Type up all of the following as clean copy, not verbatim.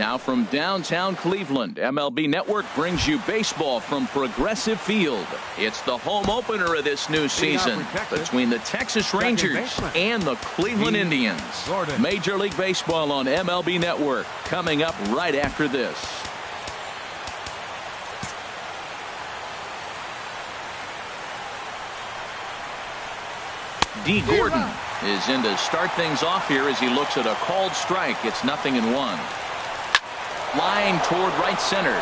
Now from downtown Cleveland, MLB Network brings you baseball from Progressive Field. It's the home opener of this new season between the Texas Rangers and the Cleveland Indians. Major League Baseball on MLB Network coming up right after this. D. Gordon is in to start things off here as he looks at a called strike. It's 0-1. Flying toward right center.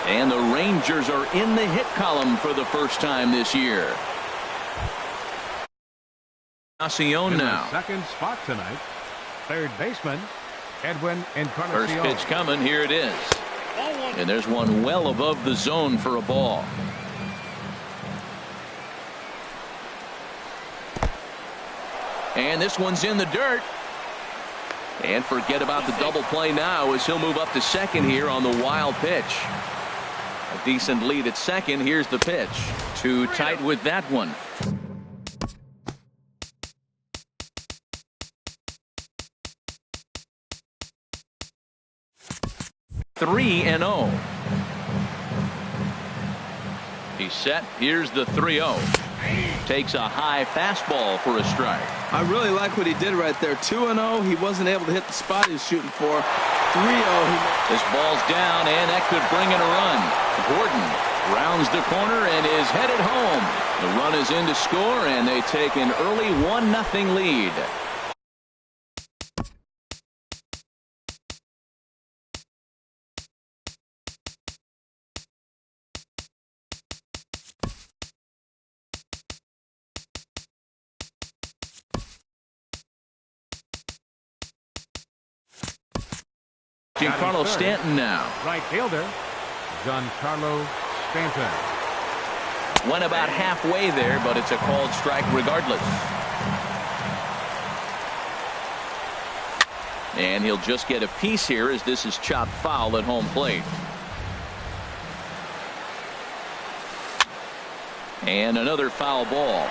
And the Rangers are in the hit column for the first time this year. Encarnacion now. Second spot tonight. Third baseman, Edwin Encarnacion. First pitch coming. Here it is. And there's one well above the zone for a ball. And this one's in the dirt. And forget about the double play now as he'll move up to second here on the wild pitch. A decent lead at second. Here's the pitch. Too tight with that one. 3-0. He's set. Here's the 3-0. Takes a high fastball for a strike. I really like what he did right there. 2-0. He wasn't able to hit the spot he was shooting for. 3-0. This ball's down, and that could bring in a run. Gordon rounds the corner and is headed home. The run is in to score, and they take an early 1-0 lead. Giancarlo Stanton now. Right fielder, Giancarlo Stanton. Went about halfway there, but it's a called strike regardless. And he'll just get a piece here as this is chopped foul at home plate. And another foul ball.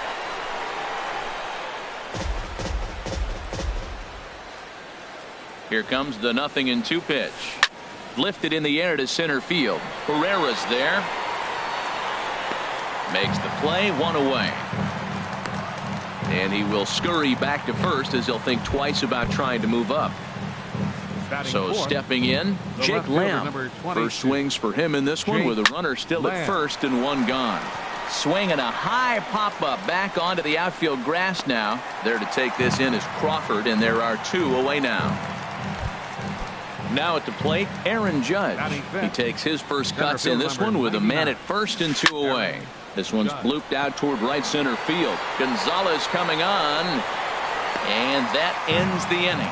Here comes the 0-2 pitch. Lifted in the air to center field. Herrera's there. Makes the play, one away. And he will scurry back to first as he'll think twice about trying to move up. So stepping in, Jake Lamb. First swings for him in this one with a runner still at first and one gone. Swinging a high pop-up back onto the outfield grass now. There to take this in is Crawford, and there are two away now. Now at the plate, Aaron Judge. He takes his first cuts in this one with a man at first and two away. This one's blooped out toward right center field. Gonzalez coming on, and that ends the inning.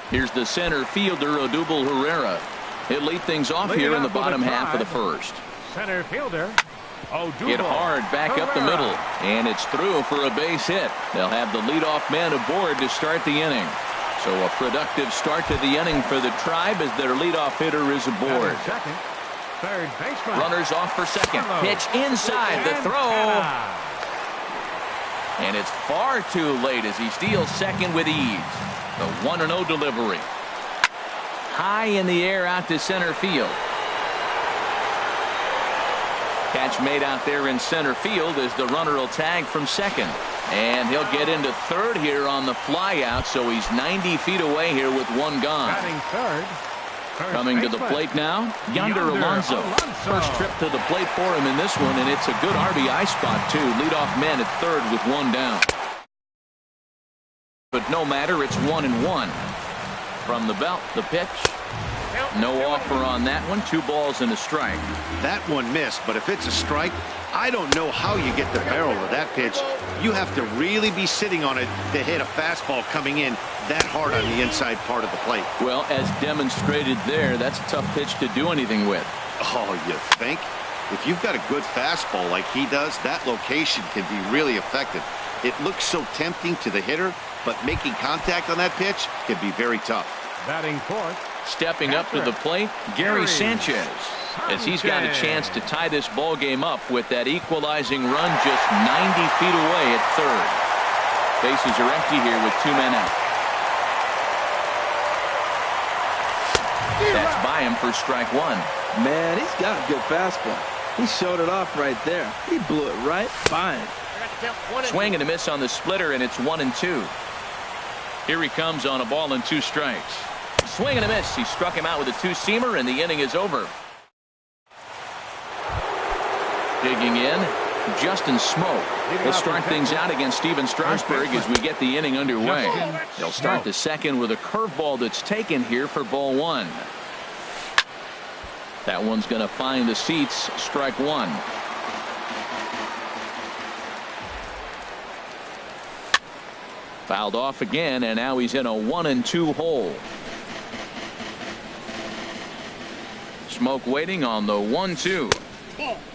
Here's the center fielder, Odubel Herrera. He'll lead things off here in the bottom half of the first. Center fielder. Hit hard back up the middle, and it's through for a base hit. They'll have the leadoff man aboard to start the inning. So a productive start to the inning for the Tribe as their leadoff hitter is aboard. Third baseman. Runners off for second. Pitch inside the throw. And it's far too late as he steals second with ease. The 1-0 delivery. High in the air out to center field. Catch made out there in center field as the runner will tag from second. And he'll get into third here on the fly out, so he's 90 feet away here with one gone. Coming to the plate now, Yonder Alonso. First trip to the plate for him in this one, and it's a good RBI spot too. Leadoff man at third with one down. But no matter, it's 1-1. From the belt, the pitch. No offer on that one. 2 balls and a strike. That one missed, but if it's a strike, I don't know how you get the barrel of that pitch. You have to really be sitting on it to hit a fastball coming in that hard on the inside part of the plate. Well, as demonstrated there, that's a tough pitch to do anything with. Oh, you think? If you've got a good fastball like he does, that location can be really effective. It looks so tempting to the hitter, but making contact on that pitch can be very tough. Batting fourth. Stepping up to the plate, Gary Sanchez, as he's got a chance to tie this ball game up with that equalizing run just 90 feet away at third. Bases are empty here with 2 men out. That's by him for strike one. Man, he's got a good fastball. He showed it off right there. He blew it right by him. Swing and a miss on the splitter, and it's 1-2. Here he comes on a ball and 2 strikes. Swing and a miss. He struck him out with a 2-seamer, and the inning is over. Digging in, Justin Smoke. He'll start things out against Steven Strasburg as we get the inning underway. They'll start the second with a curveball that's taken here for ball 1. That one's going to find the seats. Strike 1. Fouled off again, and now he's in a 1-2 hole. Smoke waiting on the 1-2.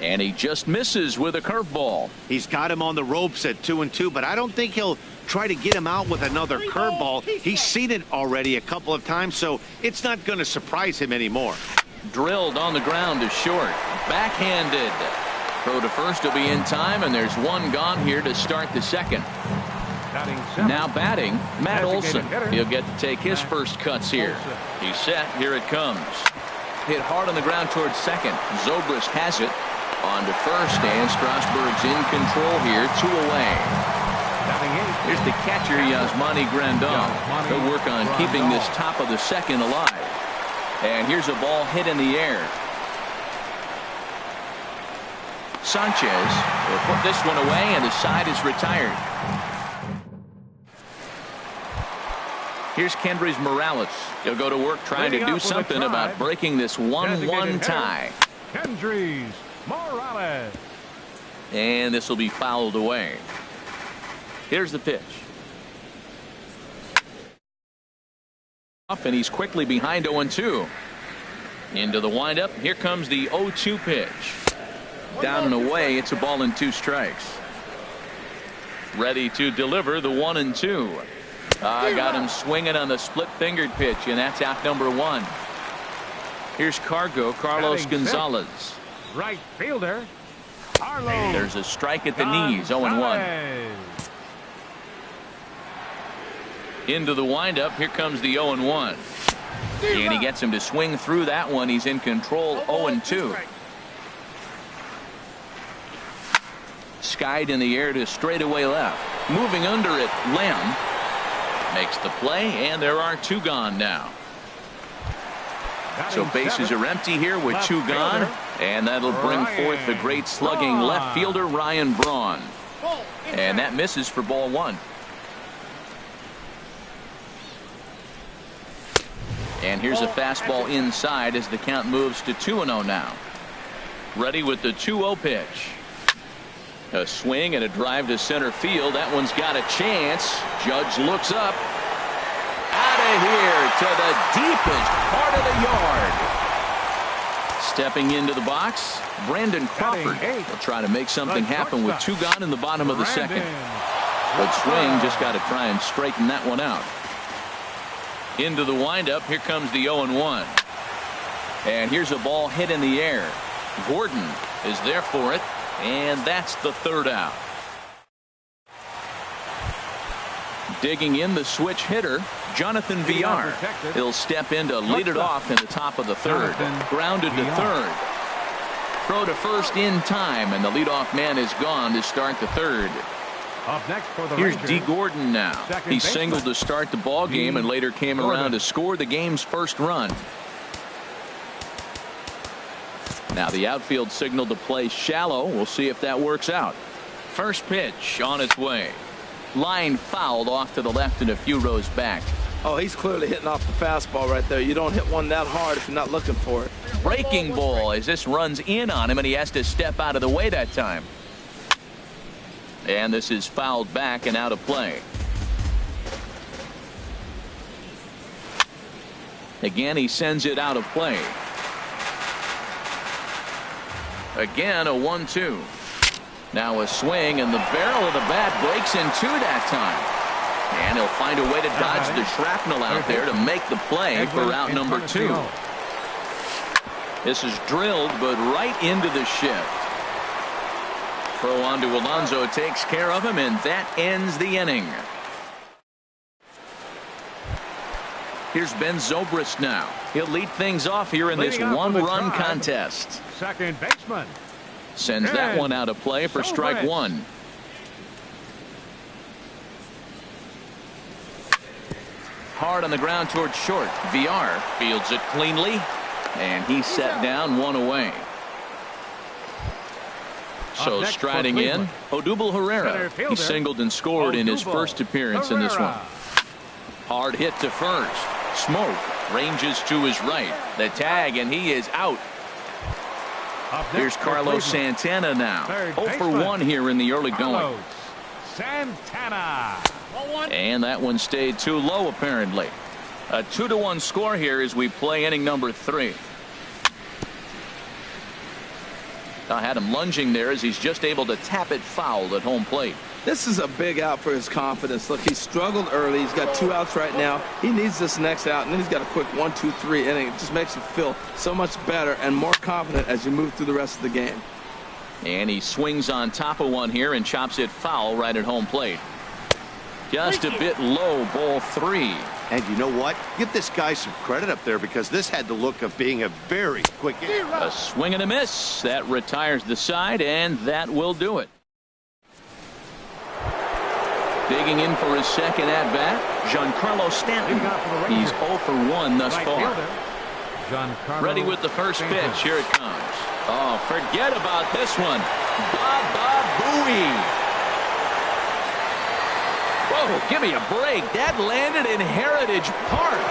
And he just misses with a curveball. He's got him on the ropes at 2-2, but I don't think he'll try to get him out with another curveball. He's seen it already a couple of times, so it's not going to surprise him anymore. Drilled on the ground to short. Backhanded. Throw to first will be in time, and there's one gone here to start the second. Now batting, Matt Olson. He'll get to take his first cuts here. He's set. Here it comes. Hit hard on the ground towards second. Zobrist has it. On to first, and Strasburg's in control here. 2 away. Here's the catcher, Yasmani Grandal. He'll work on keeping this top of the second alive. And here's a ball hit in the air. Sanchez will put this one away, and the side is retired. Here's Kendrys Morales. He'll go to work trying to do something about breaking this 1-1 tie. Kendrys Morales. And this will be fouled away. Here's the pitch. And he's quickly behind 0-2. Into the windup. Here comes the 0-2 pitch. Down and away. It's a ball and 2 strikes. Ready to deliver the 1-2. Got him swinging on the split-fingered pitch, and that's out number 1. Here's Carlos Gonzalez. Right fielder. There's a strike at the knees. 0-1. Into the windup. Here comes the 0-1. And he gets him to swing through that one. He's in control. 0-2. Skied in the air to straightaway left. Moving under it, Lamb makes the play, and there are 2 gone now. So bases are empty here with 2 gone, and that'll bring forth the great slugging left fielder Ryan Braun. And that misses for ball 1. And here's a fastball inside as the count moves to 2-0 now. Ready with the 2-0 pitch. A swing and a drive to center field. That one's got a chance. Judge looks up. Out of here to the deepest part of the yard. Stepping into the box, Brandon Crawford will try to make something happen with 2 gone in the bottom of the second. Good swing, just got to try and straighten that one out. Into the windup, here comes the 0-1. And here's a ball hit in the air. Gordon is there for it, and that's the 3rd out. Digging in the switch hitter, Jonathan Villar. He'll step in to lead it off in the top of the 3rd. Grounded to 3rd. Throw to first in time, and the leadoff man is gone to start the 3rd. Up next for the Here's Rangers, D. Gordon now. He singled to start the ball game and later came around to score the game's first run. Now the outfield signal to play shallow. We'll see if that works out. First pitch on its way. Line fouled off to the left and a few rows back. Oh, he's clearly hitting off the fastball right there. You don't hit one that hard if you're not looking for it. Breaking ball as this runs in on him, and he has to step out of the way that time. And this is fouled back and out of play. Again, he sends it out of play. Again, a 1-2. Now a swing, and the barrel of the bat breaks in 2 that time. And he'll find a way to dodge the shrapnel out there to make the play for out number 2. This is drilled, but right into the shift. Throw on to Alonso takes care of him, and that ends the inning. Here's Ben Zobrist now. He'll lead things off here in this one-run contest. Second baseman. Sends that one out of play for strike one. Hard on the ground towards short. VR fields it cleanly, and he's set down, one away. So striding in, Odubel Herrera. He singled and scored in his first appearance in this one. Hard hit to first. Smoke ranges to his right. The tag, and he is out. Here's Carlos Santana now. 0 for 1 here in the early going. Santana. And that one stayed too low, apparently. A 2-1 score here as we play inning number 3. I had him lunging there as he's just able to tap it foul at home plate. This is a big out for his confidence. Look, he struggled early. He's got 2 outs right now. He needs this next out, and then he's got a quick 1-2-3 inning. It just makes you feel so much better and more confident as you move through the rest of the game. And he swings on top of one here and chops it foul right at home plate. Just a bit low, ball 3. And you know what? Give this guy some credit up there because this had the look of being a very quick inning. A swing and a miss. That retires the side, and that will do it. Digging in for his second at-bat, Giancarlo Stanton. He's 0 for 1 thus far. Ready with the first pitch. Here it comes. Oh, forget about this one. Baba Booey. Whoa, give me a break. That landed in Heritage Park.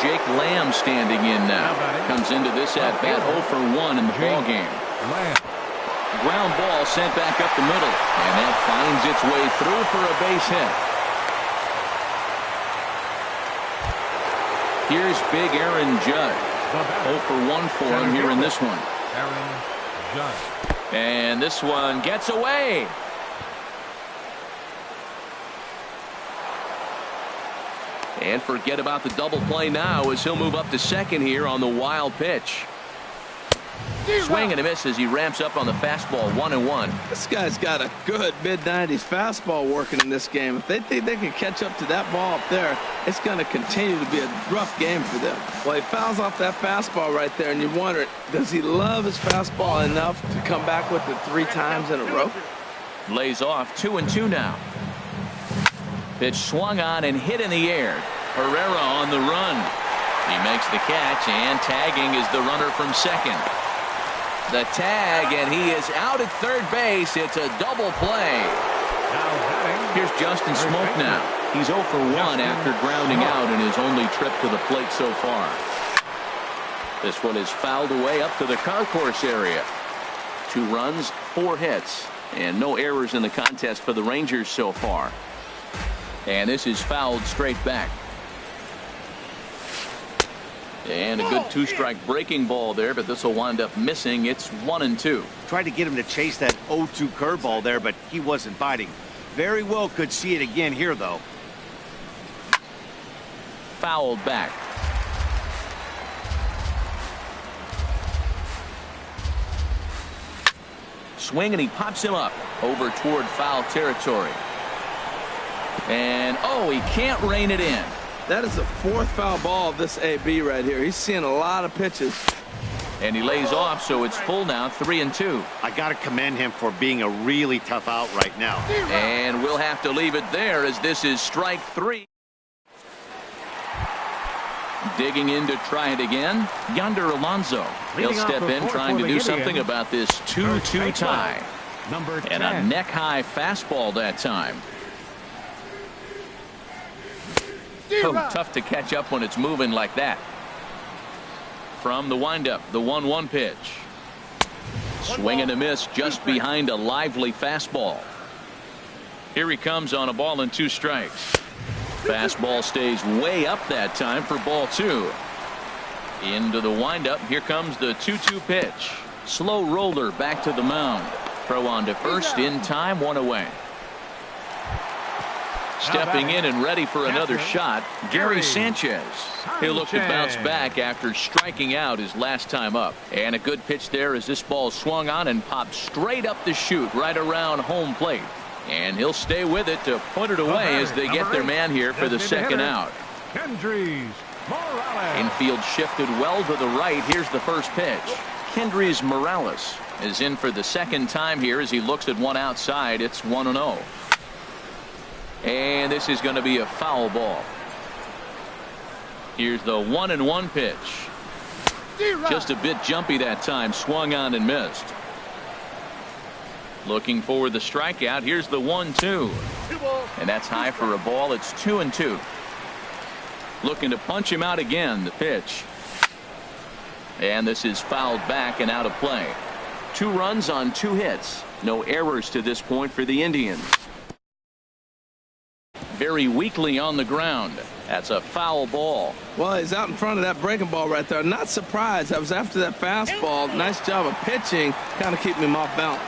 Jake Lamb standing in now. Comes into this at-bat 0 for 1 in the ballgame. Ground ball sent back up the middle, and that finds its way through for a base hit. Here's big Aaron Judge. 0 for 1 for him here in this one. Aaron Judge. And this one gets away. And forget about the double play now as he'll move up to second here on the wild pitch. Swing and a miss as he ramps up on the fastball, 1-1. This guy's got a good mid-90s fastball working in this game. If they think they can catch up to that ball up there, it's going to continue to be a rough game for them. Well, he fouls off that fastball right there, and you wonder, does he love his fastball enough to come back with it 3 times in a row? Lays off, 2-2 now. Pitch swung on and hit in the air. Herrera on the run. He makes the catch, and tagging is the runner from second. The tag, and he is out at third base. It's a double play. Here's Justin Smoke now. He's 0 for 1 after grounding out in his only trip to the plate so far. This one is fouled away up to the concourse area. 2 runs, 4 hits, and no errors in the contest for the Rangers so far. And this is fouled straight back. And a good 2-strike breaking ball there, but this will wind up missing. It's 1-2. Tried to get him to chase that 0-2 curveball there, but he wasn't biting. Very well could see it again here, though. Fouled back. Swing, and he pops him up over toward foul territory. And, oh, he can't rein it in. That is the 4th foul ball of this AB right here. He's seeing a lot of pitches. And he lays off, so it's full now, 3-2. I got to commend him for being a really tough out right now. And we'll have to leave it there as this is strike 3. Digging in to try it again, Yonder Alonso. He'll step in trying to do something about this 2-2 tie. And a neck-high fastball that time. Oh, tough to catch up when it's moving like that. From the windup, the 1-1 pitch. Swing and a miss just behind a lively fastball. Here he comes on a ball and 2 strikes. Fastball stays way up that time for ball 2. Into the windup. Here comes the 2-2 pitch. Slow roller back to the mound. Throw on to first in time, 1 away. Stepping in and ready for another shot, Gary Sanchez. He'll look to bounce back after striking out his last time up. And a good pitch there as this ball swung on and popped straight up the chute right around home plate. And he'll stay with it to put it away as they get their man here for the second out. Kendrys Morales. Infield shifted well to the right. Here's the first pitch. Kendrys Morales is in for the second time here as he looks at one outside. It's 1-0. And this is going to be a foul ball. Here's the 1-1 pitch. Just a bit jumpy that time. Swung on and missed. Looking for the strikeout. Here's the 1-2. And that's high for a ball. It's 2-2. Looking to punch him out again. The pitch. And this is fouled back and out of play. 2 runs on 2 hits. No errors to this point for the Indians. Very weakly on the ground. That's a foul ball. Well, he's out in front of that breaking ball right there. Not surprised. I was after that fastball. Nice job of pitching. Kind of keeping him off balance.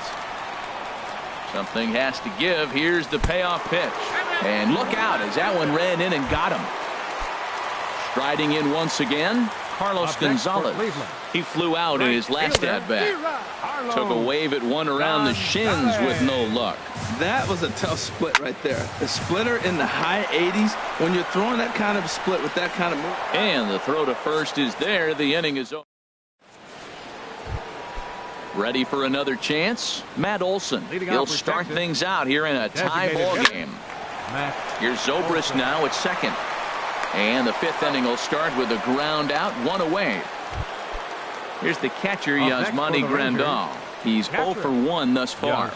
Something has to give. Here's the payoff pitch. And look out as that one ran in and got him. Striding in once again, Carlos Gonzalez. He flew out in his last at-bat. Took a wave at one around the shins with no luck. That was a tough split right there. The splitter in the high 80s. When you're throwing that kind of split with that kind of move. And the throw to first is there. The inning is over. Ready for another chance? Matt Olson. He'll start things out here in a tie ball game. Here's Zobrist now at second. And the 5th inning will start with a ground out, 1 away. Here's the catcher, Yasmani Grandal. He's 0 for 1 thus far.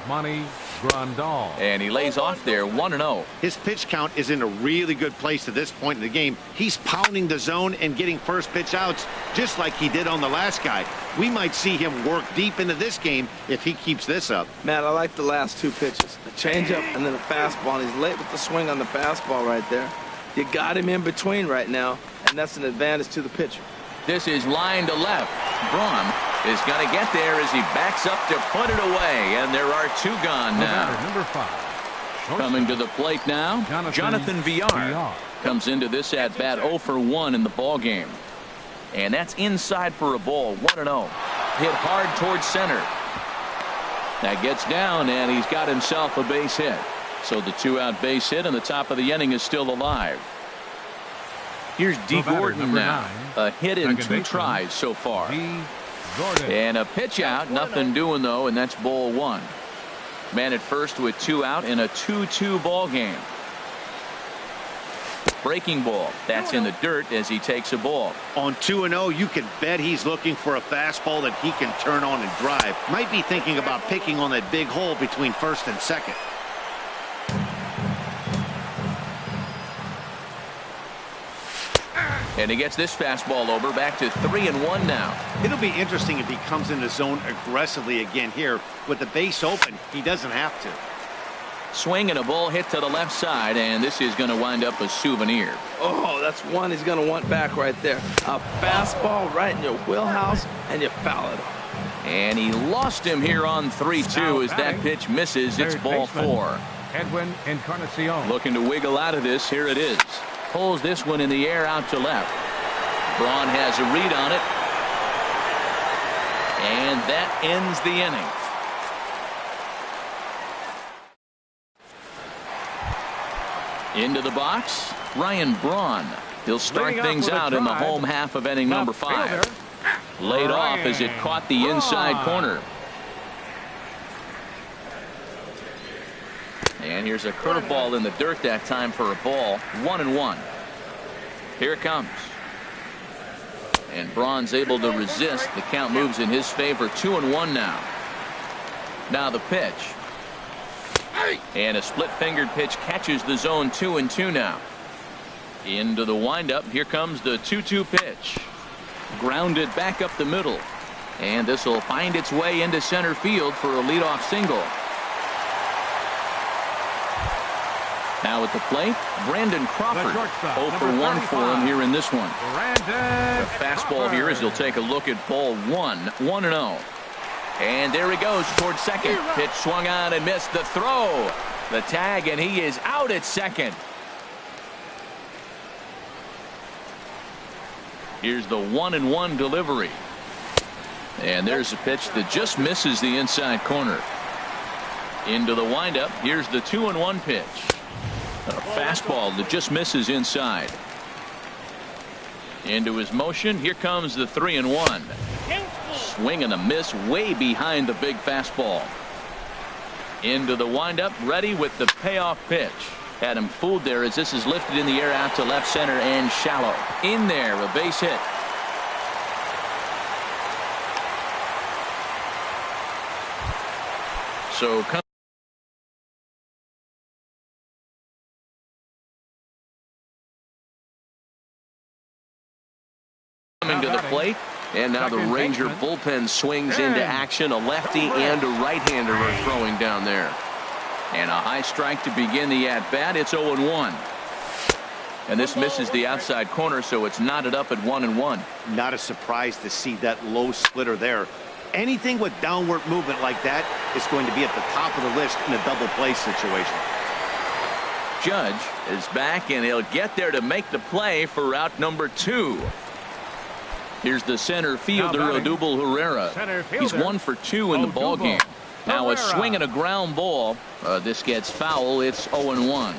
And he lays off there, 1-0. His pitch count is in a really good place at this point in the game. He's pounding the zone and getting first pitch outs just like he did on the last guy. We might see him work deep into this game if he keeps this up. Matt, I like the last 2 pitches. The changeup and then the fastball. And he's late with the swing on the fastball right there. You got him in between right now, and that's an advantage to the pitcher. This is line to left. Braun is going to get there as he backs up to put it away, and there are 2 gone now. Number 5. Coming to the plate now, Jonathan Villar comes into this at bat 0 for 1 in the ball game, and that's inside for a ball. 1-0. Hit hard towards center. That gets down, and he's got himself a base hit. So the 2-out base hit, and the top of the inning is still alive. Here's D. Gordon now. A hit in 2 tries so far. And a pitch out. Nothing doing, though, and that's ball 1. Man at first with 2 out in a 2-2 ball game. Breaking ball. That's in the dirt as he takes a ball. On 2-0, you can bet he's looking for a fastball that he can turn on and drive. Might be thinking about picking on that big hole between first and second. And he gets this fastball over, back to 3-1 now. It'll be interesting if he comes in the zone aggressively again here. With the base open, he doesn't have to. Swing and a ball hit to the left side, and this is going to wind up a souvenir. Oh, that's one he's going to want back right there. A fastball right in your wheelhouse, and you foul it off. And he lost him here on 3-2 as that pitch misses. It's ball 4. Edwin Encarnacion. Looking to wiggle out of this. Here it is. Pulls this one in the air out to left. Braun has a read on it. And that ends the inning. Into the box, Ryan Braun. He'll start things out in the home half of inning number 5. Laid off as it caught the inside corner. And here's a curveball in the dirt that time for a ball. 1-1. Here it comes. And Braun's able to resist. The count moves in his favor. 2-1 now. Now the pitch. And a split-fingered pitch catches the zone. 2-2 now. Into the windup. Here comes the 2-2 pitch. Grounded back up the middle. And this will find its way into center field for a leadoff single. Now at the plate, Brandon Crawford. 0 for 1 for him here in this one. The fastball here as he'll take a look at ball 1. 1-0. And there he goes towards second. Pitch swung on and missed. The throw. The tag, and he is out at second. Here's the 1-1 delivery. And there's a pitch that just misses the inside corner. Into the windup. Here's the 2-1 pitch. A fastball that just misses inside. Into his motion. Here comes the 3-1. Swing and a miss way behind the big fastball. Into the windup, ready with the payoff pitch. Had him fooled there as this is lifted in the air out to left center and shallow. In there, a base hit. So coming to the plate. And now the Ranger bullpen swings into action. A lefty and a right-hander are throwing down there. And a high strike to begin the at-bat. It's 0-1. And this misses the outside corner, so it's knotted up at 1-1. Not a surprise to see that low splitter there. Anything with downward movement like that is going to be at the top of the list in a double play situation. Judge is back, and he'll get there to make the play for route number 2. Here's the center fielder, Odubel Herrera. He's 1 for 2 in the ball game. Now a swing and a ground ball. This gets foul. It's 0-1.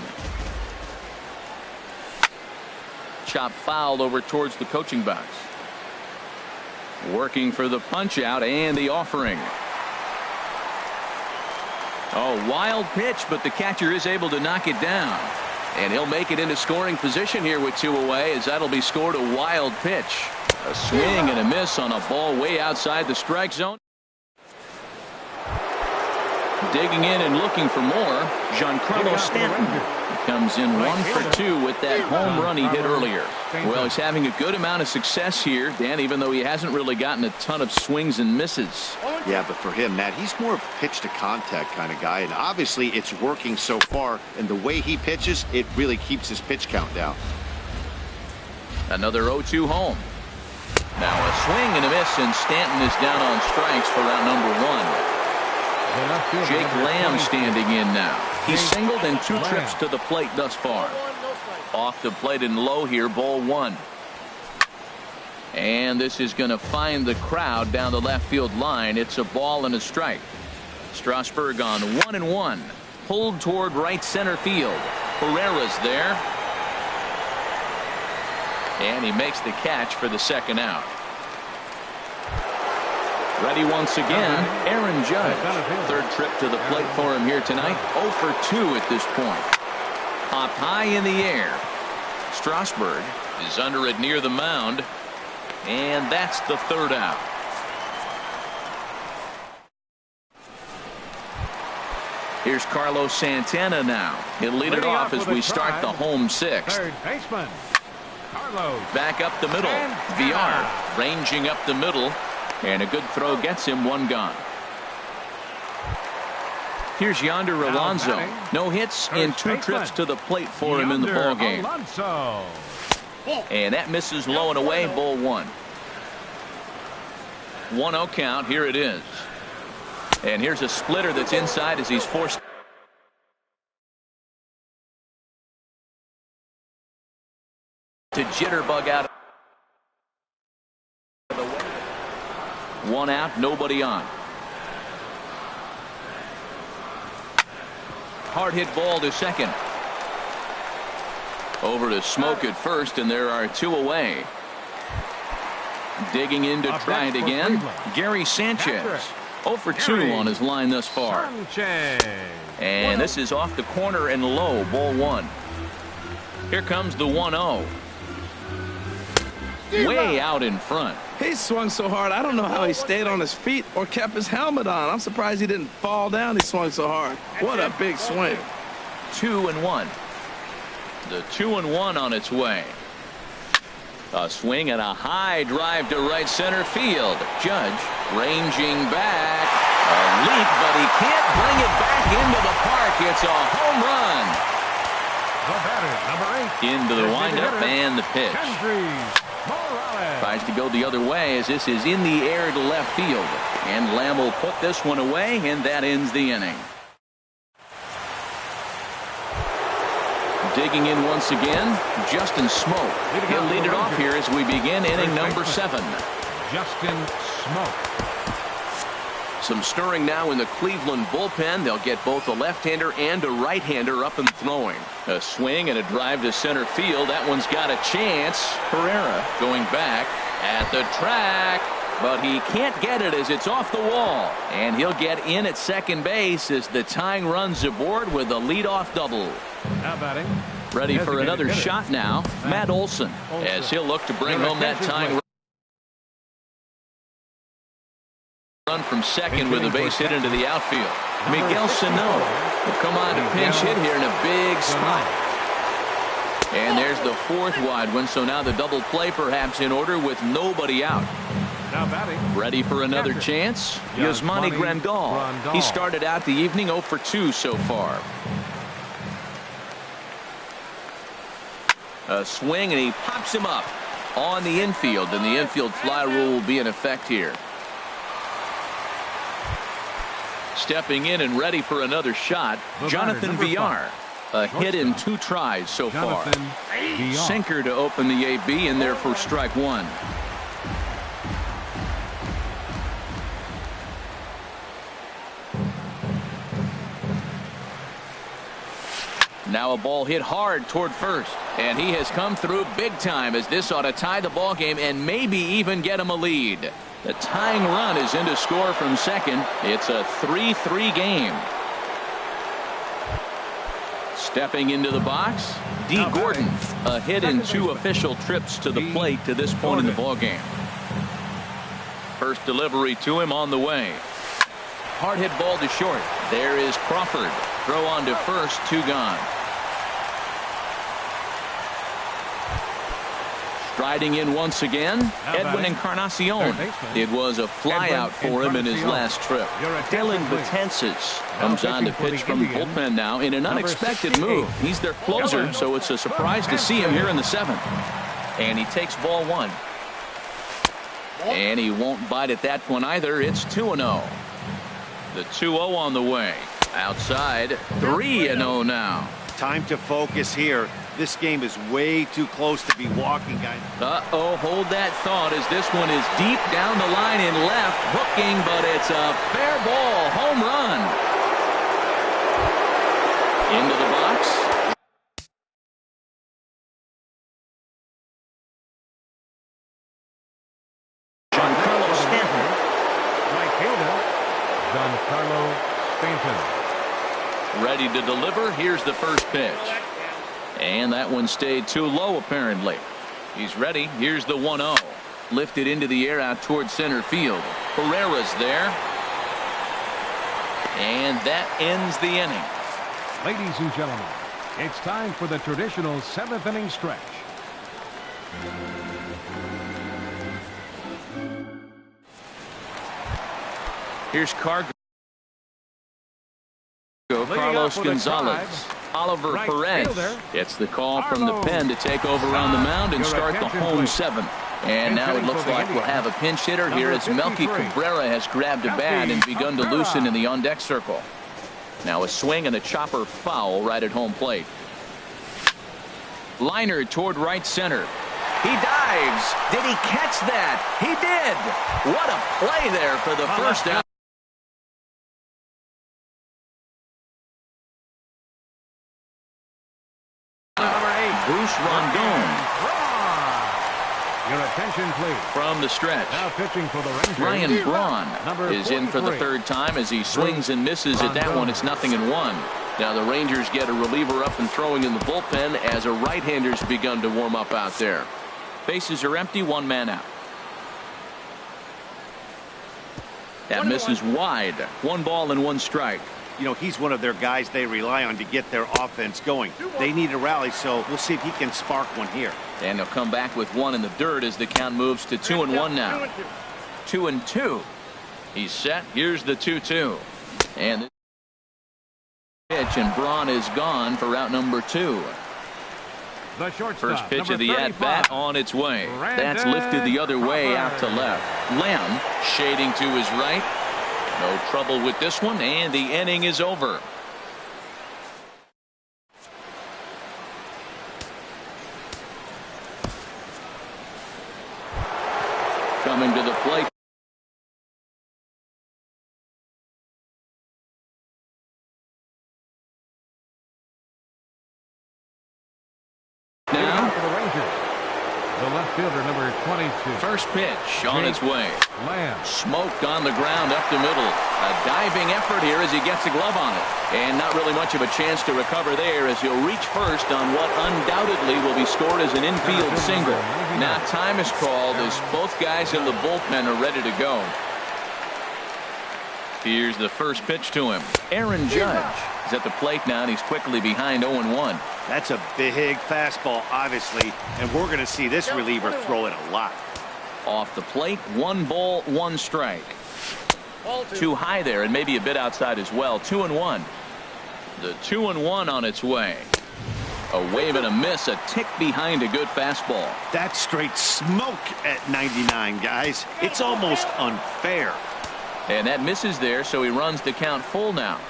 Chop fouled over towards the coaching box. Working for the punch out and the offering. Oh, wild pitch, but the catcher is able to knock it down. And he'll make it into scoring position here with 2 away, as that'll be scored a wild pitch. A swing and a miss on a ball way outside the strike zone. Digging in and looking for more, Giancarlo Stanton. He comes in 1 for 2 with that home run he hit earlier. Well, he's having a good amount of success here, Dan, even though he hasn't really gotten a ton of swings and misses. Yeah, but for him, Matt, he's more of a pitch to contact kind of guy, and obviously it's working so far, and the way he pitches, it really keeps his pitch count down. Another 0-2 home. Now a swing and a miss, and Stanton is down on strikes for round number 1. Jake Lamb standing in now. He's singled in 2 trips to the plate thus far. Off the plate and low here, ball 1. And this is going to find the crowd down the left field line. It's a ball and a strike. Strasburg on 1-1. Pulled toward right center field. Herrera's there. And he makes the catch for the second out. Ready once again, Aaron Judge. 3rd trip to the plate for him here tonight. 0 for 2 at this point. Popped high in the air. Strasburg is under it near the mound. And that's the 3rd out. Here's Carlos Santana now. He'll lead it off as we start the home 6th. Third baseman, Carlos. Back up the middle. VR ranging up the middle. And a good throw gets him 1 gone. Here's Yonder Alonso. No hits in 2 trips to the plate for him in the ball game. And that misses low and away, ball 1. 1-0 count. Here it is. And here's a splitter that's inside as he's forced to jitterbug out. 1 out, nobody on. Hard hit ball to second. Over to Smoke at first, and there are 2 away. Digging in to try it again. Gary Sanchez. 0 for 2 on his line thus far. And this is off the corner and low, ball 1. Here comes the 1-0. Way out in front. He swung so hard, I don't know how he stayed on his feet or kept his helmet on. I'm surprised he didn't fall down. He swung so hard. What a big swing. 2-1. The 2-1 on its way. A swing and a high drive to right center field. Judge ranging back. A leap, but he can't bring it back into the park. It's a home run. The batter, number 8. Into the windup and the pitch. Tries to go the other way as this is in the air to left field. And Lamb will put this one away, and that ends the inning. Digging in once again, Justin Smoke. He'll lead it off here as we begin inning number 7. Justin Smoke. Some stirring now in the Cleveland bullpen. They'll get both a left-hander and a right-hander up and throwing. A swing and a drive to center field. That one's got a chance. Herrera going back at the track, but he can't get it as it's off the wall. And he'll get in at second base as the tying run's aboard with a leadoff double. Now batting. Ready for another shot now, Matt Olson, as he'll look to bring home that tying run from second with a base hit into the outfield. Miguel Sano will come on to pinch hit here in a big spot. And there's the fourth wide one, so now the double play perhaps in order with nobody out. Now batting. Ready for another chance, Yasmani Grandal. He started out the evening 0 for 2 so far. A swing, and he pops him up on the infield, and the infield fly rule will be in effect here. Stepping in and ready for another shot, Jonathan Villar. A hit in 2 tries so far. Sinker to open the AB in there for strike 1. Now a ball hit hard toward first, and he has come through big time as this ought to tie the ball game and maybe even get him a lead. The tying run is in to score from second. It's a 3-3 game. Stepping into the box, D. Gordon. A hit in 2 official trips to the plate to this point in the ball game. First delivery to him on the way. Hard hit ball to short. There is Crawford. Throw on to first, 2 gone. Striding in once again, Edwin Encarnacion. It was a fly out for him in his last trip. Dylan Betances comes on to pitch from the bullpen now in an unexpected move. He's their closer, so it's a surprise to see him here in the 7th. And he takes ball 1. And he won't bite at that one either. It's 2-0. The 2-0 on the way. Outside, 3-0 now. Time to focus here. This game is way too close to be walking, guys. Hold that thought as this one is deep down the line in left, hooking, but it's a fair ball, home run. Into the box. Giancarlo Stanton. Right fielder, Giancarlo Stanton. Ready to deliver. Here's the first pitch. And that one stayed too low, apparently. He's ready. Here's the 1-0. Lifted into the air out toward center field. Herrera's there. And that ends the inning. Ladies and gentlemen, it's time for the traditional 7th inning stretch. Here's Cargo. Carlos Gonzalez. Oliver Perez gets the call from the pen to take over on the mound and start the home 7th. And now it looks like we'll have a pinch hitter here as Melky Cabrera has grabbed a bat and begun to loosen in the on-deck circle. Now a swing and a chopper foul right at home plate. Liner toward right center. He dives. Did he catch that? He did. What a play there for the first out. Bruce Rondon. Your attention, please. From the stretch. Now pitching for the Rangers. Ryan Braun is in for the 3rd time as he swings and misses at that one. It's 0-1. Now the Rangers get a reliever up and throwing in the bullpen as a right-hander's begun to warm up out there. Bases are empty, 1 man out. That misses wide. 1 ball and 1 strike. You know, he's one of their guys they rely on to get their offense going. They need a rally, so we'll see if he can spark one here. And they'll come back with 1 in the dirt as the count moves to 2-1 now. 2-2. He's set. Here's the 2-2. And the pitch, and Braun is gone for out number 2. First pitch of the at-bat on its way. That's lifted the other way out to left. Lamb shading to his right. No trouble with this one, and the inning is over. Coming to the plate. 22. First pitch on its way. Lamb. Smoked on the ground up the middle. A diving effort here as he gets a glove on it. And not really much of a chance to recover there as he'll reach first on what undoubtedly will be scored as an infield single. Now time is called as both guys in the bullpen are ready to go. Here's the first pitch to him. Aaron Judge is at the plate now, and he's quickly behind 0-1. That's a big fastball, obviously, and we're going to see this reliever throw it a lot. Off the plate, 1 ball, 1 strike. Too high there, and maybe a bit outside as well. 2-1. The 2-1 on its way. A wave and a miss, a tick behind a good fastball. That's straight smoke at 99, guys. It's almost unfair. And that misses there, so he runs the count full now.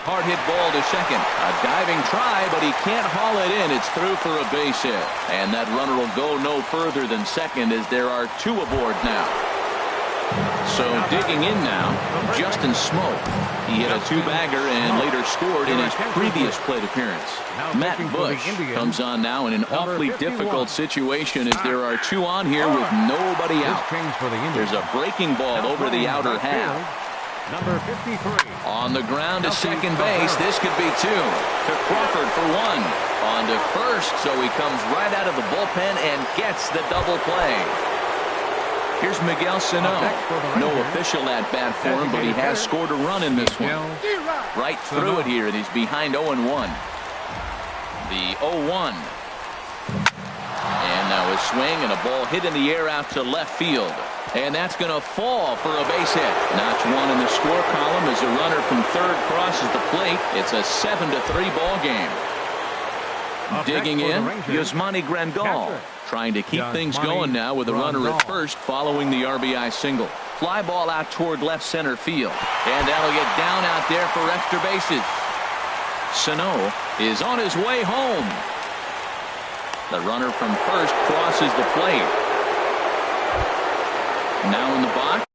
Hard hit ball to second. A diving try, but he can't haul it in. It's through for a base hit. And that runner will go no further than second as there are 2 aboard now. So digging in now, Justin Smoke. He hit a 2-bagger and later scored in his previous plate appearance. Matt Bush comes on now in an awfully difficult situation as there are 2 on here with nobody out. There's a breaking ball over the outer half. Number 53. On the ground to second base. This could be 2. To Crawford for 1. On to first, so he comes right out of the bullpen and gets the double play. Here's Miguel Sano. No official at-bat for him, but he has scored a run in this one. Right through it here, and he's behind 0-1. The 0-1. And now a swing and a ball hit in the air out to left field. And that's going to fall for a base hit. Notch 1 in the score column as a runner from third crosses the plate. It's a 7-3 ball game. Digging in, Yasmani Grandal trying to keep things going now with a runner at first following the RBI single. Fly ball out toward left center field. And that'll get down out there for extra bases. Sano is on his way home. The runner from first crosses the plate. Now in the box.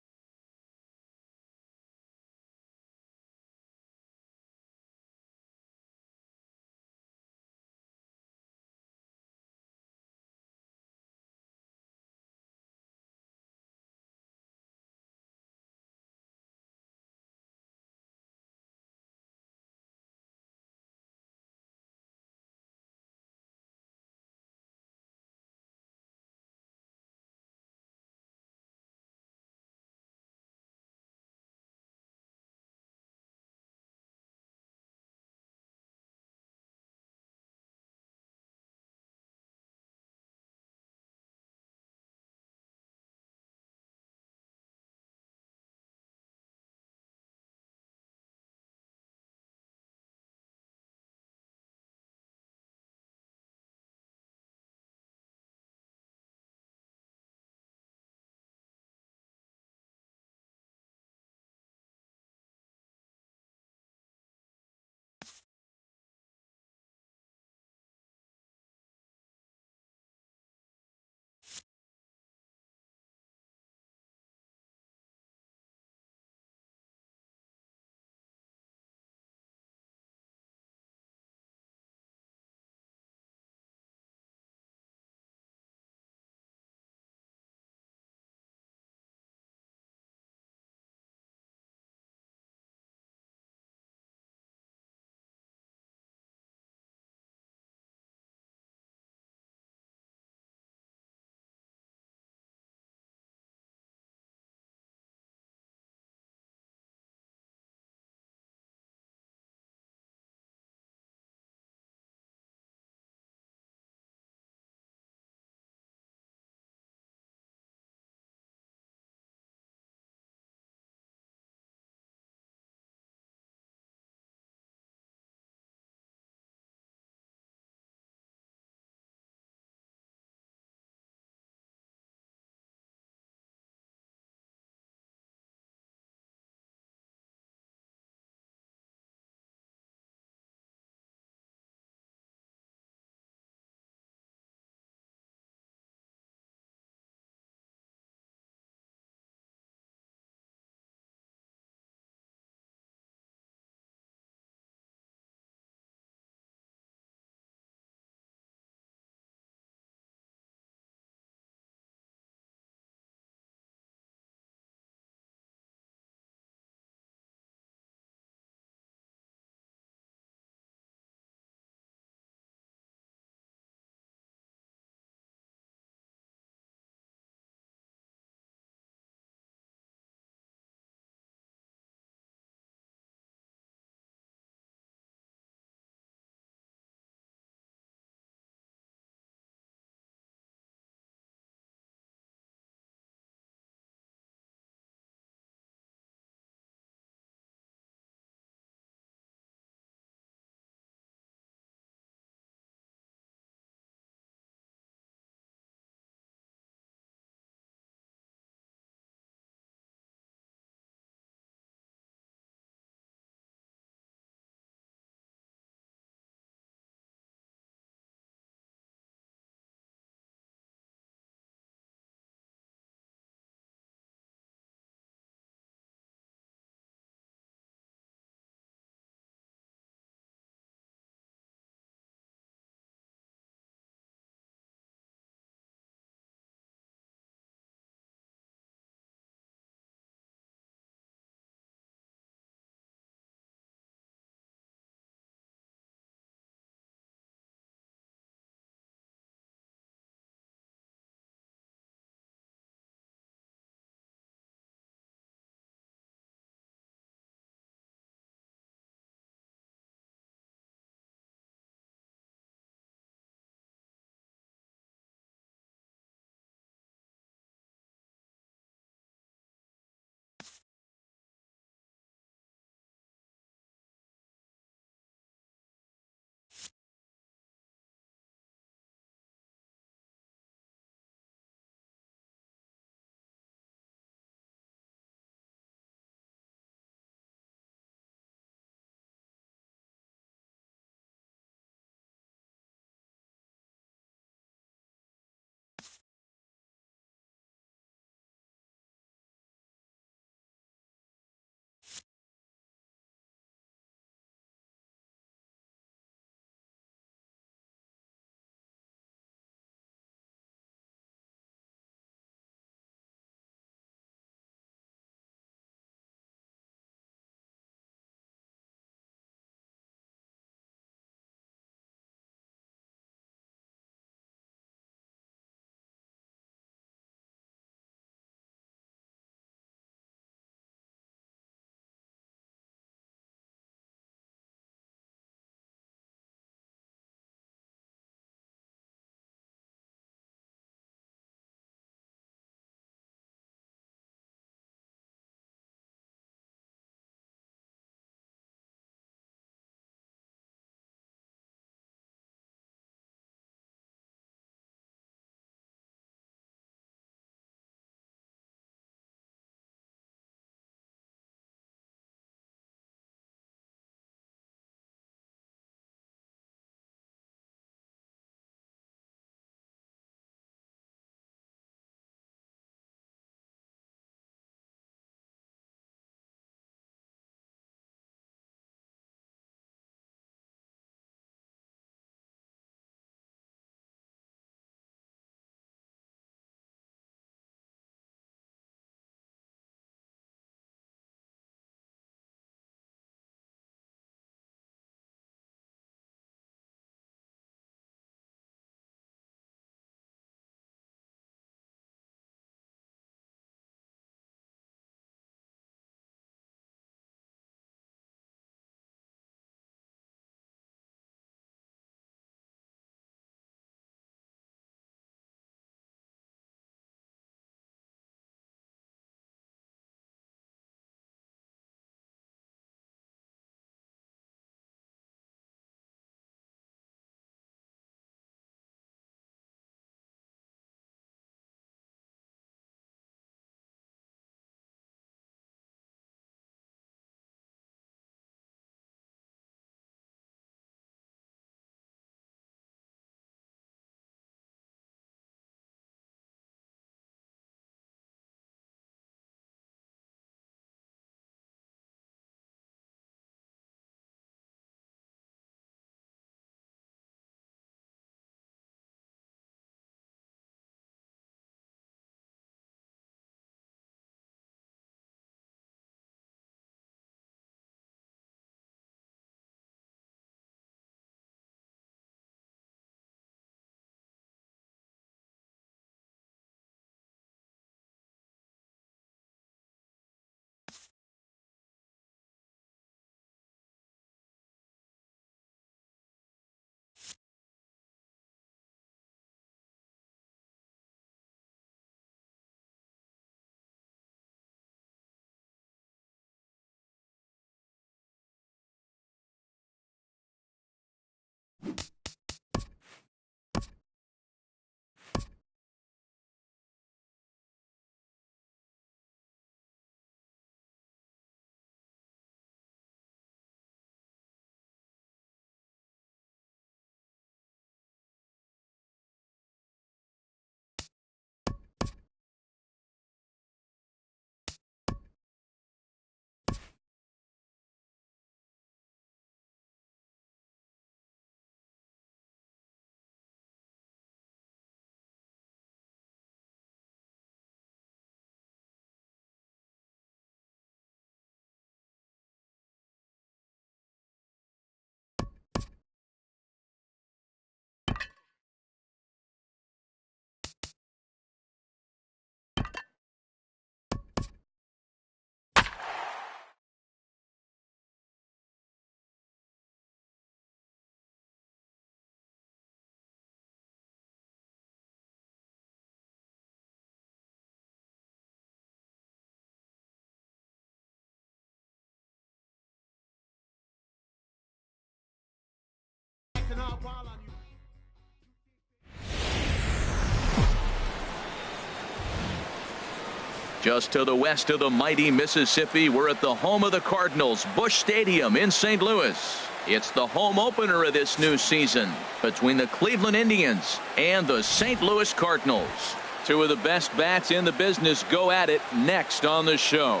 Just to the west of the mighty Mississippi, we're at the home of the Cardinals, Busch Stadium in St. Louis. It's the home opener of this new season between the Cleveland Indians and the St. Louis Cardinals. Two of the best bats in the business go at it next on the show.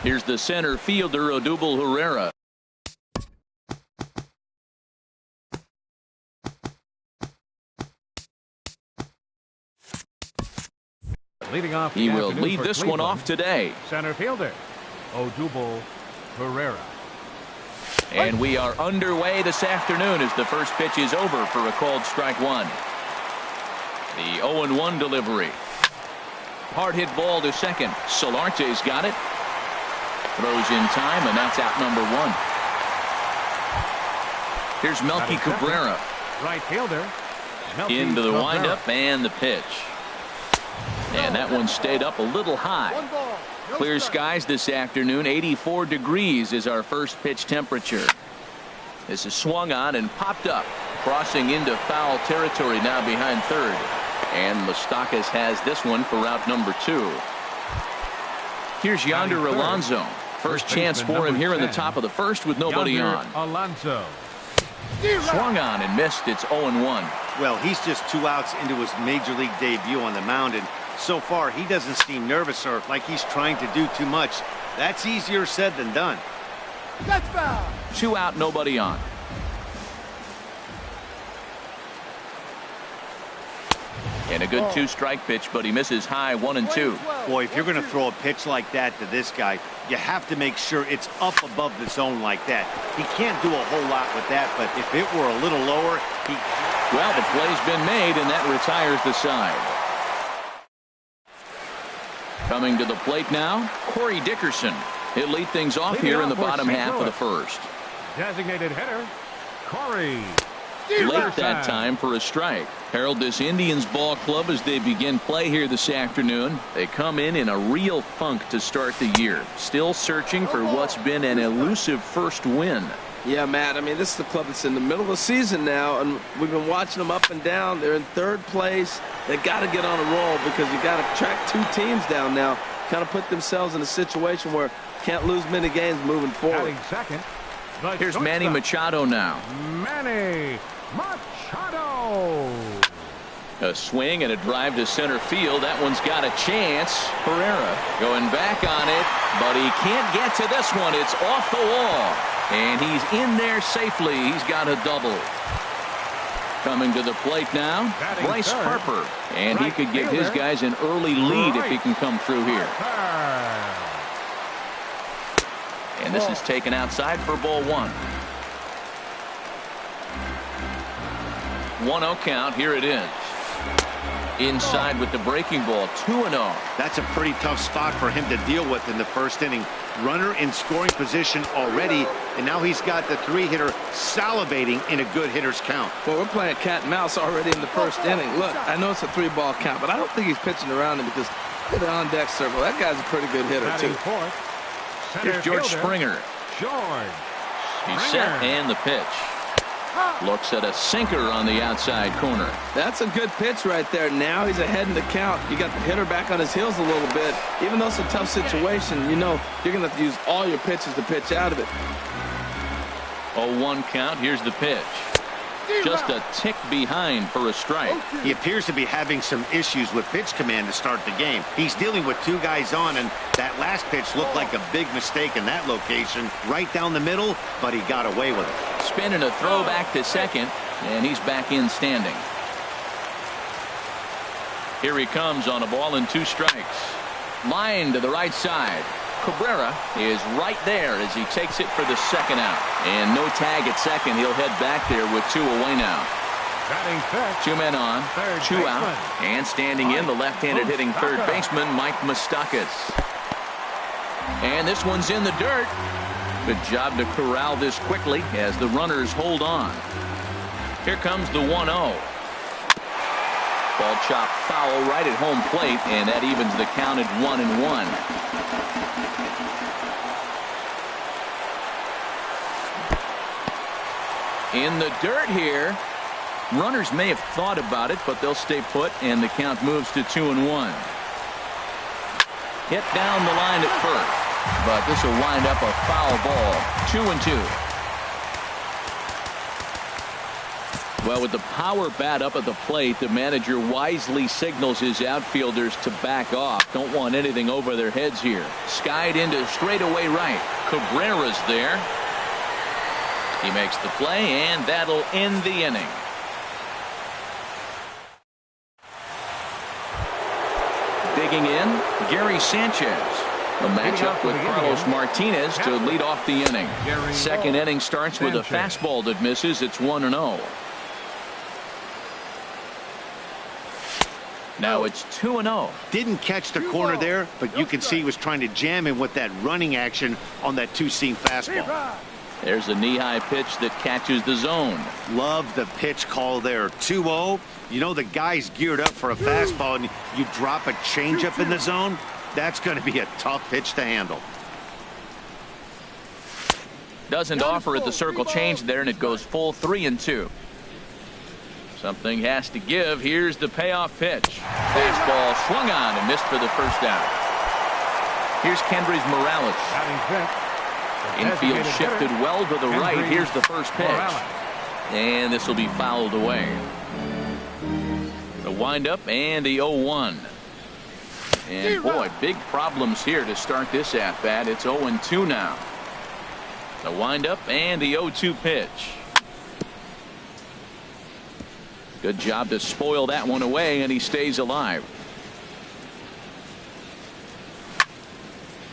Here's the center fielder, Odubel Herrera. Leading off, he will lead this one off today. Center fielder, Odubel Herrera. And we are underway this afternoon as the first pitch is over for a called strike one. The 0-1 delivery. Hard hit ball to second. Solarte's got it. Throws in time, and that's out number one. Here's Melky Cabrera. Right fielder. Into the windup and the pitch. And that one stayed up a little high. Clear skies this afternoon. 84 degrees is our first pitch temperature. This is swung on and popped up. Crossing into foul territory now behind third. And Moustakas has this one for route number two. Here's Yonder Alonso. First chance for him here in the top of the first with nobody on. Alonso. Swung on and missed. It's 0-1. Well, he's just 2 outs into his major league debut on the mound, and so far he doesn't seem nervous or like he's trying to do too much. That's easier said than done. That's foul. 2 out, nobody on. And a good 2-strike pitch, but he misses high 1-2. Boy, if you're going to throw a pitch like that to this guy, you have to make sure it's up above the zone like that. He can't do a whole lot with that, but if it were a little lower, he... Well, the play's been made, and that retires the side. Coming to the plate now, Corey Dickerson. He'll lead things off here in the bottom half of the first. Designated hitter, Corey. Late that time for a strike. Herald, this Indians ball club as they begin play here this afternoon. They come in a real funk to start the year. Still searching for what's been an elusive first win. Yeah, Matt, I mean, this is the club that's in the middle of the season now, and we've been watching them up and down. They're in third place. They got to get on a roll because you got to track 2 teams down now. Kind of put themselves in a situation where can't lose many games moving forward. Second, here's Manny Machado now. Manny Machado. A swing and a drive to center field. That one's got a chance. Herrera going back on it, but he can't get to this one. It's off the wall. And he's in there safely. He's got a double. Coming to the plate now, Bryce Harper. And he could give his guys an early lead if he can come through here. And this is taken outside for ball one. 1-0 count. Here it is. Inside with the breaking ball. 2-0. That's a pretty tough spot for him to deal with in the first inning. Runner in scoring position already, and now he's got the 3-hitter salivating in a good hitter's count. Well, we're playing cat and mouse already in the first inning. Look, I know it's a 3-ball count, but I don't think he's pitching around him because look at the on-deck circle. That guy's a pretty good hitter, too. Here's George Springer. He's set and the pitch. Looks at a sinker on the outside corner. That's a good pitch right there. Now he's ahead in the count. You got the hitter back on his heels a little bit. Even though it's a tough situation, you know you're going to have to use all your pitches to pitch out of it. 0-1 count. Here's the pitch. Just a tick behind for a strike. He appears to be having some issues with pitch command to start the game. He's dealing with 2 guys on, and that last pitch looked like a big mistake in that location. Right down the middle, but he got away with it. Spinning a throw back to second, and he's back in standing. Here he comes on a ball and 2 strikes. Line to the right side. Cabrera is right there as he takes it for the second out. And no tag at second. He'll head back there with 2 away now. 2 men on, 2 out, and standing in the left-handed hitting third baseman Mike Moustakas. And this one's in the dirt. Good job to corral this quickly as the runners hold on. Here comes the 1-0. Ball chopped foul right at home plate, and that evens the count at 1-1. In the dirt here. Runners may have thought about it, but they'll stay put, and the count moves to 2-1. Hit down the line at first, but this will wind up a foul ball. 2-2. Well, with the power bat up at the plate, the manager wisely signals his outfielders to back off. Don't want anything over their heads here. Skied into straightaway right. Cabrera's there. He makes the play, and that'll end the inning. Digging in, Gary Sanchez. A matchup with Carlos Martinez to lead off the inning. Second inning starts with a fastball that misses. It's 1-0. Now it's 2-0. Didn't catch the corner there, but you can see he was trying to jam him with that running action on that two-seam fastball. There's a knee-high pitch that catches the zone. Love the pitch call there. 2-0. You know the guy's geared up for a fastball, and you drop a changeup in the zone. That's going to be a tough pitch to handle. Doesn't offer at the circle change there, and it goes full 3-2. Something has to give. Here's the payoff pitch. Fastball swung on and missed for the first out. Here's Kendrys Morales. Infield shifted well to the right. Here's the first pitch. And this will be fouled away. The windup and the 0-1. And boy, big problems here to start this at bat. It's 0-2 now. The windup and the 0-2 pitch. Good job to spoil that one away, and he stays alive.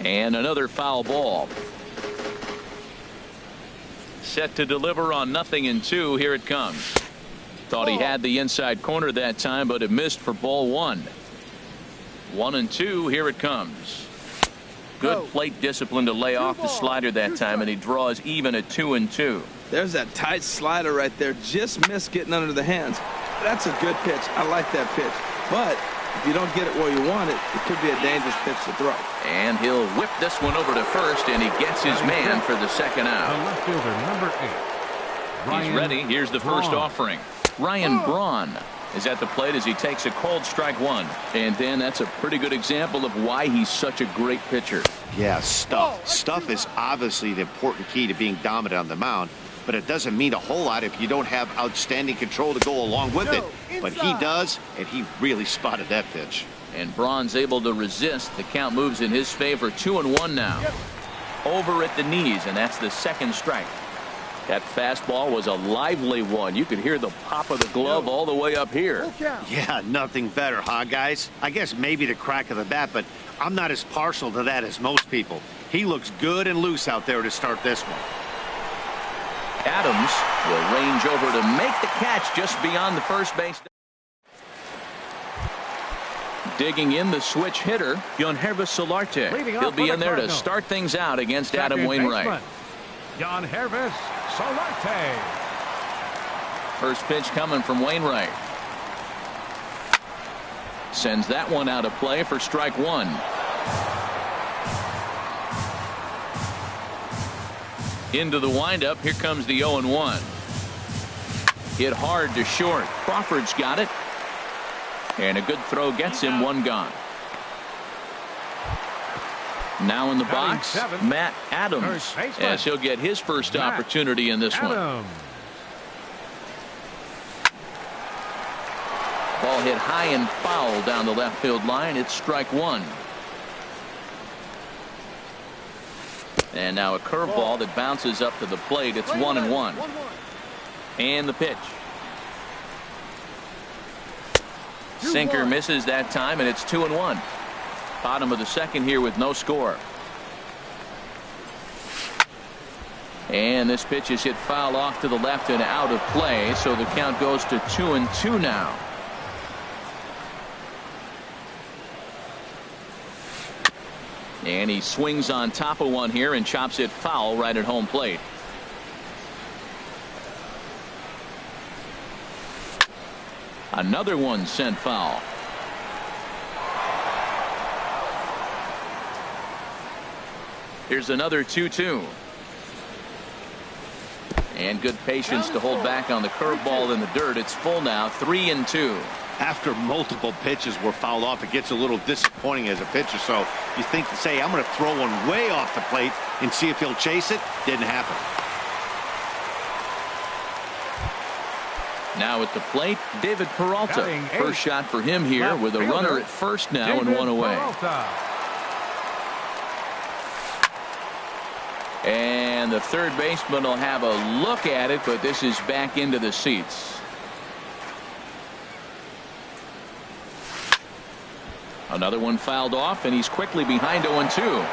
And another foul ball. Set to deliver on 0-2. Here it comes. Thought he had the inside corner that time, but it missed for ball 1. 1-2. Here it comes. Good plate discipline to lay off the slider that time, and he draws even at 2-2. There's that tight slider right there. Just missed getting under the hands. That's a good pitch. I like that pitch. But if you don't get it where you want it, it could be a dangerous pitch to throw. And he'll whip this one over to first, and he gets his man for the second out. Left fielder, number 8. He's ready. Here's the first offering. Ryan Braun is at the plate as he takes a cold strike one. And Dan, that's a pretty good example of why he's such a great pitcher. Yeah, stuff. Stuff is obviously the important key to being dominant on the mound, but it doesn't mean a whole lot if you don't have outstanding control to go along with it. But he does, and he really spotted that pitch. And Braun's able to resist. The count moves in his favor. 2-1 now. Over at the knees, and that's the second strike. That fastball was a lively one. You could hear the pop of the glove all the way up here. Yeah, nothing better, huh, guys? I guess maybe the crack of the bat, but I'm not as partial to that as most people. He looks good and loose out there to start this one. Adams will range over to make the catch just beyond the first base. Digging in, the switch hitter, Yangervis Solarte. He'll be in there to start things out against Adam Wainwright. Yangervis Solarte. First pitch coming from Wainwright. Sends that one out of play for strike one. Into the windup. Here comes the 0-1. Hit hard to short. Crawford's got it. And a good throw gets him one gone. Now in the box, Matt Adams, as he'll get his first opportunity in this one. Ball hit high and foul down the left field line. It's strike one. And now a curveball that bounces up to the plate. It's 1-1. And the pitch. Sinker misses that time, and it's 2-1. Bottom of the second here with no score. And this pitch is hit foul off to the left and out of play, so the count goes to 2-2 now. And he swings on top of one here and chops it foul right at home plate. Another one sent foul. Here's another 2-2. And good patience to hold back on the curveball in the dirt. It's full now, 3-2. After multiple pitches were fouled off, it gets a little disappointing as a pitcher. So you think to say, I'm going to throw one way off the plate and see if he'll chase it. Didn't happen. Now at the plate, David Peralta. First shot for him here with a runner at first now and one away. And the third baseman will have a look at it, but this is back into the seats. Another one fouled off, and he's quickly behind 0-2.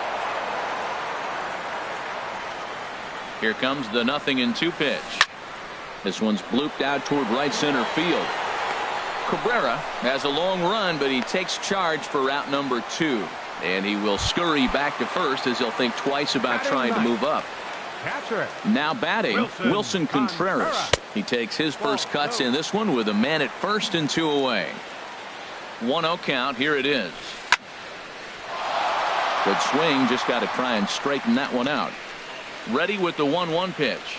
Here comes the 0-2 pitch. This one's blooped out toward right center field. Cabrera has a long run, but he takes charge for route number 2. And he will scurry back to first as he'll think twice about trying to move up. Now batting, Wilson Contreras. He takes his first cuts in this one with a man at first and 2 away. 1-0 count. Here it is. Good swing. Just got to try and straighten that one out. Ready with the 1-1 pitch.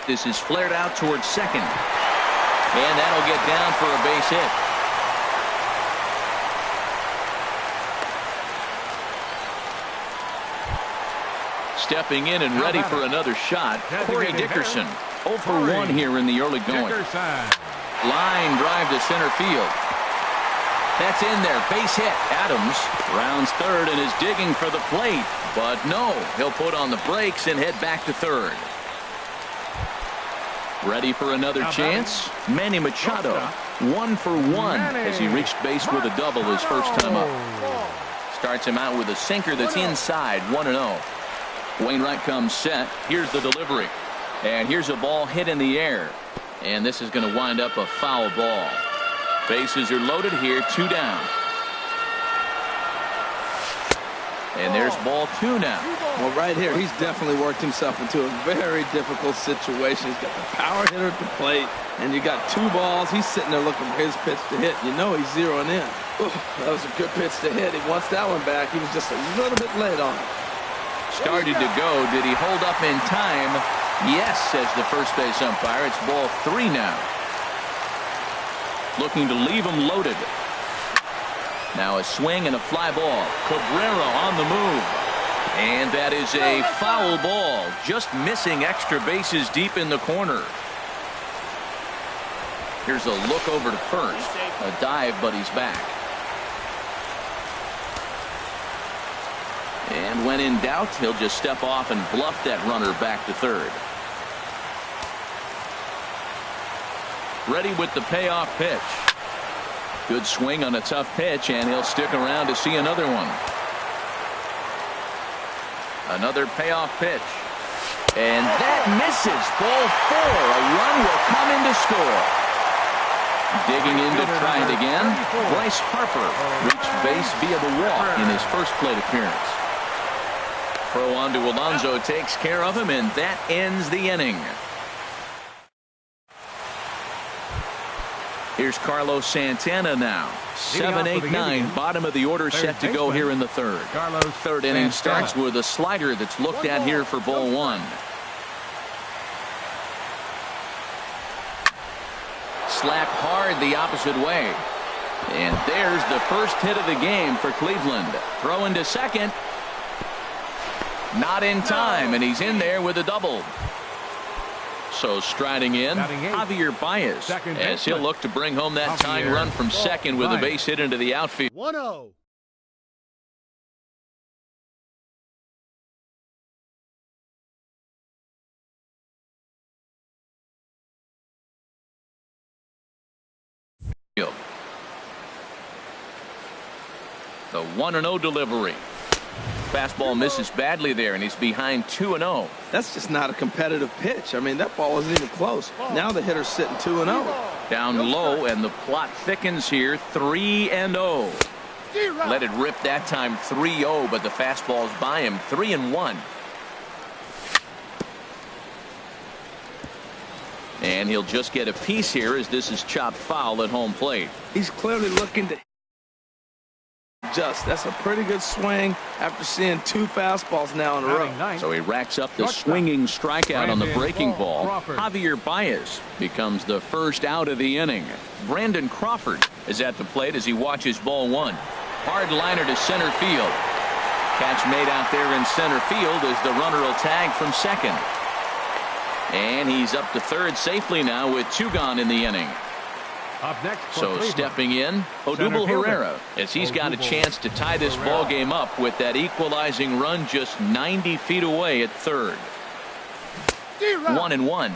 This is flared out towards second. And that'll get down for a base hit. Stepping in and ready for another shot, Corey Dickerson. 0 for 1 here in the early going. Line drive to center field. That's in there. Base hit. Adams rounds third and is digging for the plate. But no, he'll put on the brakes and head back to third. Ready for another chance? Manny Machado. 1 for 1 as he reached base with a double his first time up. Starts him out with a sinker that's inside. 1-0. Wainwright comes set. Here's the delivery. And here's a ball hit in the air. And this is going to wind up a foul ball. Bases are loaded here. 2 down. And there's ball 2 now. Well, right here, he's definitely worked himself into a very difficult situation. He's got the power hitter at the plate, and you got 2 balls. He's sitting there looking for his pitch to hit. You know he's zeroing in. Ooh, that was a good pitch to hit. He wants that one back. He was just a little bit late on it. Started to go. Did he hold up in time? Yes, says the first base umpire. It's ball 3 now. Looking to leave him loaded. Now a swing and a fly ball. Cabrera on the move. And that is a foul ball. Just missing extra bases deep in the corner. Here's a look over to first. A dive, but he's back. And when in doubt, he'll just step off and bluff that runner back to third. Ready with the payoff pitch. Good swing on a tough pitch, and he'll stick around to see another one. Another payoff pitch. And that misses. Ball 4. A run will come in to score. Digging in to try it again. Bryce Harper reached base via the walk in his first plate appearance. Throw on to Alonso takes care of him, and that ends the inning. Here's Carlos Santana now. 7, 8, 9, bottom of the order set to go here in the third. Third inning starts with a slider that's looked at here for ball 1. Slapped hard the opposite way. And there's the first hit of the game for Cleveland. Throwing to second. Not in time, and he's in there with a double. So striding in, Javier Baez, as he'll look to bring home that tying run from second with a base hit into the outfield. 1-0. The 1-0 delivery. Fastball misses badly there, and he's behind 2-0. That's just not a competitive pitch. I mean, that ball isn't even close. Now the hitter's sitting 2-0. Down low, and the plot thickens here. 3-0. Let it rip that time. 3-0, but the fastball's by him. 3-1. And he'll just get a piece here as this is chopped foul at home plate. He's clearly looking to That's a pretty good swing after seeing 2 fastballs now in a row. So he racks up the swinging strikeout on the breaking ball. Javier Baez becomes the first out of the inning. Brandon Crawford is at the plate as he watches ball 1. Hard liner to center field. Catch made out there in center field as the runner will tag from second. And he's up to third safely now with 2 gone in the inning. Up next so stepping in, Odubel Herrera, as he's got a chance to tie this ball game up with that equalizing run just 90 feet away at third. 1-1.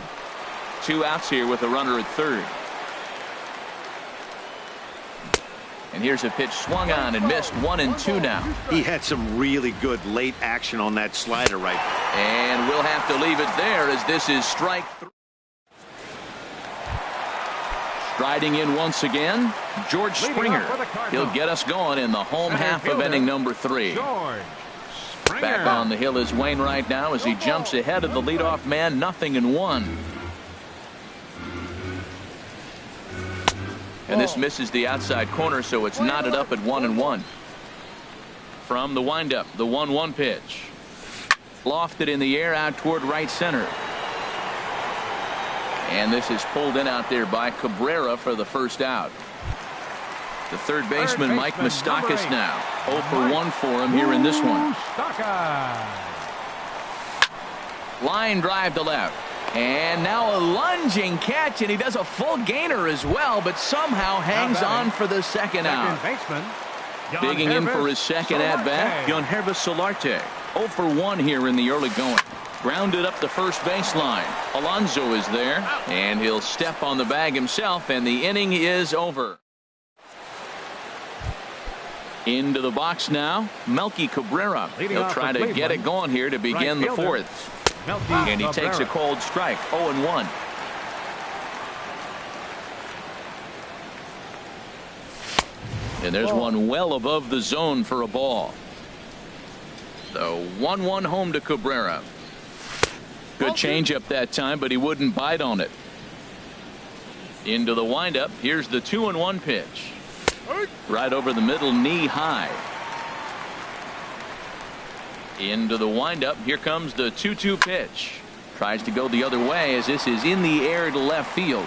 2 outs here with a runner at third. And here's a pitch swung on and missed. 1-2 now. He had some really good late action on that slider right there. And we'll have to leave it there as this is strike 3. Striding in once again, George Springer. He'll get us going in the home half of inning number 3. Back on the hill is Wainwright now as he jumps ahead of the leadoff man. 0-1. And this misses the outside corner, so it's knotted up at 1-1. From the windup, the 1-1 pitch. Lofted in the air out toward right center. And this is pulled in out there by Cabrera for the first out. The third baseman, Mike Moustakas now. 0 for 1 for him here in this one. Line drive to left. And now a lunging catch, and he does a full gainer as well, but somehow hangs on for the second out. Digging in for his second at-bat, Yangervis Solarte. 0 for 1 here in the early going. Grounded up the first baseline. Alonso is there, and he'll step on the bag himself, and the inning is over. Into the box now, Melky Cabrera. He'll try to get it going here to begin the 4th. And he takes a cold strike. 0-1. And there's one well above the zone for a ball. So 1-1 home to Cabrera. Good changeup that time, but he wouldn't bite on it. Into the windup. Here's the 2-1 pitch. Right over the middle, knee high. Into the windup. Here comes the 2-2 pitch. Tries to go the other way as this is in the air to left field.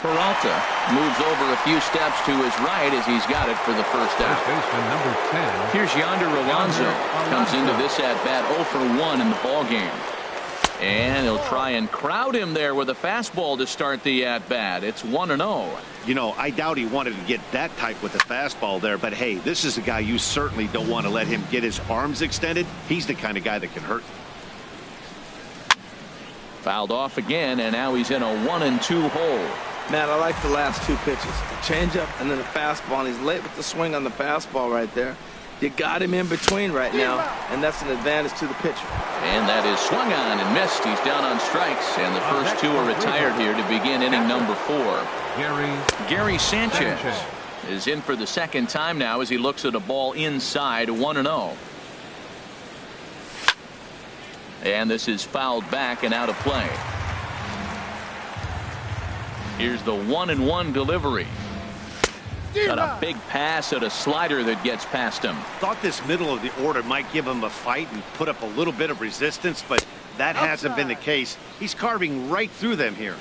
Peralta moves over a few steps to his right as he's got it for the first out. Here's Yonder Alonso. Comes into this at bat 0 for 1 in the ball game. And he'll try and crowd him there with a fastball to start the at-bat. It's 1-0. You know, I doubt he wanted to get that tight with the fastball there, but hey, this is a guy you certainly don't want to let him get his arms extended. He's the kind of guy that can hurt. Fouled off again, and now he's in a 1-2 hole. Man, I like the last 2 pitches. The changeup and then the fastball, and he's late with the swing on the fastball right there. You got him in between right now, and that's an advantage to the pitcher. And that is swung on and missed. He's down on strikes, and the first 2 are retired here to begin inning number 4. Gary Sanchez is in for the second time now as he looks at a ball inside. 1-0. And this is fouled back and out of play. Here's the 1-1 delivery. Got a big pass at a slider that gets past him. Thought this middle of the order might give him a fight and put up a little bit of resistance, but that hasn't been the case. He's carving right through them here.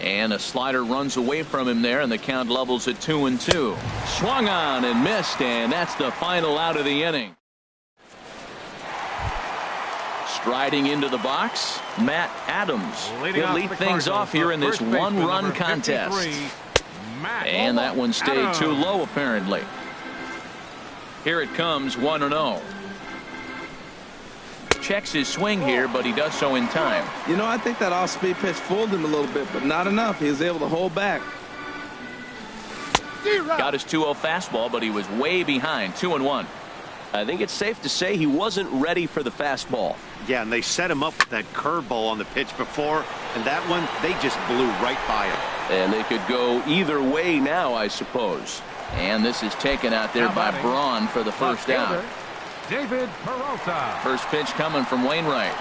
And a slider runs away from him there, and the count levels at 2-2. Swung on and missed, and that's the final out of the inning. Striding into the box, Matt Adams. He'll lead things off here in this 1-run contest. And that one stayed too low, apparently. Here it comes, 1-0. Checks his swing here, but he does so in time. You know, I think that off-speed pitch fooled him a little bit, but not enough. He was able to hold back. Got his 2-0 fastball, but he was way behind. 2-1. I think it's safe to say he wasn't ready for the fastball. Yeah, and they set him up with that curveball on the pitch before, and that one, they just blew right by him. And they could go either way now, I suppose. And this is taken out there by Braun for the first out. David Peralta. First pitch coming from Wainwright.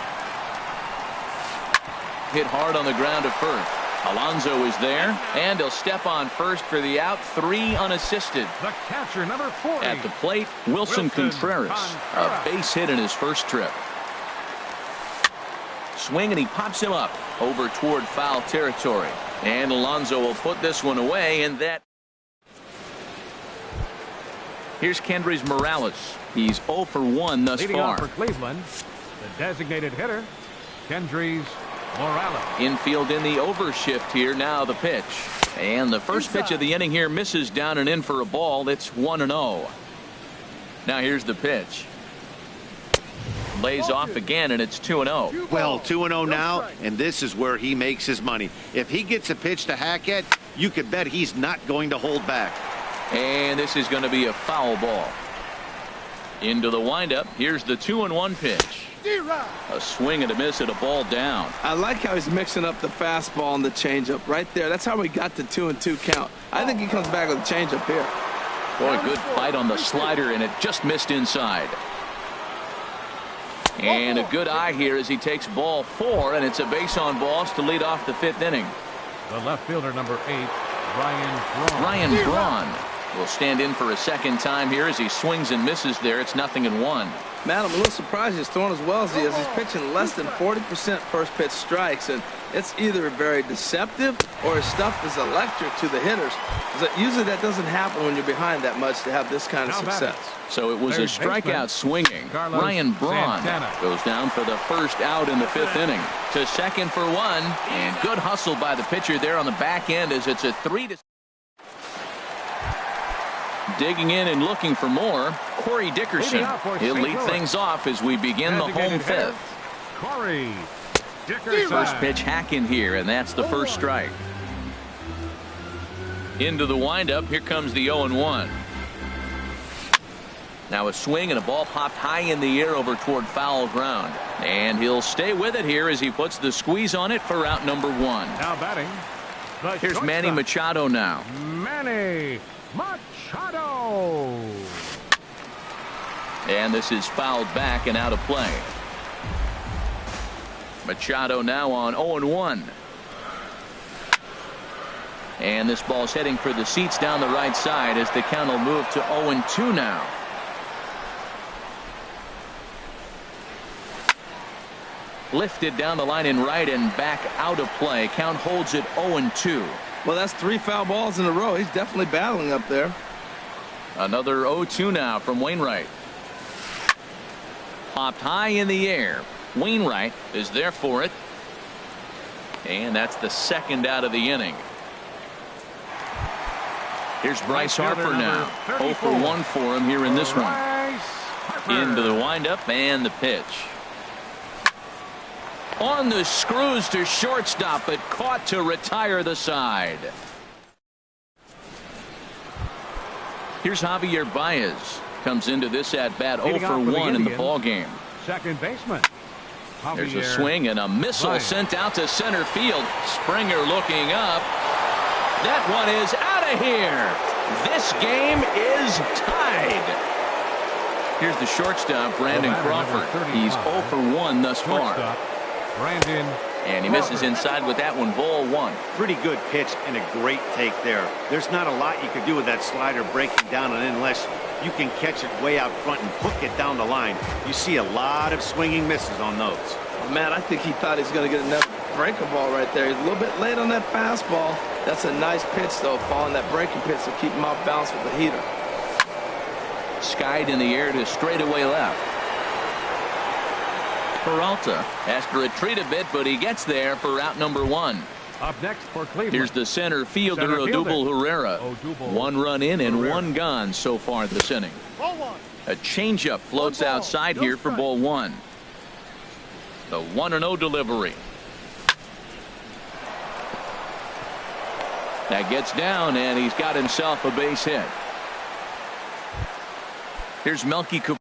Hit hard on the ground at first. Alonso is there, and he'll step on first for the out. 3 unassisted. The catcher, number 40. At the plate, Wilson Contreras. A base hit in his first trip. Swing, and he pops him up over toward foul territory. And Alonso will put this one away, and that. Here's Kendrys Morales. He's 0 for 1 thus Leading far. off for Cleveland, the designated hitter, Kendrys Morales. Infield in the overshift here. Now the pitch. And the first pitch of the inning here misses down and in for a ball. It's 1-0. Now here's the pitch. Lays off again, and it's 2-0. Well, 2-0 now, and this is where he makes his money. If he gets a pitch to hack at, you could bet he's not going to hold back. And this is going to be a foul ball. Into the windup. Here's the 2-1 pitch. A swing and a miss at a ball down. I like how he's mixing up the fastball and the changeup right there. That's how we got the 2-2 count. I think he comes back with a changeup here. Boy, good bite on the slider, and it just missed inside. And a good eye here as he takes ball 4, and it's a base on balls to lead off the 5th inning. The left fielder, number 8, Ryan Braun. Ryan Braun will stand in for a second time here as he swings and misses there. It's 0-1. Matt, I'm a little surprised he's throwing as well as he is. He's pitching less than 40% first pitch strikes, and it's either very deceptive or his stuff is electric to the hitters. Usually that doesn't happen when you're behind that much to have this kind of success. So it was a strikeout swinging. Ryan Braun goes down for the first out in the 5th inning. To second for 1, and good hustle by the pitcher there on the back end as it's a 3-. Digging in and looking for more, Corey Dickerson. He'll lead things off as we begin the home 5th. Corey Dickerson. First pitch hack in here, and that's the first strike. Into the windup. Here comes the 0-1. Now a swing, and a ball popped high in the air over toward foul ground. And he'll stay with it here as he puts the squeeze on it for out number 1. Now batting. Here's Manny Machado now. Manny Machado. And this is fouled back and out of play. Machado now on 0-1. And this ball's heading for the seats down the right side as the count will move to 0-2 now. Lifted down the line in right and back out of play. Count holds it 0-2. Well, that's 3 foul balls in a row. He's definitely battling up there. Another 0-2 now from Wainwright. Popped high in the air. Wainwright is there for it. And that's the second out of the inning. Here's Bryce Harper now. 0 for 1 for him here in this one. Into the windup and the pitch. On the screws to shortstop, but caught to retire the side. Here's Javier Baez. Comes into this at bat 0 for 1 in the ball game. Second baseman. There's a swing and a missile sent out to center field. Springer looking up. That one is out of here. This game is tied. Here's the shortstop, Brandon Crawford. He's 0 for 1 thus far. Brandon. And he misses inside with that one. Ball 1. Pretty good pitch and a great take there. There's not a lot you could do with that slider breaking down and in unless you can catch it way out front and hook it down the line. You see a lot of swinging misses on those. Man, I think he thought he was going to get another breaking ball right there. He's a little bit late on that fastball. That's a nice pitch, though, following that breaking pitch to keep him off balance with the heater. Skied in the air to straightaway left. Peralta has to retreat a bit, but he gets there for out number 1. Up next for Cleveland. Here's the center fielder, Odubel Herrera. 1 run in and 1 gone so far this inning. A changeup floats outside here for ball 1. The 1-0 delivery. That gets down, and he's got himself a base hit. Here's Melky Cabrera.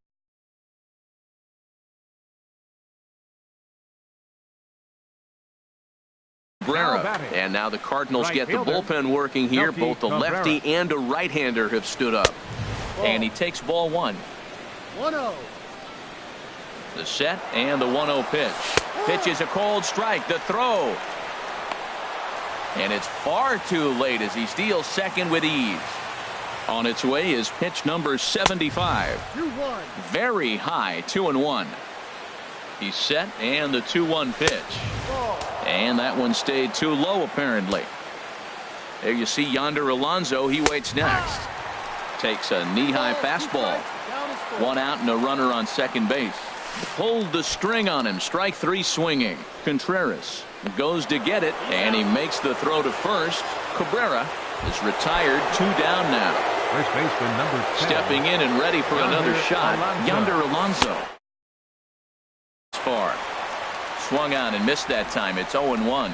And now the Cardinals get the bullpen working here. Both the lefty and a right-hander have stood up. And he takes ball 1. 1-0. The set and the 1-0 pitch. Pitch is a cold strike. The throw. And it's far too late as he steals second with ease. On its way is pitch number 75. Very high, 2-1. He's set, and the 2-1 pitch. And that one stayed too low, apparently. There you see Yonder Alonso. He waits next. Takes a knee-high fastball. One out and a runner on second base. Pulled the string on him. Strike three swinging. Contreras goes to get it, and he makes the throw to first. Cabrera is retired. 2 down now. First baseman number 10. Stepping in and ready for another shot. Yonder Alonso. Far. Swung on and missed that time. It's 0-1.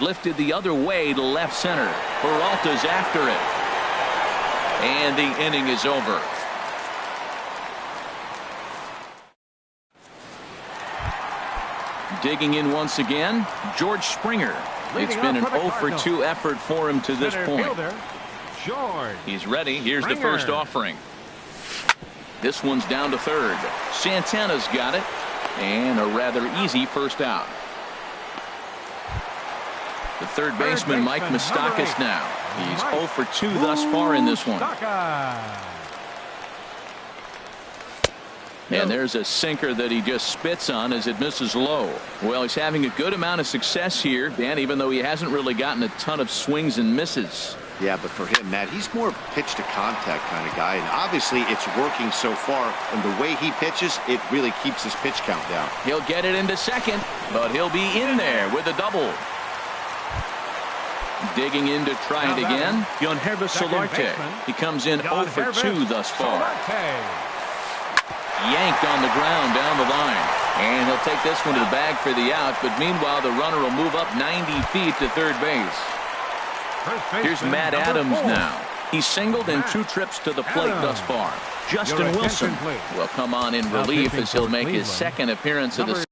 Lifted the other way to left center. Peralta's after it. And the inning is over. Digging in once again, George Springer. It's been an 0-for-2 effort for him to this point. He's ready. Here's the first offering. This one's down to third. Santana's got it. And a rather easy first out. The third baseman, Mike Moustakas now. He's 0-for-2 thus far in this one. And there's a sinker that he just spits on as it misses low. Well, he's having a good amount of success here, Dan, even though he hasn't really gotten a ton of swings and misses. Yeah, but for him, Matt, he's more of a pitch to contact kind of guy, and obviously it's working so far, and the way he pitches, it really keeps his pitch count down. He'll get it into second, but he'll be in there with a double. Digging in to try it again, Yonhervis Solarte. He comes in 0-for-2 thus far. Yanked on the ground down the line. And he'll take this one to the bag for the out, but meanwhile the runner will move up 90 feet to third base. Here's Matt Adams now. He's singled in 2 trips to the plate thus far. Justin Wilson will come on in relief as he'll make his second appearance of the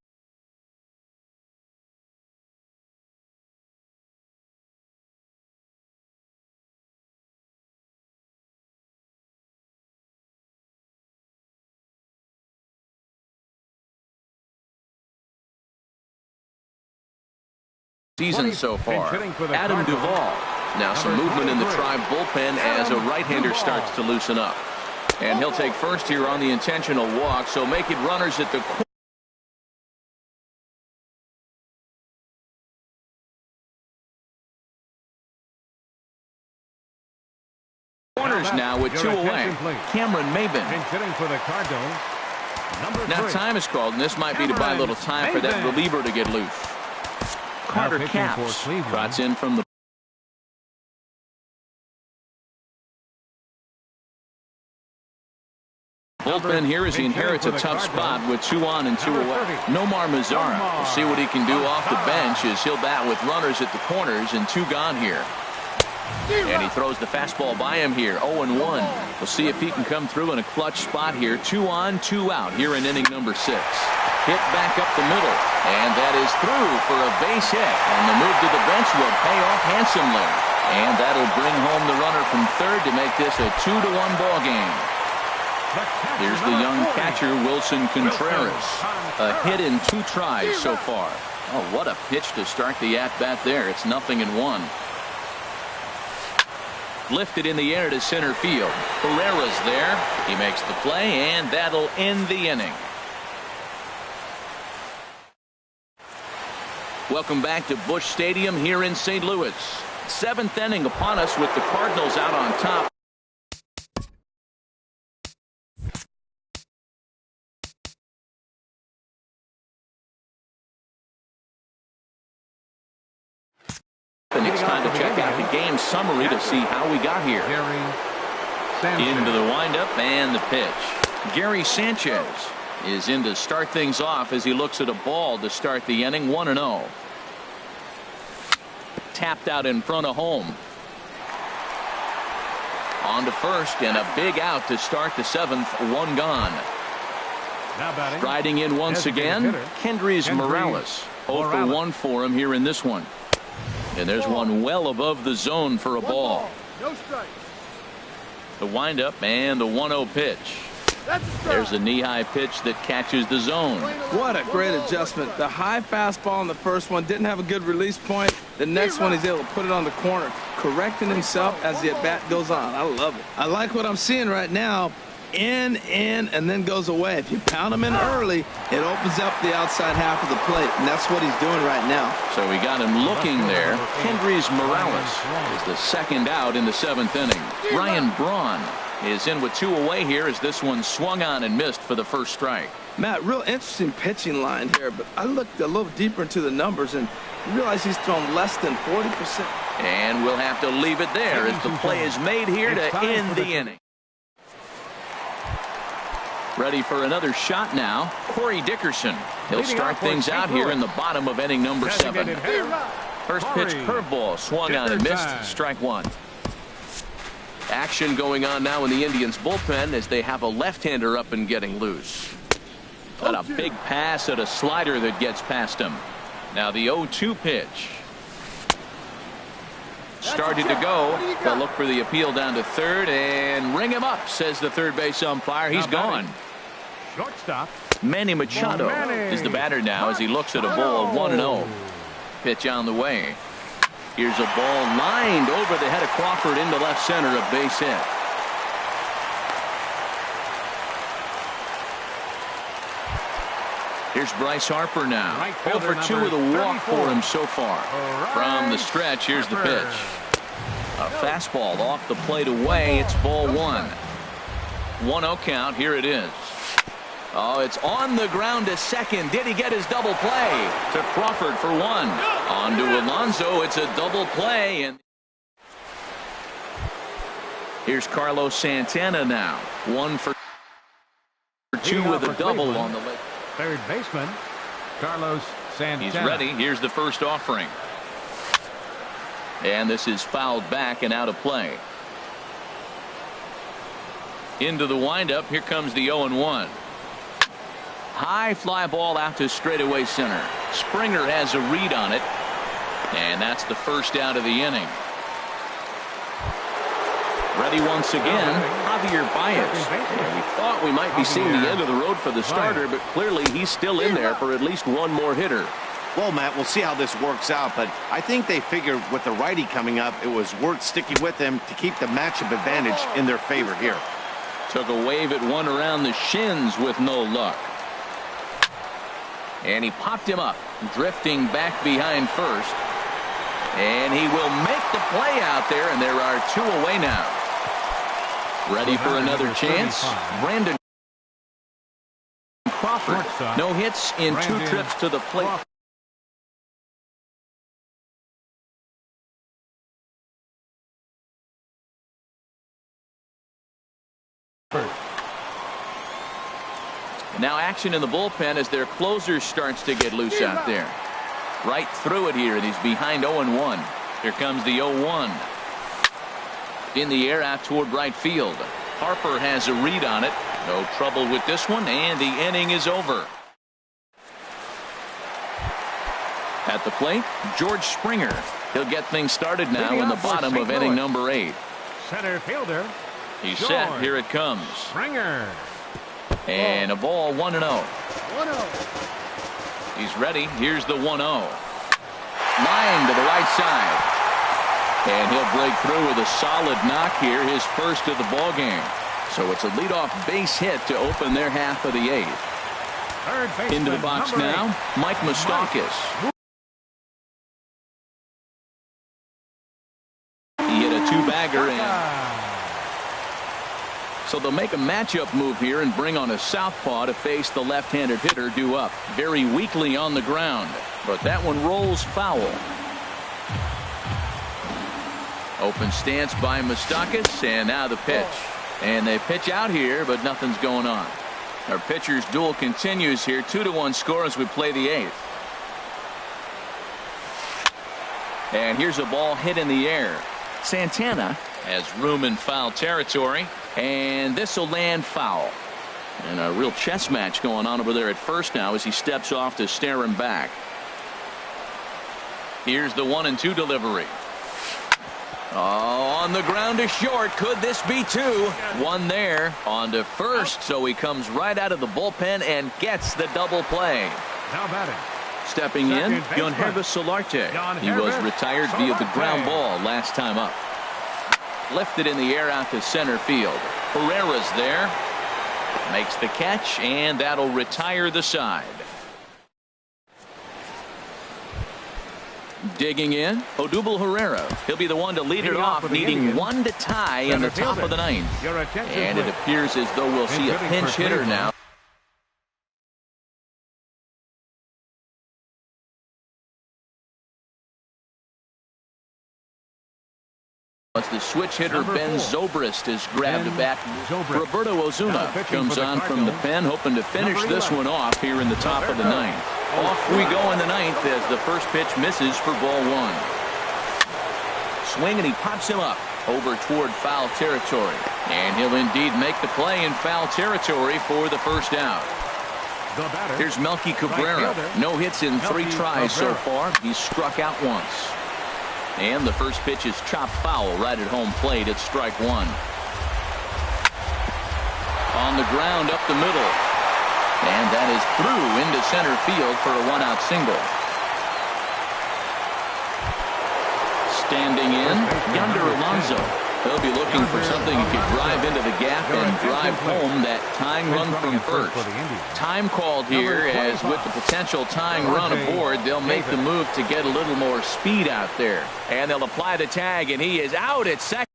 season so far. Adam Duvall. Now some movement in the Tribe bullpen as a right-hander starts to loosen up. And he'll take first here on the intentional walk, so make it runners at the corners now with 2 away. Cameron Maben. Now time is called, and this might be to buy a little time for that reliever to get loose. Carter Capps trots in from the bullpen here as he inherits a tough spot with 2 on and 2 away. Nomar Mazara will see what he can do off the bench as he'll bat with runners at the corners and 2 gone here. And he throws the fastball by him here. 0-1. We'll see if he can come through in a clutch spot here. 2 on, 2 out here in inning number 6. Hit back up the middle, and that is through for a base hit, and the move to the bench will pay off handsomely, and that'll bring home the runner from third to make this a 2-1 ball game. Here's the young catcher Wilson Contreras. A hit in 2 tries so far. Oh, what a pitch to start the at-bat there. It's 0-1. Lifted in the air to center field. Pereira's there. He makes the play, and that'll end the inning. Welcome back to Busch Stadium here in St. Louis. 7th inning upon us with the Cardinals out on top. And it's time to check out the game summary to see how we got here. Into the windup and the pitch. Gary Sanchez is in to start things off as he looks at a ball to start the inning. 1-0. Tapped out in front of home. On to first, and a big out to start the 7th. 1 gone. Striding in once again, Kendrys Morales. 0-for-1 for him here in this one. And there's one well above the zone for a ball. The windup and the 1-0 pitch. There's a knee-high pitch that catches the zone. What a great adjustment. The high fastball in the first one didn't have a good release point. The next one he's able to put it on the corner, correcting himself as the at-bat goes on. I love it. I like what I'm seeing right now. In, and then goes away. If you pound him in early, it opens up the outside half of the plate, and that's what he's doing right now. So we got him looking there. Hendrys Morales is the second out in the 7th inning. Ryan Braun is in with 2 away here as this one swung on and missed for the first strike. Matt, real interesting pitching line here, but I looked a little deeper into the numbers and realized he's thrown less than 40%. And we'll have to leave it there as the play is made here to end the inning. Ready for another shot now, Corey Dickerson. He'll start things out here in the bottom of inning number 7. First pitch curveball swung on and missed. Strike 1. Action going on now in the Indians bullpen as they have a left-hander up and getting loose. Got a big pass at a slider that gets past him. Now the 0-2 pitch. Started to go. They'll look for the appeal down to third and ring him up, says the third base umpire. He's gone. Shortstop. Manny Machado is the batter now as he looks at a ball 1-0. Pitch on the way. Here's a ball lined over the head of Crawford into left center, a base hit. Here's Bryce Harper now. Over 2 with a walk for him so far. From the stretch, here's the pitch. A fastball off the plate away. It's ball 1. 1-0 count. Here it is. Oh, it's on the ground to second. Did he get his double play? To Crawford for 1. On to Alonso. It's a double play. And here's Carlos Santana now. 1 for 2 with a double on the left. Third baseman, Carlos Santana. He's ready. Here's the first offering. And this is fouled back and out of play. Into the windup. Here comes the 0-1. High fly ball out to straightaway center. Springer has a read on it. And that's the first out of the inning. Ready once again, Javier Baez. And we thought we might be seeing the end of the road for the starter, but clearly he's still in there for at least one more hitter. Well, Matt, we'll see how this works out, but I think they figured with the righty coming up, it was worth sticking with them to keep the matchup advantage in their favor here. Took a wave at one around the shins with no luck. And he popped him up, drifting back behind first. And he will make the play out there, and there are 2 away now. Ready for another chance. Brandon Crawford. No hits in 2 trips to the plate. Now action in the bullpen as their closer starts to get loose out there. Right through it here, and he's behind 0-1. Here comes the 0-1. In the air out toward right field. Harper has a read on it. No trouble with this one, and the inning is over. At the plate, George Springer. He'll get things started now in the bottom of inning number 8. Center fielder. He's set. Here it comes. Springer. And a ball 1-0. 1-0. He's ready. Here's the 1-0. Line to the right side. And he'll break through with a solid knock here, his first of the ball game. So it's a leadoff base hit to open their half of the 8th. Into the box now, Mike Moustakas. He hit a 2-bagger, and so they'll make a matchup move here and bring on a southpaw to face the left-handed hitter due up. Very weakly on the ground, but that one rolls foul. Open stance by Moustakas, and now the pitch. And they pitch out here, but nothing's going on. Our pitcher's duel continues here. 2-1 score as we play the 8th. And here's a ball hit in the air. Santana has room in foul territory, and this will land foul. And a real chess match going on over there at first now as he steps off to stare him back. Here's the 1-2 delivery. On the ground to short. Could this be two? One there. On to first. So he comes right out of the bullpen and gets the double play. Now batting. Stepping in, Yonhervis Solarte. He was retired via the ground ball last time up. Lifted in the air out to center field. Herrera's there. Makes the catch, and that'll retire the side. Digging in, Odubel Herrera. He'll be the one to lead it off, needing one to tie in the top of the ninth. And it appears as though we'll see a pinch hitter now. As the switch hitter Ben Zobrist is grabbed back. Roberto Ozuna comes on from the pen, hoping to finish this one off here in the top of the ninth. Off we go in the ninth as the first pitch misses for ball one. Swing, and he pops him up over toward foul territory. And he'll indeed make the play in foul territory for the first out. Here's Melky Cabrera. No hits in 3 tries so far. He's struck out once. And the first pitch is chopped foul right at home plate. It's strike one. On the ground up the middle. And that is through into center field for a 1-out single. Standing in, Yonder Alonso. He'll be looking for something he could drive into the gap and drive home that tying run from first. Time called here, as with the potential tying run aboard, they'll make the move to get a little more speed out there. And they'll apply the tag, and he is out at second.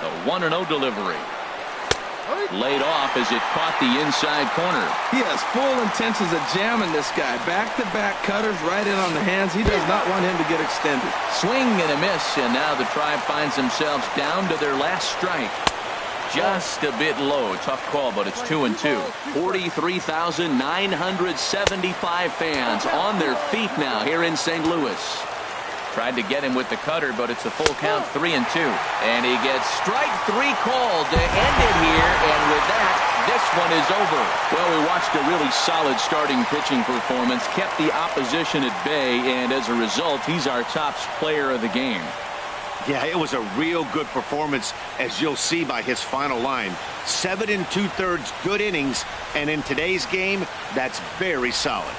The 1-0 delivery. Laid off as it caught the inside corner. He has full intentions of jamming this guy. Back-to-back cutters right in on the hands. He does not want him to get extended. Swing and a miss, and now the Tribe finds themselves down to their last strike. Just a bit low. Tough call, but it's 2-2. 43,975 fans on their feet now here in St. Louis. Tried to get him with the cutter, but it's a full count, 3-2. And he gets strike 3 called to end it here, and with that, this one is over. Well, we watched a really solid starting pitching performance, kept the opposition at bay, and as a result, he's our top player of the game. Yeah, it was a real good performance, as you'll see by his final line. 7 2/3 good innings, and in today's game, that's very solid.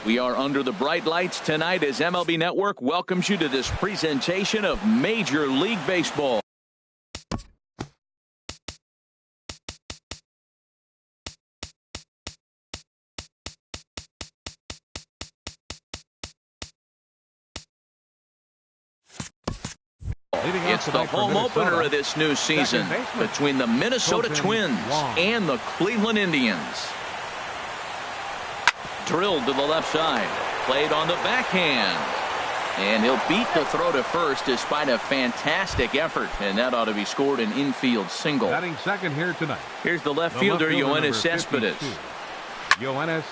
We are under the bright lights tonight as MLB Network welcomes you to this presentation of Major League Baseball. It's the home opener of this new season between the Minnesota Twins and the Cleveland Indians. Drilled to the left side. Played on the backhand. And he'll beat the throw to first despite a fantastic effort. And that ought to be scored an infield single. Batting second here tonight. Here's the left fielder, Yoenis Cespedes. Yoenis.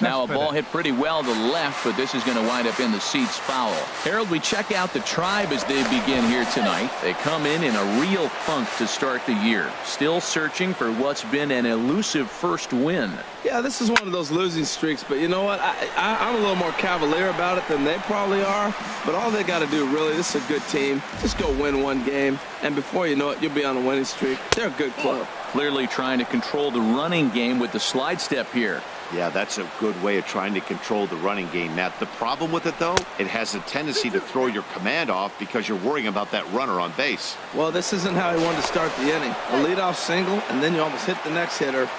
Now a ball hit pretty well to the left, but this is going to wind up in the seats foul. Harold, we check out the Tribe as they begin here tonight. They come in a real funk to start the year. Still searching for what's been an elusive first win. Yeah, this is one of those losing streaks, but you know what? I'm a little more cavalier about it than they probably are, but all they got to do, really, this is a good team. Just go win one game, and before you know it, you'll be on a winning streak. They're a good club. Clearly trying to control the running game with the slide step here. Yeah, that's a good way of trying to control the running game, Matt. The problem with it, though, it has a tendency to throw your command off because you're worrying about that runner on base. Well, this isn't how he wanted to start the inning. A leadoff single, and then you almost hit the next hitter.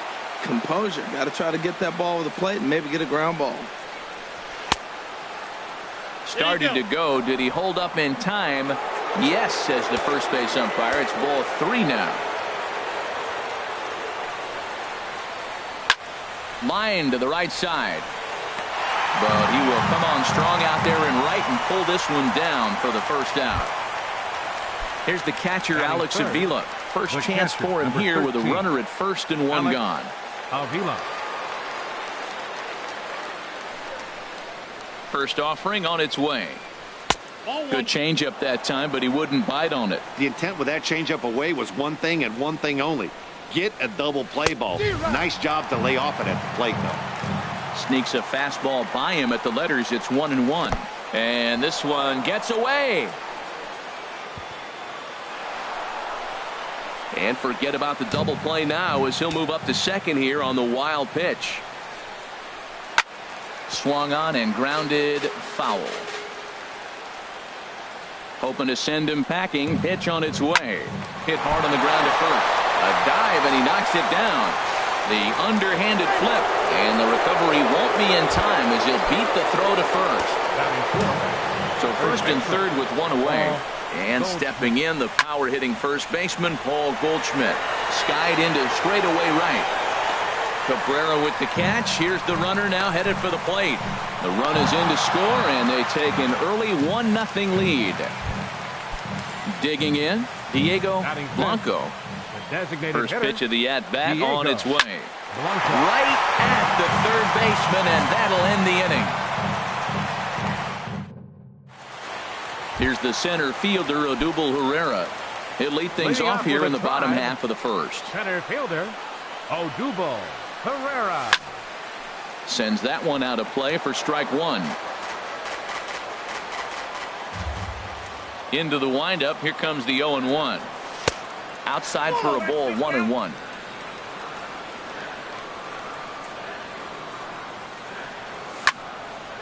Composure. Got to try to get that ball over the plate and maybe get a ground ball. Started to go. Did he hold up in time? Yes, says the first base umpire. It's ball 3 now. Line to the right side. But he will come on strong out there in right and pull this one down for the first out. Here's the catcher, Alex Avila. First chance for him here with a runner at first and one gone. Avila. First offering on its way. Good changeup that time, but he wouldn't bite on it. The intent with that changeup away was one thing and one thing only. Get a double play ball. Nice job to lay off it at the plate, though. Sneaks a fastball by him at the letters. It's 1-1. And this one gets away. And forget about the double play now as he'll move up to second here on the wild pitch. Swung on and grounded foul. Hoping to send him packing. Pitch on its way. Hit hard on the ground at first. A dive, and he knocks it down. The underhanded flip, and the recovery won't be in time as he'll beat the throw to first. So first and third with one away. And stepping in, the power-hitting first baseman, Paul Goldschmidt. Skied into straightaway right. Cabrera with the catch. Here's the runner now headed for the plate. The run is in to score, and they take an early 1-0 lead. Digging in, Diego Blanco. First pitch of the at-bat on its way. Right at the third baseman, and that'll end the inning. Here's the center fielder, Odubel Herrera. He'll lead things off here in the bottom half of the first. Center fielder, Odubel Herrera. Sends that one out of play for strike one. Into the windup. Here comes the 0-1. Outside for a ball, 1-1.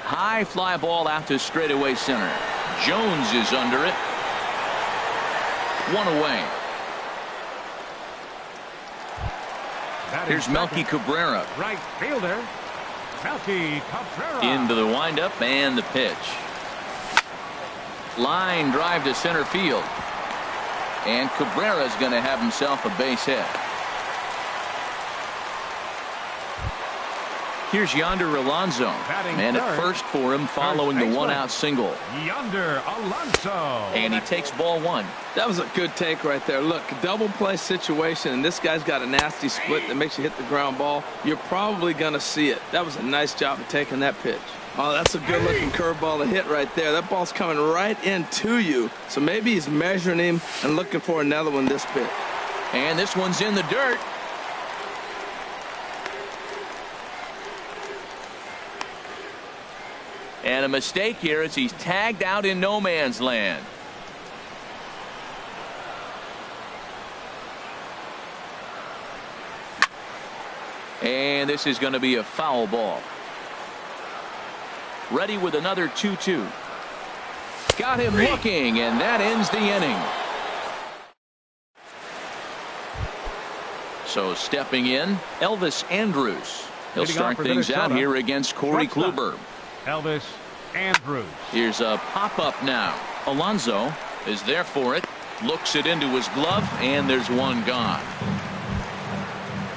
High fly ball out to straightaway center. Jones is under it. One away. Here's Melky Cabrera. Right fielder, Melky Cabrera. Into the windup and the pitch. Line drive to center field. And Cabrera's going to have himself a base hit. Here's Yonder Alonso. Man at first for him following the one-out single. Yonder Alonso. And he takes ball one. That was a good take right there. Look, double play situation, and this guy's got a nasty split that makes you hit the ground ball. You're probably going to see it. That was a nice job of taking that pitch. Oh, that's a good-looking curveball to hit right there. That ball's coming right into you. So maybe he's measuring him and looking for another one this pitch. And this one's in the dirt. And a mistake here as he's tagged out in no man's land. And this is going to be a foul ball. Ready with another 2-2. Got him looking, and that ends the inning. So stepping in, Elvis Andrus. He'll start things out here against Corey Kluber. Elvis Andrus. Here's a pop-up now. Alonso is there for it. Looks it into his glove, and there's one gone.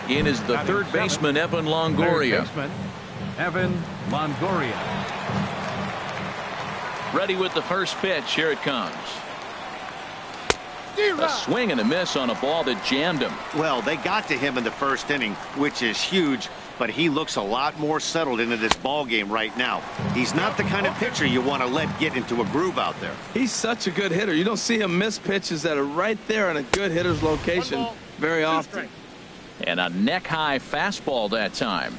In is the third baseman, Evan Longoria. Evan Longoria. Ready with the first pitch. Here it comes. A swing and a miss on a ball that jammed him. Well, they got to him in the first inning, which is huge, but he looks a lot more settled into this ball game right now. He's not the kind of pitcher you want to let get into a groove out there. He's such a good hitter. You don't see him miss pitches that are right there in a good hitter's location very often. And a neck-high fastball that time.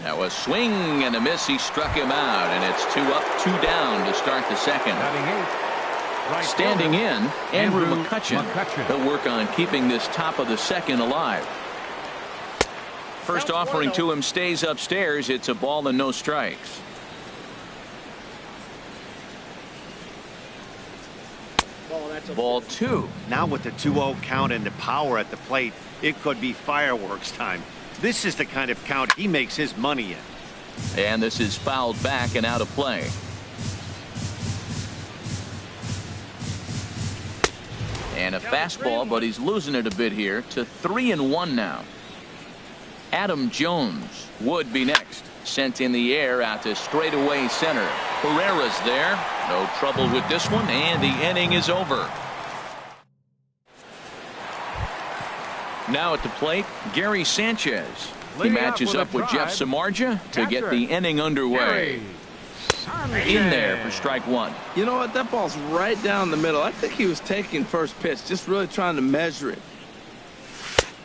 Now a swing and a miss. He struck him out, and it's 2 up, 2 down to start the second. Standing in, Andrew McCutchen. He'll work on keeping this top of the second alive. First offering to him stays upstairs. It's a ball and no strikes. Ball 2. Now with the 2-0 count and the power at the plate, it could be fireworks time. This is the kind of count he makes his money in. And this is fouled back and out of play. And a fastball, but he's losing it a bit here to 3-1 now. Adam Jones would be next. Sent in the air out to straightaway center. Herrera's there. No trouble with this one, and the inning is over. Now at the plate, Gary Sanchez. He matches up with Jeff Samardzija to get the inning underway. In there for strike 1. You know what? That ball's right down the middle. I think he was taking first pitch, just really trying to measure it.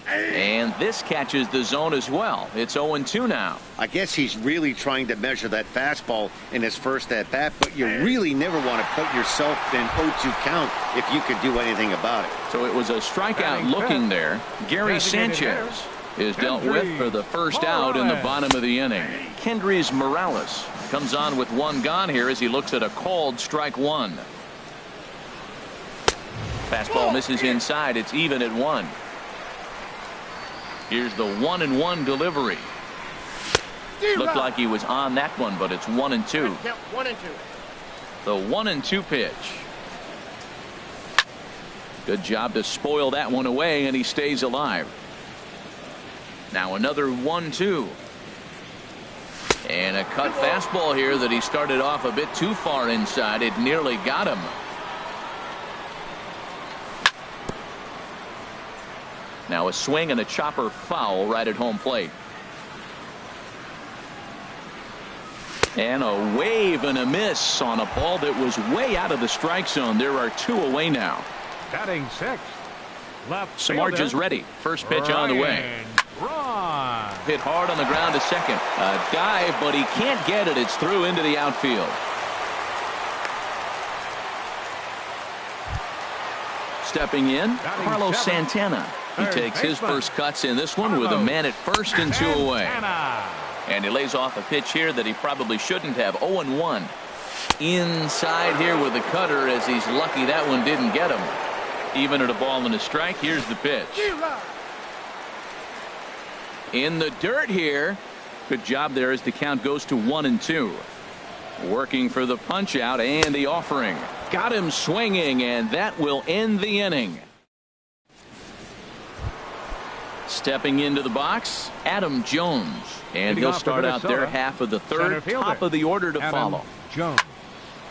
And this catches the zone as well. It's 0-2 now. I guess he's really trying to measure that fastball in his first at-bat, but you really never want to put yourself in 0-2 count if you could do anything about it. So it was a strikeout looking there. Gary Sanchez is dealt with for the first out in the bottom of the inning. Kendrys Morales comes on with 1 gone here as he looks at a called strike 1. Fastball misses inside. It's even at 1. Here's the 1-1 delivery. Looked like he was on that one, but it's 1-2. The 1-2 pitch. Good job to spoil that one away, and he stays alive. Now another 1-2. And a cut fastball here that he started off a bit too far inside. It nearly got him. Now a swing and a chopper foul right at home plate. And a wave and a miss on a ball that was way out of the strike zone. There are 2 away now. Batting 6th. Samardzija's ready. First pitch on the way. Hit hard on the ground to second. A dive, but he can't get it. It's through into the outfield. Stepping in, Carlos Santana. He takes his first cuts in this one with a man at first and 2 away. And he lays off a pitch here that he probably shouldn't have. 0-1. Inside here with the cutter, as he's lucky that one didn't get him. Even at a ball and a strike. Here's the pitch. In the dirt here. Good job there as the count goes to 1-2. Working for the punch out and the offering. Got him swinging, and that will end the inning. Stepping into the box, Adam Jones. And he'll start out there half of the third, top of the order to follow. Jones.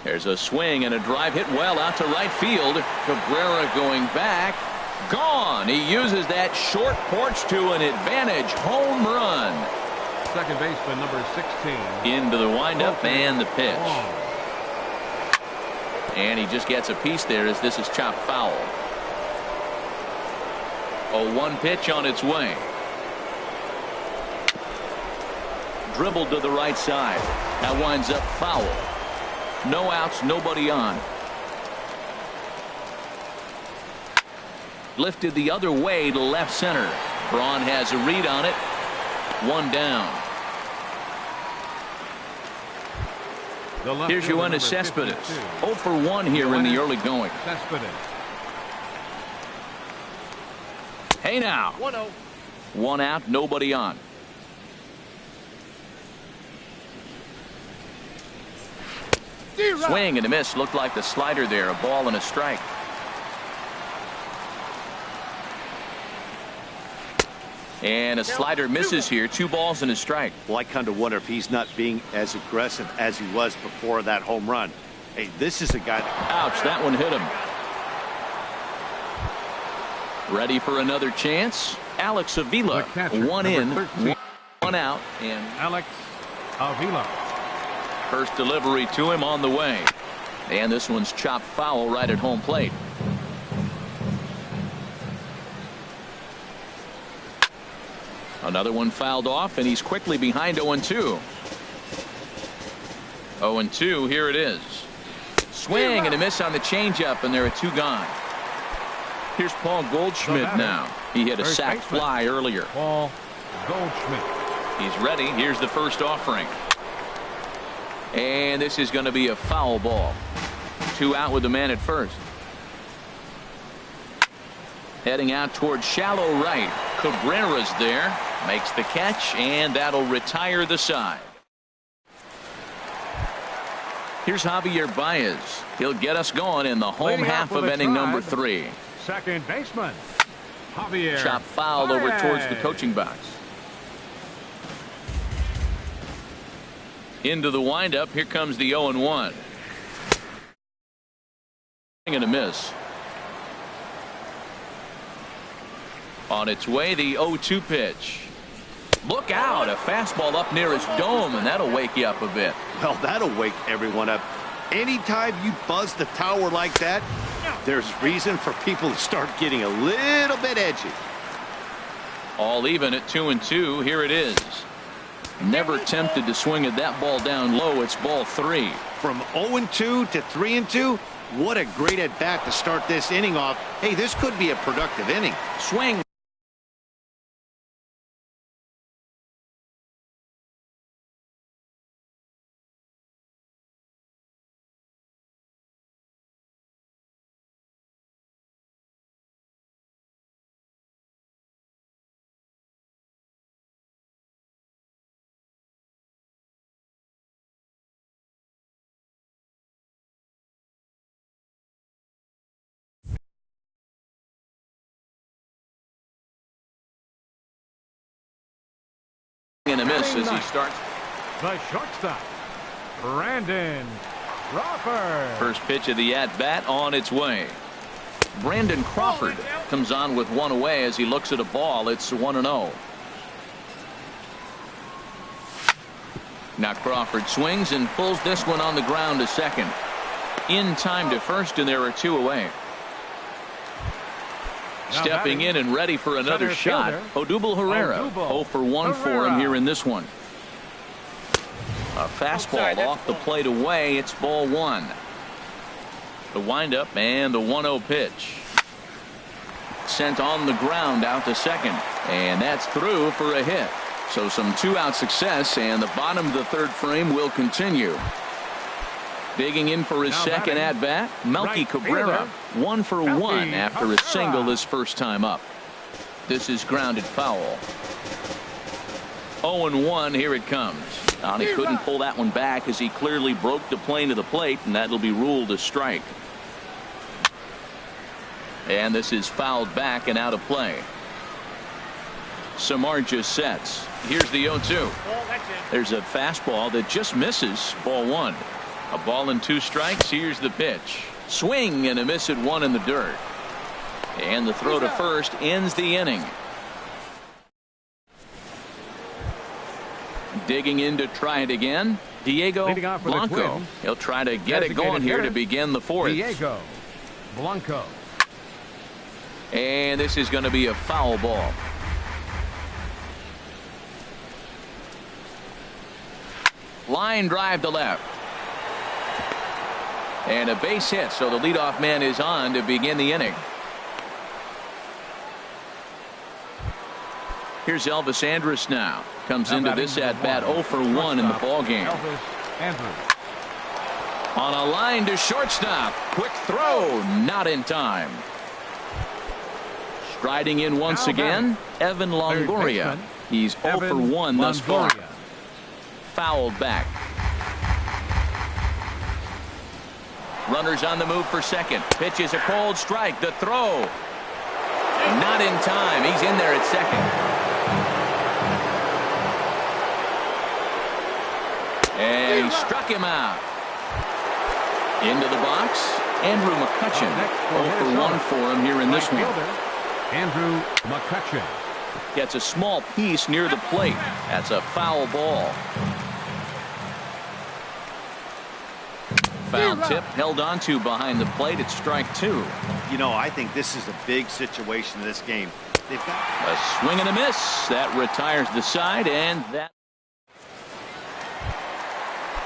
There's a swing and a drive hit well out to right field. Cabrera going back. Gone. He uses that short porch to an advantage home run. Second baseman number 16. Into the windup and the pitch. And he just gets a piece there as this is chopped foul. A 1 pitch on its way. Dribbled to the right side. That winds up foul. No outs, nobody on. Lifted the other way to left center. Braun has a read on it. 1 down. The left Here's fielder, Yoenis number Cespedes. 52. 0 for 1 here in the early going. Cespedes. Hey now. 1-0. 1 out, nobody on. Swing and a miss. Looked like the slider there. A ball and a strike. And a slider misses here. 2 balls and a strike. Well, I kind of wonder if he's not being as aggressive as he was before that home run. Hey, this is a guy that... Ouch, that one hit him. Ready for another chance? Alex Avila. Catcher, 1 in, 13. 1 out. And Alex Avila. first delivery to him on the way. And this one's chopped foul right at home plate. Another one fouled off, and he's quickly behind 0-2. 0-2, here it is. Swing and a miss on the changeup, and there are 2 gone. Here's Paul Goldschmidt now. He hit a sac fly earlier. Paul Goldschmidt. He's ready. Here's the first offering. And this is going to be a foul ball. 2 out with the man at first. Heading out towards shallow right. Cabrera's there. Makes the catch, and that'll retire the side. Here's Javier Baez. He'll get us going in the home Leading half off of with a inning number drive. 3. Second baseman. Javier. Chop foul over towards the Baez. coaching box. Into the windup. Here comes the 0-1. And a miss. On its way, the 0-2 pitch. Look out, a fastball up near his dome, and that'll wake you up a bit. Well, that'll wake everyone up. Anytime you buzz the tower like that, there's reason for people to start getting a little bit edgy. All even at 2-2. Here it is. Never tempted to swing at that ball down low. It's ball 3. From 0-2 to 3-2, what a great at bat to start this inning off. Hey, this could be a productive inning. Swing. And a miss as he starts. The shortstop, Brandon Crawford. First pitch of the at-bat on its way. Brandon Crawford comes on with 1 away as he looks at a ball. It's 1-0. Now Crawford swings and pulls this one on the ground to second. In time to first, and there are 2 away. Stepping in and ready for another shot, Odubel Herrera. 0 for 1 for him here in this one. A fastball off the plate away. It's ball 1. The windup and the 1-0 pitch. Sent on the ground out to second. And that's through for a hit. So some 2-out success, and the bottom of the 3rd frame will continue. Digging in for his second at-bat, Melky Cabrera. 1 for 1 after a single his first time up. This is grounded foul. 0-1, here it comes. He couldn't pull that one back as he clearly broke the plane of the plate, and that'll be ruled a strike. And this is fouled back and out of play. Samardzija sets. Here's the 0-2. There's a fastball that just misses. Ball 1. A ball and 2 strikes. Here's the pitch. Swing and a miss at 1 in the dirt. And the throw to first ends the inning. Digging in to try it again, Diego Blanco. He'll try to get it going here to begin the 4th. Diego Blanco. And this is going to be a foul ball. Line drive to left. And a base hit, so the leadoff man is on to begin the inning. Here's Elvis Andrus now. Comes into this at bat 0 for 1 in the ball game. On a line to shortstop. Quick throw. Not in time. Striding in once again, Evan Longoria. He's 0 for 1 thus far. Fouled back. Runners on the move for second. Pitch is a cold strike. The throw. Not in time. He's in there at second. And he struck him out. Into the box, Andrew McCutcheon. 0 for 1 for him here in this one. Andrew McCutcheon gets a small piece near the plate. That's a foul ball. Foul tip held onto behind the plate. It's strike 2. You know, I think this is a big situation in this game. They've got a swing and a miss. That retires the side, and that.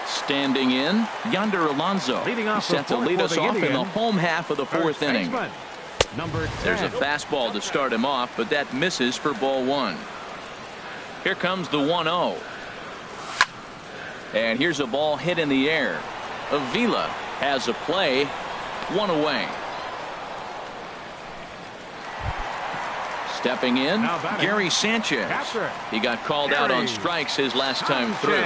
Standing in, Yonder Alonso. He's set to lead us off in the home half of the 4th inning. There's a fastball to start him off, but that misses for ball 1. Here comes the 1-0. And here's a ball hit in the air. Avila has a play. 1 away. Stepping in, Gary Sanchez. He got called out on strikes his last time through.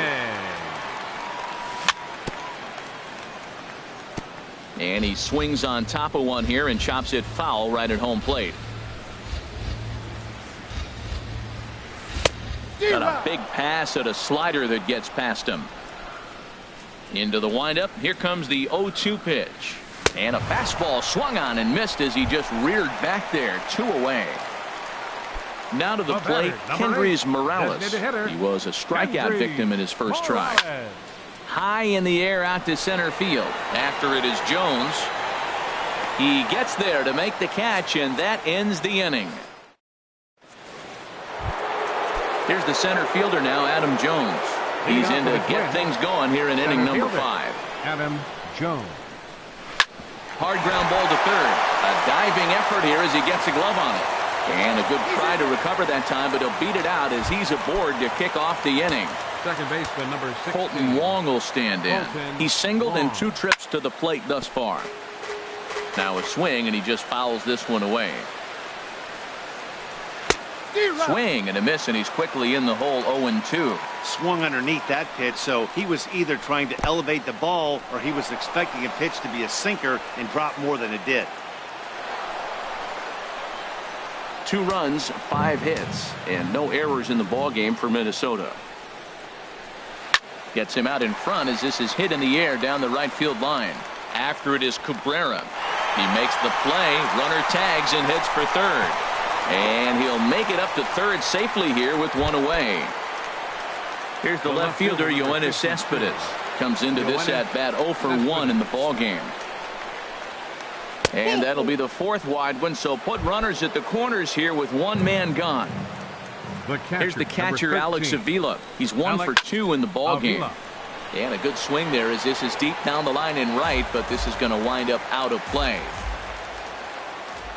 And he swings on top of one here and chops it foul right at home plate. Got a big pass at a slider that gets past him. Into the windup. Here comes the 0-2 pitch. And a fastball swung on and missed as he just reared back there. 2 away. Now to the plate, Kendrys Morales. He was a strikeout victim in his first try. High in the air out to center field. After it is Jones. He gets there to make the catch, and that ends the inning. Here's the center fielder now, Adam Jones. He's in to get things going here in inning number 5. Adam Jones. Hard ground ball to third. A diving effort here as he gets a glove on it. And a good try to recover that time, but he'll beat it out as he's aboard to kick off the inning. Second baseman number 16. Colton Wong will stand in. He's singled in 2 trips to the plate thus far. Now a swing, and he just fouls this one away. Swing and a miss, and he's quickly in the hole. 0-2. Swung underneath that pitch, so he was either trying to elevate the ball or he was expecting a pitch to be a sinker and drop more than it did. 2 runs, 5 hits, and no errors in the ball game for Minnesota. Gets him out in front as this is hit in the air down the right field line. After it is Cabrera. He makes the play. Runner tags and heads for third. And he'll make it up to third safely here with 1 away. Here's the left fielder, Yoenis Cespedes. Comes into this at bat 0 for 1 in the ball game. And that'll be the 4th wide one, so put runners at the corners here with 1 man gone. Here's the catcher, Alex Avila. He's 1 for 2 in the ball game. And a good swing there as this is deep down the line in right, but this is going to wind up out of play.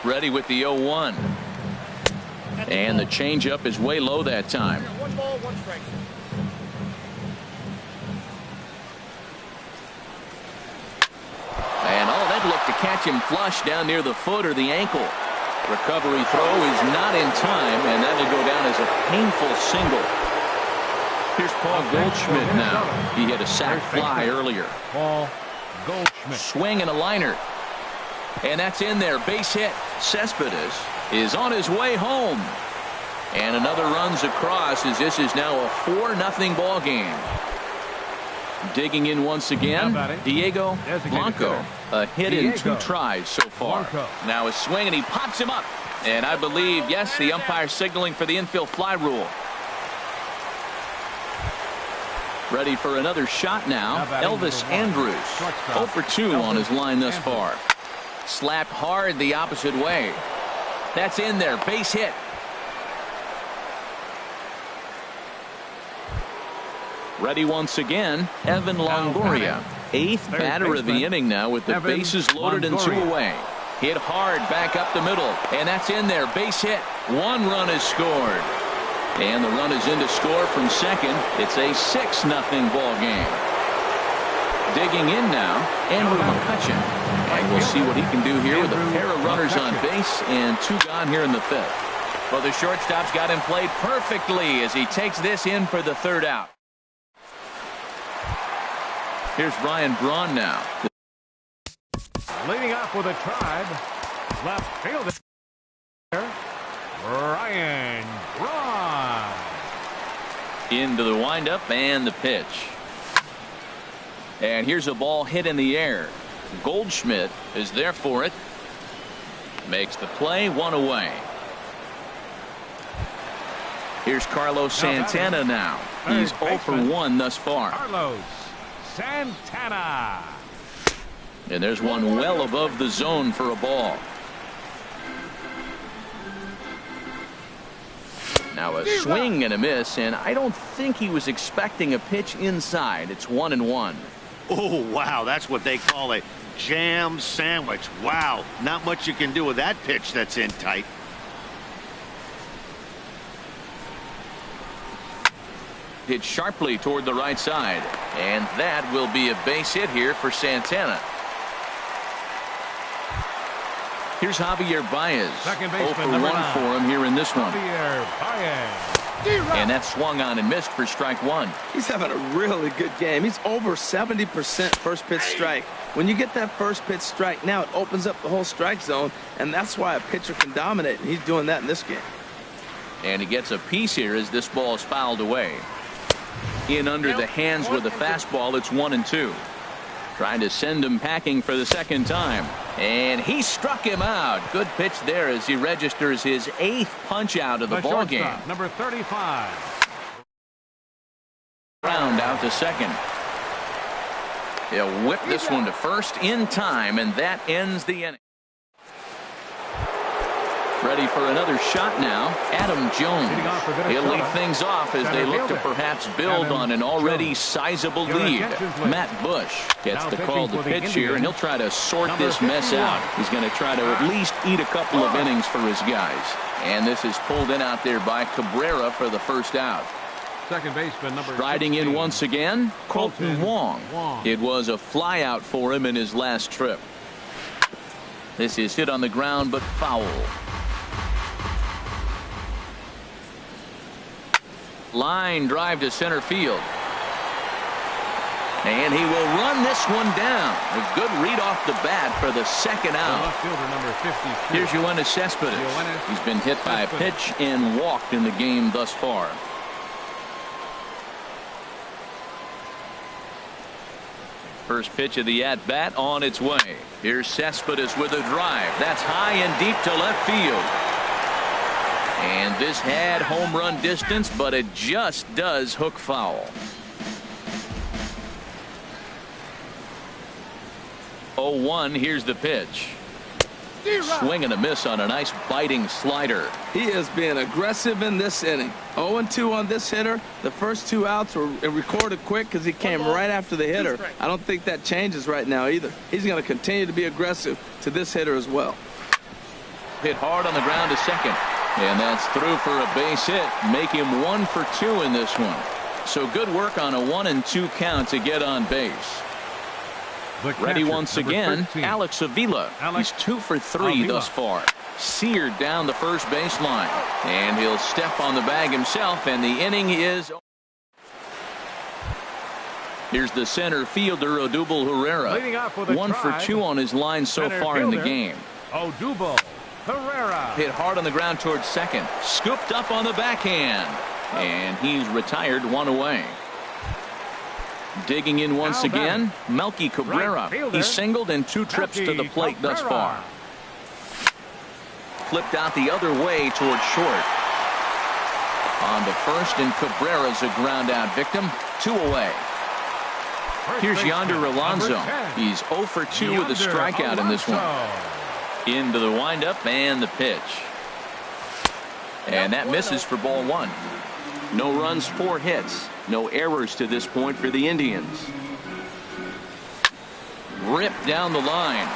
Ready with the 0-1. And the changeup is way low that time. 1 ball, 1 strike. And that looked to catch him flush down near the foot or the ankle. Recovery throw is not in time, and that'll go down as a painful single. Here's Paul Goldschmidt now. He had a sac fly earlier. Paul Goldschmidt. Swing and a liner. And that's in there. Base hit. Cespedes is on his way home. And another runs across as this is now a 4-0 ball game. Digging in once again, Diego Blanco. A hit in 2 tries so far. Now a swing, and he pops him up. And I believe, yes, the umpire signaling for the infield fly rule. Ready for another shot now. Elvis Andrus. 0 for 2 on his line thus far. Slapped hard the opposite way. That's in there. Base hit. Ready once again, Evan Longoria. 8th batter of the inning now with the bases loaded and 2 away. Hit hard back up the middle, and that's in there. Base hit. 1 run is scored. And the run is in to score from second. It's a 6-0 ball game. Digging in now, Andrew McCutcheon. And we'll see what he can do here with a pair of runners on base and 2 gone here in the 5th. Well, the shortstop's got him played perfectly as he takes this in for the 3rd out. Here's Ryan Braun now. Leading off with a tribe. Left fielder. Ryan Braun. Into the windup and the pitch. And here's a ball hit in the air. Goldschmidt is there for it. Makes the play, 1 away. Here's Carlos Santana now. He's 0 for 1 thus far. Carlos Santana. And there's one well above the zone for a ball. Now a swing and a miss, and I don't think he was expecting a pitch inside. It's 1-1. Oh, wow, that's what they call a jam sandwich. Wow, not much you can do with that pitch that's in tight. Hit sharply toward the right side, and that will be a base hit here for Santana. Here's Javier Baez. 0 for 1 for him here in this one. Javier Baez. And that swung on and missed for strike 1. He's having a really good game. He's over 70% first pitch strike. When you get that first pitch strike, now it opens up the whole strike zone, and that's why a pitcher can dominate, and he's doing that in this game. And he gets a piece here as this ball is fouled away. In under the hands with a fastball, it's 1-2. Trying to send him packing for the 2nd time. And he struck him out. Good pitch there as he registers his 8th punch out of the ball game. Number 35. Round out to 2nd. He'll whip this one to first in time, and that ends the inning. Ready for another shot now, Adam Jones. He'll lead things off as they look to perhaps build on an already sizable lead. Matt Bush gets the call to pitch here, and he'll try to sort this mess out. He's going to try to at least eat a couple of innings for his guys. And this is pulled in out there by Cabrera for the 1st out. Second baseman number Striding 16. in once again, Colton Wong. It was a flyout for him in his last trip. This is hit on the ground but foul. Line drive to center field. And he will run this one down. A good read off the bat for the 2nd out. Left fielder number 52. Here's Yoenis Cespedes. He's been hit by a pitch and walked in the game thus far. First pitch of the at-bat on its way. Here's Cespedes with a drive. That's high and deep to left field. And this had home run distance, but it just does hook foul. 0-1, here's the pitch. Swing and a miss on a nice biting slider. He is being aggressive in this inning. 0-2 on this hitter. The first 2 outs were recorded quick because he came right after the hitter. I don't think that changes right now either. He's going to continue to be aggressive to this hitter as well. Hit hard on the ground to 2nd. And that's through for a base hit. Make him 1 for 2 in this one. So good work on a 1-2 count to get on base. Ready once again, Alex Avila. He's 2 for 3 thus far. Seared down the first baseline. And he'll step on the bag himself, and the inning is. Here's the center fielder, Odubel Herrera. 1 for 2 on his line so far in the game. Odubel Herrera. Hit hard on the ground towards 2nd. Scooped up on the backhand. And he's retired, 1 away. Digging in once again, Melky Cabrera. He's singled in 2 trips to the plate thus far. Flipped out the other way towards short. On to first, and Cabrera's a ground out victim. 2 away. Here's Yonder Alonso. He's 0 for 2 with a strikeout in this one. Into the windup and the pitch. And that misses for ball 1. No runs, 4 hits. No errors to this point for the Indians. Ripped down the line.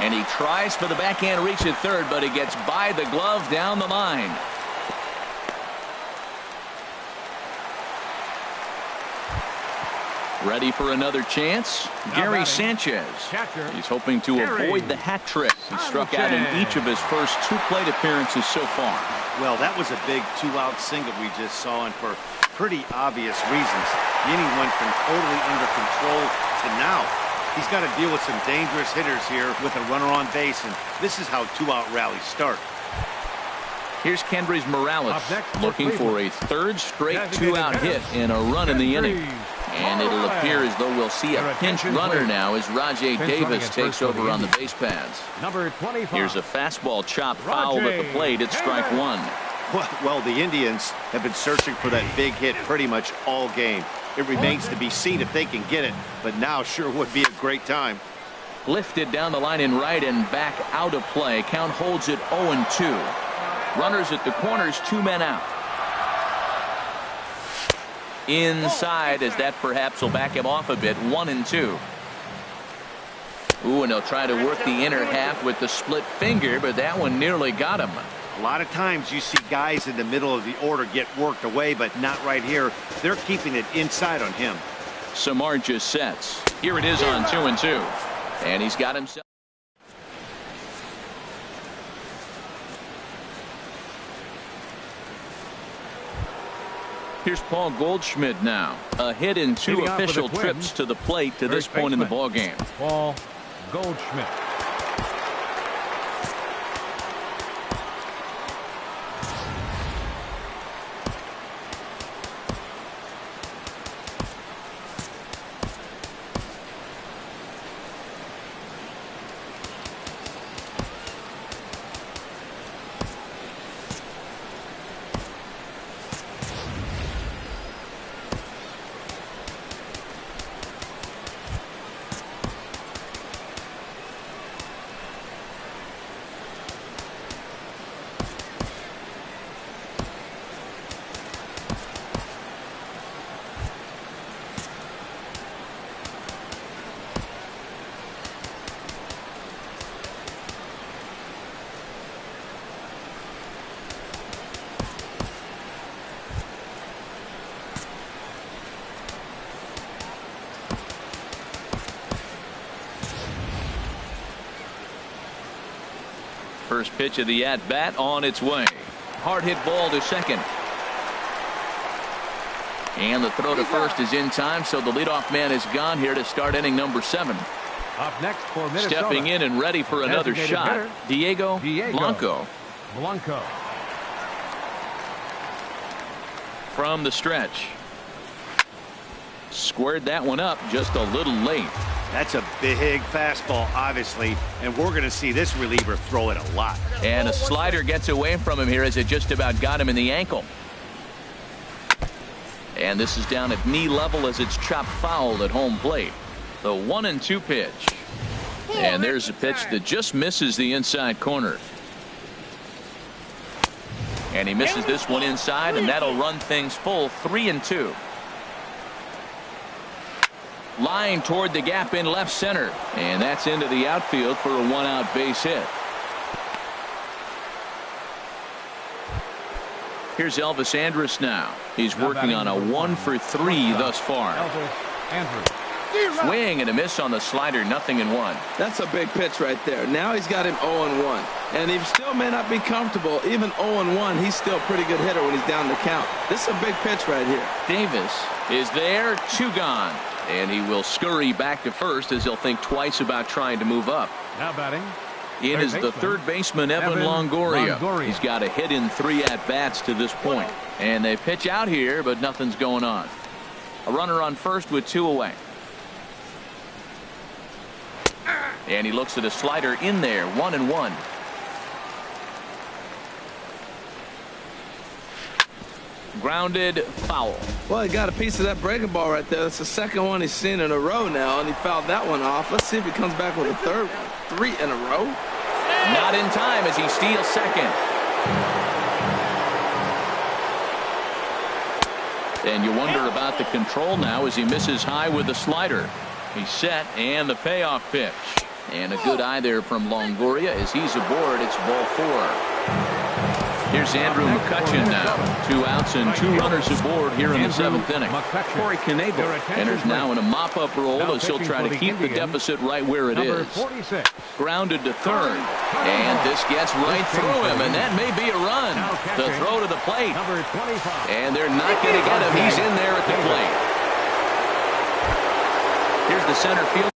And he tries for the backhand reach at 3rd, but he gets by the glove down the line. Ready for another chance? Gary Sanchez. He's hoping to avoid the hat trick. He struck out in each of his first 2 plate appearances so far. Well, that was a big 2-out single we just saw, and for pretty obvious reasons. The inning went from totally under control to now. He's got to deal with some dangerous hitters here with a runner on base, and this is how 2-out rallies start. Here's Kendrys Morales looking for a 3rd straight 2-out hit and a run in the inning. And it'll appear as though we'll see a pinch runner now as Rajay Davis takes over on the base paths. Here's a fastball chopped foul at the plate. It's strike 1. Well, the Indians have been searching for that big hit pretty much all game. It remains to be seen if they can get it, but now sure would be a great time. Lifted down the line in right and back out of play. Count holds it 0-2. Runners at the corners, 2 men out. Inside, as that perhaps will back him off a bit. 1-2. Ooh, and they'll try to work the inner half with the split finger, but that one nearly got him. A lot of times you see guys in the middle of the order get worked away, but not right here. They're keeping it inside on him. Samar just sets. Here it is on 2-2. And he's got himself. Here's Paul Goldschmidt now. A hit in 2 official trips to the plate to this point in the ballgame. Paul Goldschmidt. First pitch of the at-bat on its way. Hard hit ball to second. And the throw to first is in time, so the leadoff man is gone here to start inning number 7. Up next for Minnesota. Stepping in and ready for another shot, hitter, Diego Blanco. From the stretch. Squared that one up just a little late. That's a big fastball, obviously, and we're going to see this reliever throw it a lot. And a slider gets away from him here as it just about got him in the ankle. And this is down at knee level as it's chopped foul at home plate. The 1-2 pitch. And there's a pitch that just misses the inside corner. And he misses this one inside, and that'll run things full 3-2. Line toward the gap in left center, and that's into the outfield for a 1-out base hit. Here's Elvis Andrus now. He's working on a 1-for-3 thus far. Swing and a miss on the slider, 0-1. That's a big pitch right there. Now he's got him 0-1. And he still may not be comfortable. Even 0-1, he's still a pretty good hitter when he's down the count. This is a big pitch right here. Davis is there, 2 gone. And he will scurry back to first as he'll think twice about trying to move up. Now batting. In is the third baseman, Evan Longoria. He's got a hit in 3 at-bats to this point. And they pitch out here, but nothing's going on. A runner on first with 2 away. And he looks at a slider in there, 1-1. Grounded foul. Well, he got a piece of that breaking ball right there. That's the second one he's seen in a row now, and he fouled that one off. Let's see if he comes back with a third one. 3 in a row. Not in time as he steals second. And you wonder about the control now as he misses high with the slider. He's set, and the payoff pitch. And a good eye there from Longoria as he's aboard. It's ball 4. Here's Andrew McCutcheon now. 2 outs and 2 runners aboard here in the 7th inning. Corey Knebel enters now in a mop-up role as he'll try to keep the deficit right where it is. Grounded to third. And this gets right through him, and that may be a run. The throw to the plate. And they're not going to get him. He's in there at the plate. Here's the center field.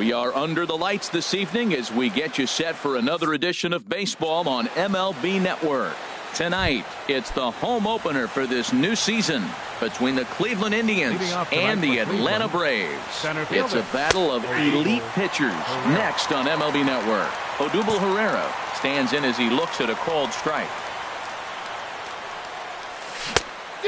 We are under the lights this evening as we get you set for another edition of baseball on MLB Network. Tonight, it's the home opener for this new season between the Cleveland Indians and the Atlanta Braves. It's a battle of elite pitchers next on MLB Network. Odubel Herrera stands in as he looks at a called strike.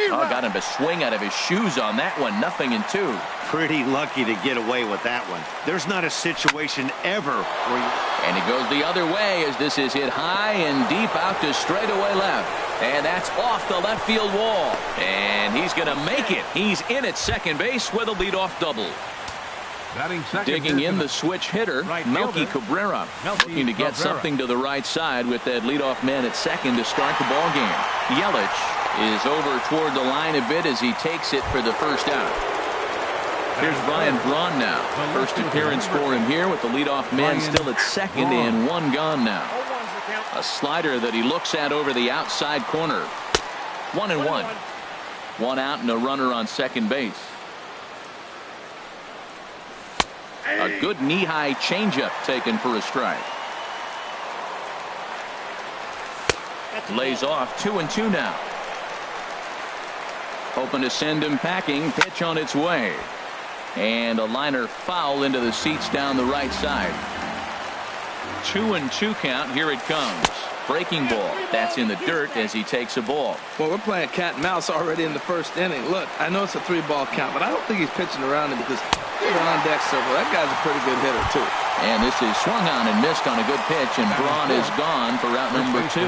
Oh, got him to swing out of his shoes on that one. 0-2. Pretty lucky to get away with that one. There's not a situation ever where you... And it goes the other way as this is hit high and deep out to straightaway left. And that's off the left field wall. And he's going to make it. He's in at second base with a leadoff double. Digging in the switch hitter, Melky Cabrera. Looking to get something to the right side with that leadoff man at second to start the ball game. Yelich is over toward the line a bit as he takes it for the first out. Here's Ryan Braun now. First appearance for him here with the leadoff man still at second and one gone now. A slider that he looks at over the outside corner. 1-1. One out and a runner on second base. A good knee-high changeup taken for a strike. Lays off 2-2 now. Hoping to send him packing. Pitch on its way. And a liner foul into the seats down the right side. 2-2 count. Here it comes. Breaking ball. That's in the dirt as he takes a ball. Well, we're playing cat and mouse already in the first inning. Look, I know it's a 3-ball count, but I don't think he's pitching around him because he's on deck circle. That guy's a pretty good hitter, too. And this is swung on and missed on a good pitch, and Braun is gone for out number 2.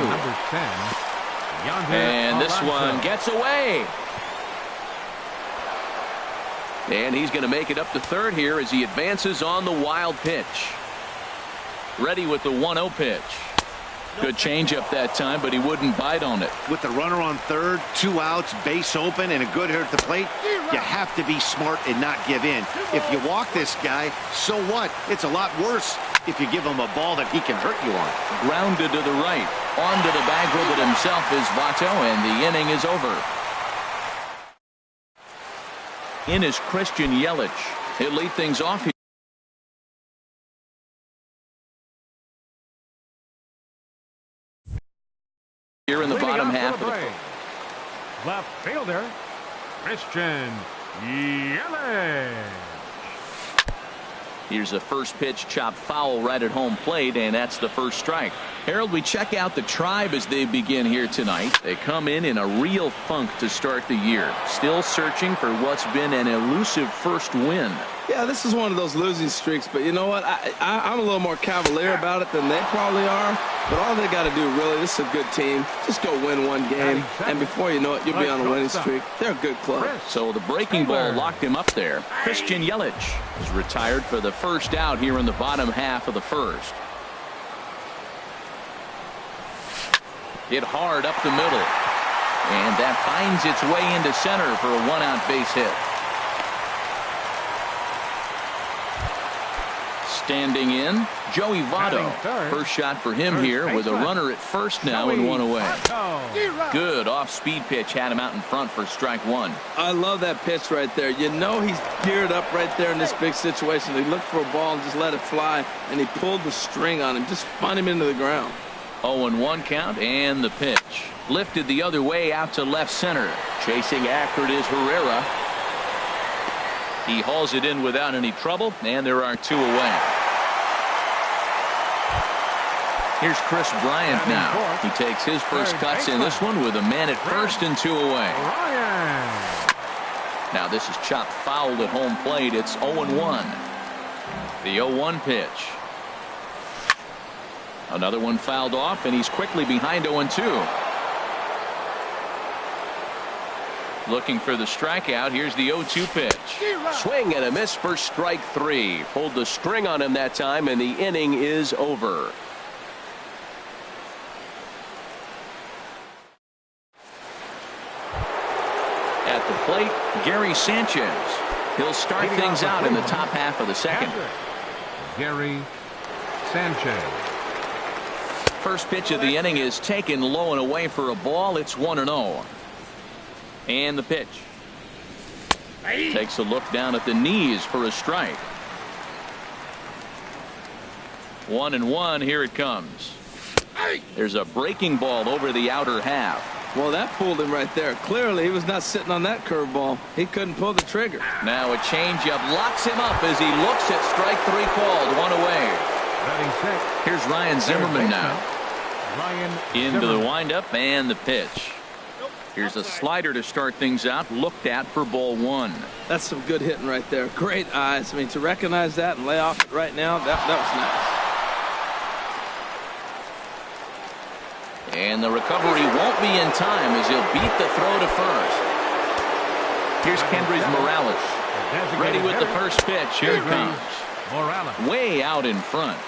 And this one gets away. And he's going to make it up to third here as he advances on the wild pitch. Ready with the 1-0 pitch. Good changeup that time, but he wouldn't bite on it. With the runner on third, 2 outs, base open, and a good hitter at the plate, you have to be smart and not give in. If you walk this guy, so what? It's a lot worse if you give him a ball that he can hurt you on. Grounded to the right. Onto the bag with it himself is Votto, and the inning is over. In is Christian Yelich. He'll lead things off here. Here in the bottom half of the left fielder, Christian Yelich. Here's a first pitch chopped foul right at home plate, and that's the first strike. Harold, we check out the Tribe as they begin here tonight. They come in a real funk to start the year. Still searching for what's been an elusive first win. Yeah, this is one of those losing streaks, but you know what? I'm a little more cavalier about it than they probably are. But all they got to do, really, this is a good team. Just go win one game, and before you know it, you'll be on a winning streak. They're a good club. So the breaking ball locked him up there. Christian Yelich is retired for the first out here in the bottom half of the first. Hit hard up the middle. And that finds its way into center for a 1-out base hit. Standing in, Joey Votto. First shot for him here with a runner at first now and one away. Good off-speed pitch had him out in front for strike one. I love that pitch right there. You know he's geared up right there in this big situation. He looked for a ball and just let it fly, and he pulled the string on him, just spun him into the ground. 0-1 count, and the pitch. Lifted the other way out to left center. Chasing after it is Herrera. He hauls it in without any trouble, and there are 2 away. Here's Chris Bryant now. He takes his first cuts in this one with a man at first and 2 away. Now this is chopped fouled at home plate. It's 0-1. The 0-1 pitch. Another one fouled off, and he's quickly behind 0-2. Looking for the strikeout. Here's the 0-2 pitch. Swing and a miss for strike 3. Pulled the string on him that time, and the inning is over. At the plate, Gary Sanchez. He'll start things out in the top half of the second. Gary Sanchez. First pitch of the inning is taken low and away for a ball. It's 1-0. And the pitch. Takes a look down at the knees for a strike. 1-1. Here it comes. There's a breaking ball over the outer half. Well, that fooled him right there. Clearly, he was not sitting on that curveball. He couldn't pull the trigger. Now a changeup locks him up as he looks at strike 3 called. 1 away. Here's Ryan Zimmerman now. Into the windup and the pitch. Here's a slider to start things out. Looked at for ball 1. That's some good hitting right there. Great eyes. I mean, to recognize that and lay off it right now, that was nice. And the recovery won't be in time as he'll beat the throw to first. Here's Kendrys Morales. Ready with the first pitch. Here it comes. Way out in front.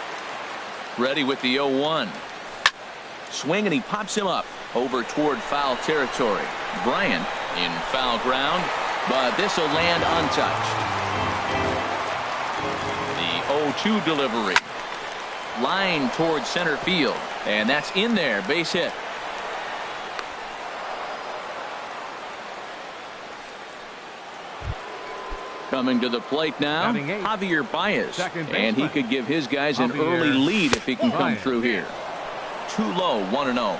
Ready with the 0-1. Swing, and he pops him up over toward foul territory. Bryant in foul ground, but this will land untouched. The 0-2 delivery. Line toward center field, and that's in there. Base hit. Coming to the plate now, Javier Baez, and he could give his guys an early lead if he can come through here. Too low, 1-0.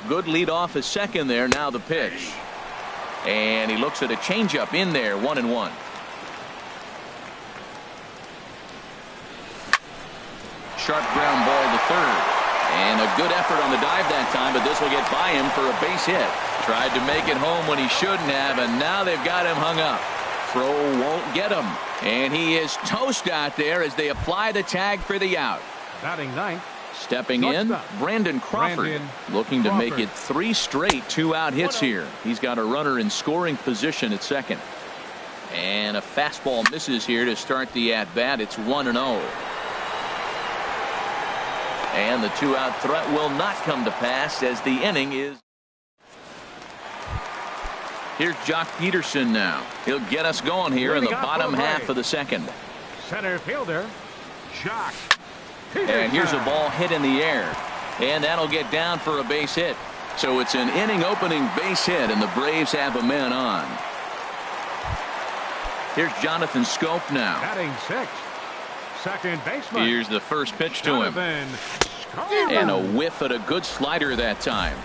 Good lead off his second there. Now the pitch, and he looks at a changeup in there. 1-1. Sharp ground ball to third, and a good effort on the dive that time, but this will get by him for a base hit. Tried to make it home when he shouldn't have, and now they've got him hung up. Throw won't get him, and he is toast out there as they apply the tag for the out. Batting ninth. Stepping in, Brandon Crawford, looking to make it 3 straight 2-out hits here. He's got a runner in scoring position at second, and a fastball misses here to start the at bat. It's 1-0. And the 2-out threat will not come to pass as the inning is. Here's Jock Peterson now. He'll get us going here in the bottom half of the second. Center fielder, Jock Peterson. And here's a ball hit in the air, and that'll get down for a base hit. So it's an inning opening base hit, and the Braves have a man on. Here's Jonathan Scope now. Batting sixth. Second baseman. Here's the first pitch to him. And a whiff at a good slider that time.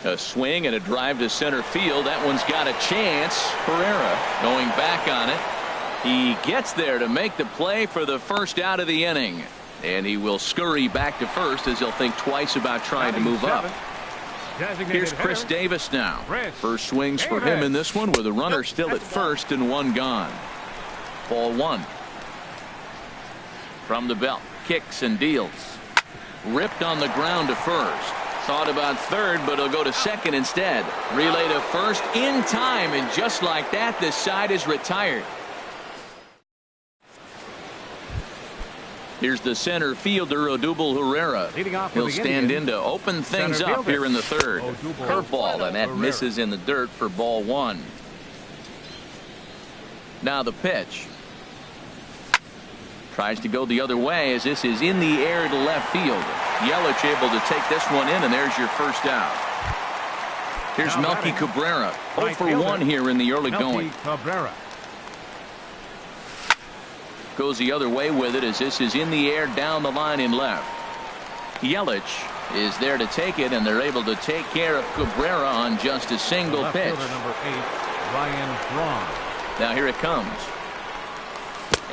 A swing and a drive to center field. That one's got a chance. Herrera going back on it. He gets there to make the play for the first out of the inning. And he will scurry back to first as he'll think twice about trying to move up. Here's Chris Davis now. First swings for him in this one with a runner still at first and 1 gone. Ball 1. From the belt, kicks and deals. Ripped on the ground to first. Thought about third, but he'll go to second instead. Relay to first in time, and just like that, this side is retired. Here's the center fielder, Odubel Herrera. He'll stand in to open things up here in the third. Curveball, and that misses in the dirt for ball 1. Now the pitch. Tries to go the other way as this is in the air to left field. Yelich able to take this one in, and there's your first out. Here's Melky Cabrera. 0 for 1 here in the early going. Goes the other way with it as this is in the air down the line in left. Yelich is there to take it, and they're able to take care of Cabrera on just a single pitch. Number 8, Ryan Braun. Now here it comes.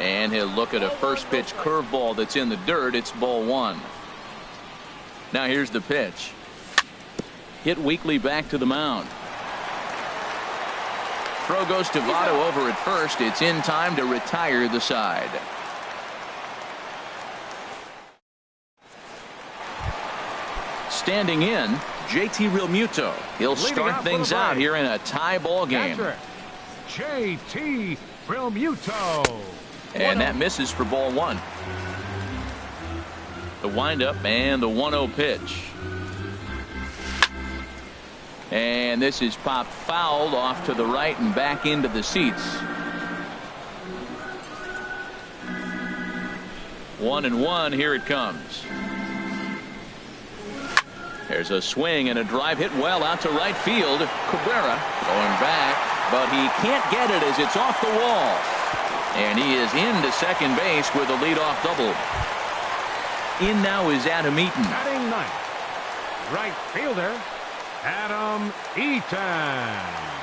And he'll look at a first pitch curveball that's in the dirt. It's ball 1. Now here's the pitch. Hit weakly back to the mound. Throw goes to Votto over at first. It's in time to retire the side. Standing in, JT Realmuto. He'll start things out here in a tie ball game. JT Realmuto. And that misses for ball 1. The windup and the 1-0 pitch. And this is popped fouled off to the right and back into the seats. 1-1. Here it comes. There's a swing and a drive hit well out to right field. Cabrera going back. but he can't get it as it's off the wall. And he is into second base with a leadoff double. In now is Adam Eaton. Batting ninth, right fielder, Adam Eaton.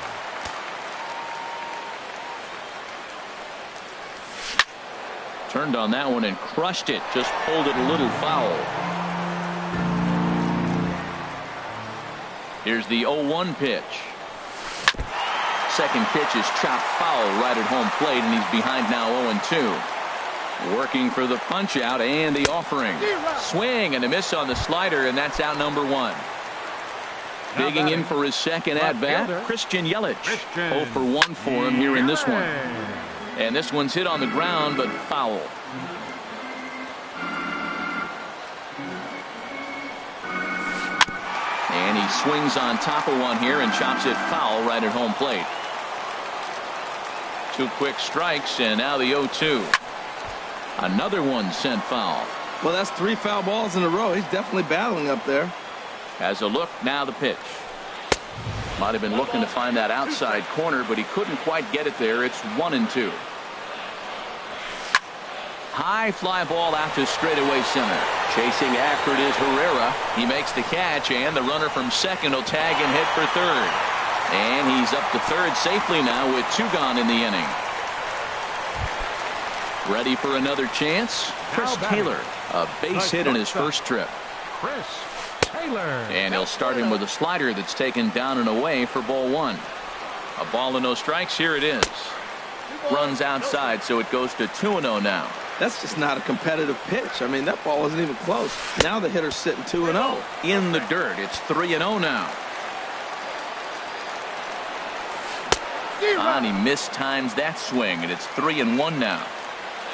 Turned on that one and crushed it. Just pulled it a little foul. Here's the 0-1 pitch. Second pitch is chopped foul right at home plate, and he's behind now 0-2. Working for the punch out and the offering. Swing and a miss on the slider, and that's out number 1. Digging in for his second at-bat, Christian Yelich. 0 for 1 for him here in this one. And this one's hit on the ground, but foul. And he swings on top of one here and chops it foul right at home plate. 2 quick strikes, and now the 0-2. Another one sent foul. Well, that's 3 foul balls in a row. He's definitely battling up there. Has a look, now the pitch. Might have been looking to find that outside corner, but he couldn't quite get it there. It's 1-2. High fly ball out to straightaway center. Chasing after it is Herrera. He makes the catch, and the runner from second will tag and hit for third. And he's up to third safely now with 2 gone in the inning. Ready for another chance? Chris Taylor, a base hit in his first trip. Chris Taylor. And he'll start him with a slider that's taken down and away for ball 1. A ball and no strikes. Here it is. Runs outside, so it goes to 2-0 now. That's just not a competitive pitch. I mean, that ball wasn't even close. Now the hitter's sitting 2-0. In the dirt. It's 3-0 now. And he mistimes that swing, and it's 3-1 now.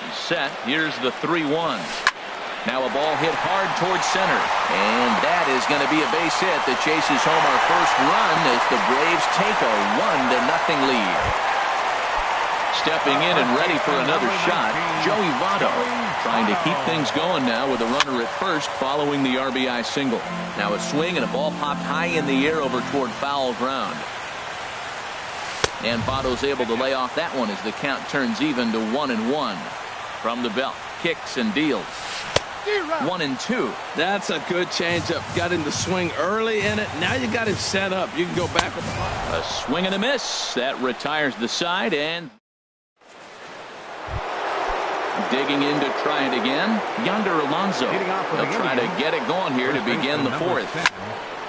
He's set. Here's the 3-1. Now a ball hit hard towards center, and that is going to be a base hit that chases home our first run as the Braves take a 1-0 lead. Stepping in and ready for another shot, Joey Votto, trying to keep things going now with a runner at first following the RBI single. Now a swing and a ball popped high in the air over toward foul ground. And Votto's able to lay off that one as the count turns even to 1-1. From the belt, kicks and deals. 1-2. That's a good changeup. Got him to swing early in it. Now you got him set up. You can go back with the line. A swing and a miss. That retires the side, and digging in to try it again. Yonder Alonso. They'll try to get it going here to begin the 4th.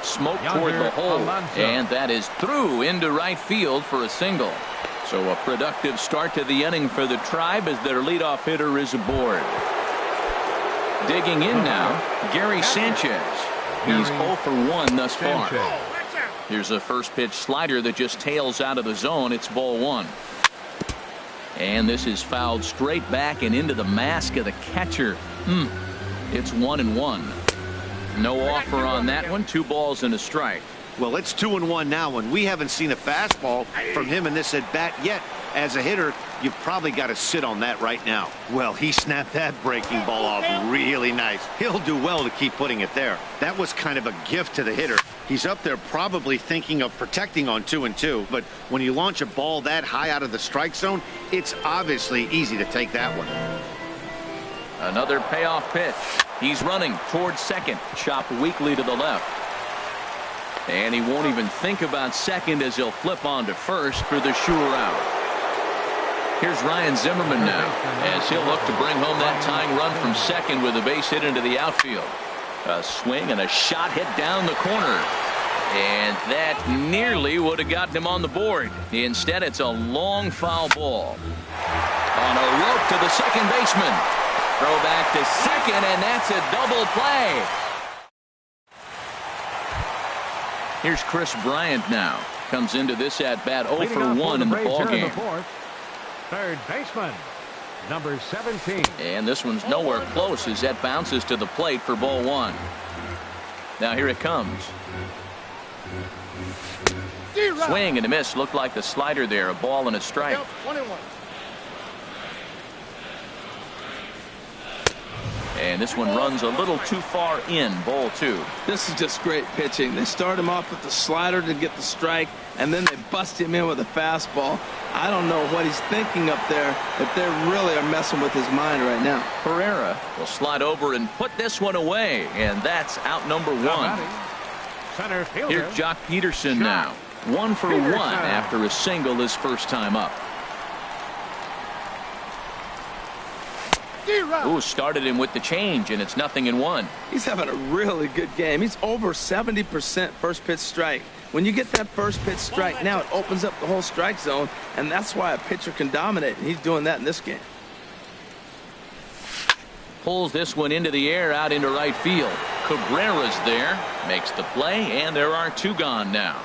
Smoke toward the hole, and that is through into right field for a single. So a productive start to the inning for the Tribe as their leadoff hitter is aboard. Digging in now, Gary Sanchez. He's 0 for 1 thus far. Here's a first pitch slider that just tails out of the zone. It's ball 1. And this is fouled straight back and into the mask of the catcher. It's 1-1. No offer on that one. 2 balls and a strike. Well, it's 2-1 now, and we haven't seen a fastball from him in this at bat yet. As a hitter, you've probably got to sit on that right now. Well, he snapped that breaking ball off really nice. He'll do well to keep putting it there. That was kind of a gift to the hitter. He's up there probably thinking of protecting on 2-2, but when you launch a ball that high out of the strike zone, it's obviously easy to take that one. Another payoff pitch. He's running towards second. Chopped weakly to the left. And he won't even think about second as he'll flip on to first for the sure out. Here's Ryan Zimmerman now as he'll look to bring home that tying run from second with a base hit into the outfield. A swing and a shot hit down the corner. And that nearly would have gotten him on the board. Instead, it's a long foul ball. On a rope to the second baseman. Throw back to second, and that's a double play. Here's Chris Bryant now. Comes into this at bat 0 for 1 in the ballgame. Third baseman, number 17. And this one's nowhere close as that bounces to the plate for ball 1. Now here it comes. Swing and a miss. Looked like the slider there. A ball and a strike. 1-1. And this one runs a little too far in, ball 2. This is just great pitching. They start him off with the slider to get the strike, and then they bust him in with a fastball. I don't know what he's thinking up there, if they really are messing with his mind right now. Herrera will slide over and put this one away, and that's out number 1. Center fielder. Here's Jock Peterson now. 1 for 1 after a single his first time up. Ooh, started him with the change, and it's 0-1. He's having a really good game. He's over 70% first pitch strike. When you get that first pitch strike, now it opens up the whole strike zone, and that's why a pitcher can dominate, and he's doing that in this game. Pulls this one into the air out into right field. Cabrera's there, makes the play, and there are 2 gone now.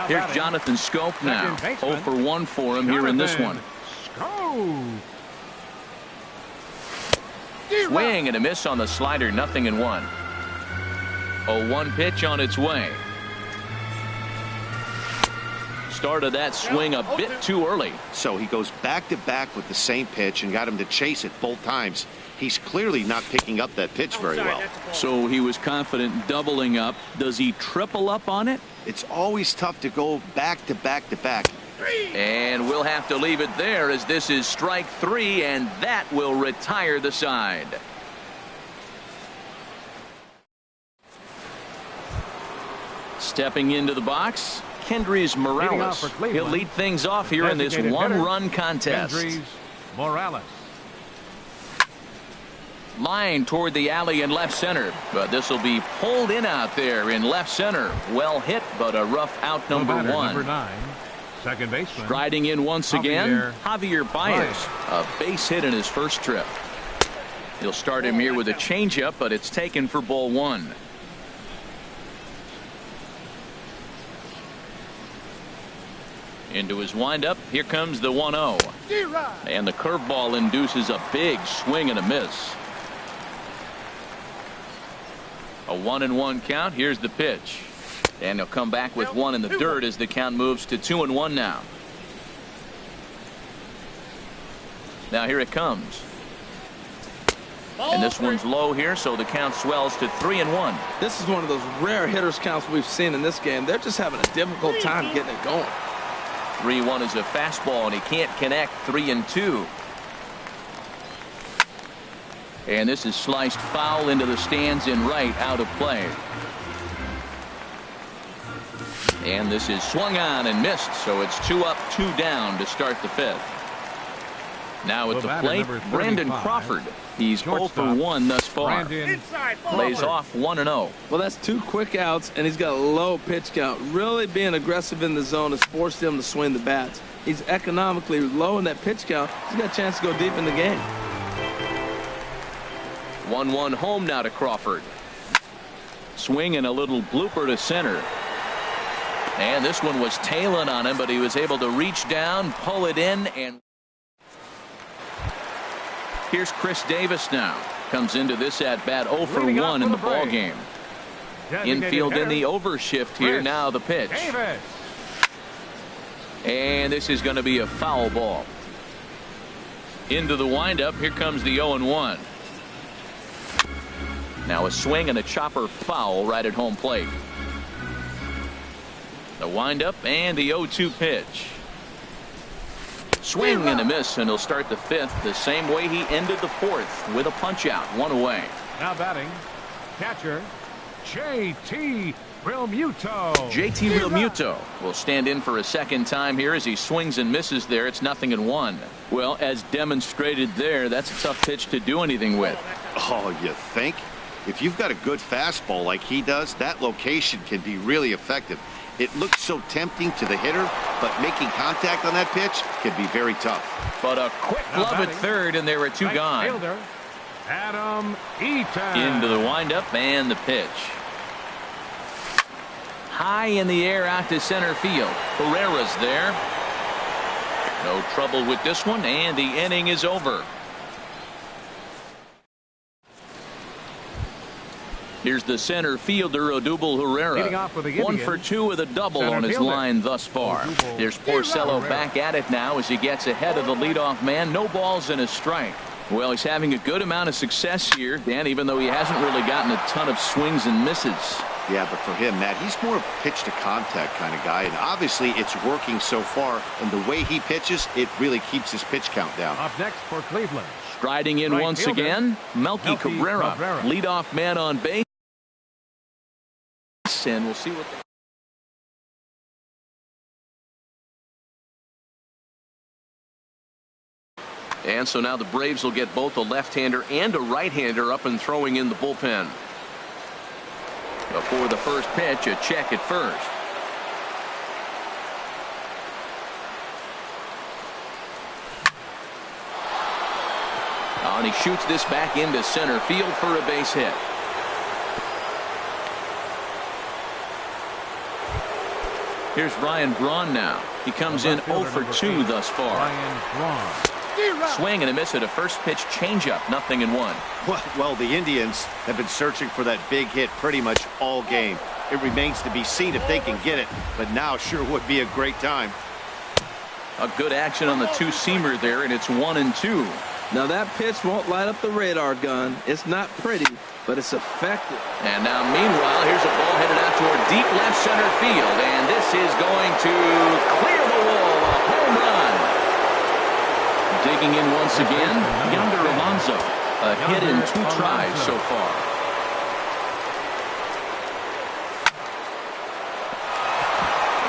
Here's Jonathan Schoop now. 0 for 1 for him here in this one. Swing and a miss on the slider, 0-1. 0-1 pitch on its way. Started that swing a bit too early. So he goes back-to-back with the same pitch and got him to chase it both times. He's clearly not picking up that pitch very well. So he was confident doubling up. Does he triple up on it? It's always tough to go back-to-back-to-back. And we'll have to leave it there, as this is strike 3, and that will retire the side. Stepping into the box, Kendrys Morales. He'll lead things off here in this one-run contest. Kendrys Morales. Line toward the alley in left center, but this will be pulled in out there in left center. Well hit, but a rough out, number 1. Number 9, second baseman. Striding in once again, Javier Baez. A base hit in his first trip. He'll start him here with a changeup, but it's taken for ball 1. Into his windup, here comes the 1-0. And the curveball induces a big swing and a miss. A 1-1 count. Here's the pitch. And he'll come back with 1 in the dirt as the count moves to 2-1 now. Now here it comes. And this one's low here, so the count swells to 3-1. This is one of those rare hitters counts we've seen in this game. They're just having a difficult time getting it going. 3-1 is a fastball, and he can't connect. 3-2. And this is sliced foul into the stands in right, out of play. And this is swung on and missed, so it's 2 up, 2 down to start the 5th. Now at the plate, Brandon Crawford. He's 0 for 1 thus far. Lays off 1-0. Well, that's 2 quick outs, and he's got a low pitch count. Really being aggressive in the zone has forced him to swing the bats. He's economically low in that pitch count. He's got a chance to go deep in the game. 1-1 home now to Crawford. Swing and a little blooper to center. And this one was tailing on him, but he was able to reach down, pull it in, and here's Chris Davis now. Comes into this at bat 0 for 1 in the ball game. Infield in the overshift here. Now the pitch. And this is going to be a foul ball. Into the windup. Here comes the 0-1. Now a swing and a chopper foul right at home plate. The windup and the 0-2 pitch. Swing and a miss, and he'll start the 5th the same way he ended the 4th with a punch out, 1 away. Now batting, catcher JT Realmuto. JT Realmuto will stand in for a second time here as he swings and misses there. It's 0-1. Well, as demonstrated there, that's a tough pitch to do anything with. Oh, you think? If you've got a good fastball like he does, that location can be really effective. It looks so tempting to the hitter, but making contact on that pitch can be very tough. But a quick glove at third, and there are 2 gone. Fielder, Adam Eaton. Into the windup and the pitch. High in the air out to center field. Herrera's there. No trouble with this one, and the inning is over. Here's the center fielder, Odubel Herrera. 1 for 2 with a double on his line thus far. There's Porcello back at it now as he gets ahead of the leadoff man. No balls and a strike. Well, he's having a good amount of success here, Dan, even though he hasn't really gotten a ton of swings and misses. Yeah, but for him, Matt, he's more of a pitch-to-contact kind of guy, and obviously it's working so far, and the way he pitches, it really keeps his pitch count down. Up next for Cleveland. Striding in once again, Melky Cabrera, leadoff man on base, and we'll see what And so now the Braves will get both a left-hander and a right-hander up and throwing in the bullpen. Before the first pitch, a check at first. Oh, and he shoots this back into center field for a base hit. Here's Ryan Braun now. He comes in 0 for 2 thus far. Ryan Braun. Swing and a miss at a first pitch changeup, 0-1. Well, the Indians have been searching for that big hit pretty much all game. It remains to be seen if they can get it, but now sure would be a great time. A good action on the two-seamer there, and it's 1-2. Now that pitch won't light up the radar gun. It's not pretty, but it's effective. And now meanwhile, here's a ball headed out toward deep left center field, and this is going to clear the wall, a home run. Digging in once again, Yonder Alonso. A hit in 2 tries so far.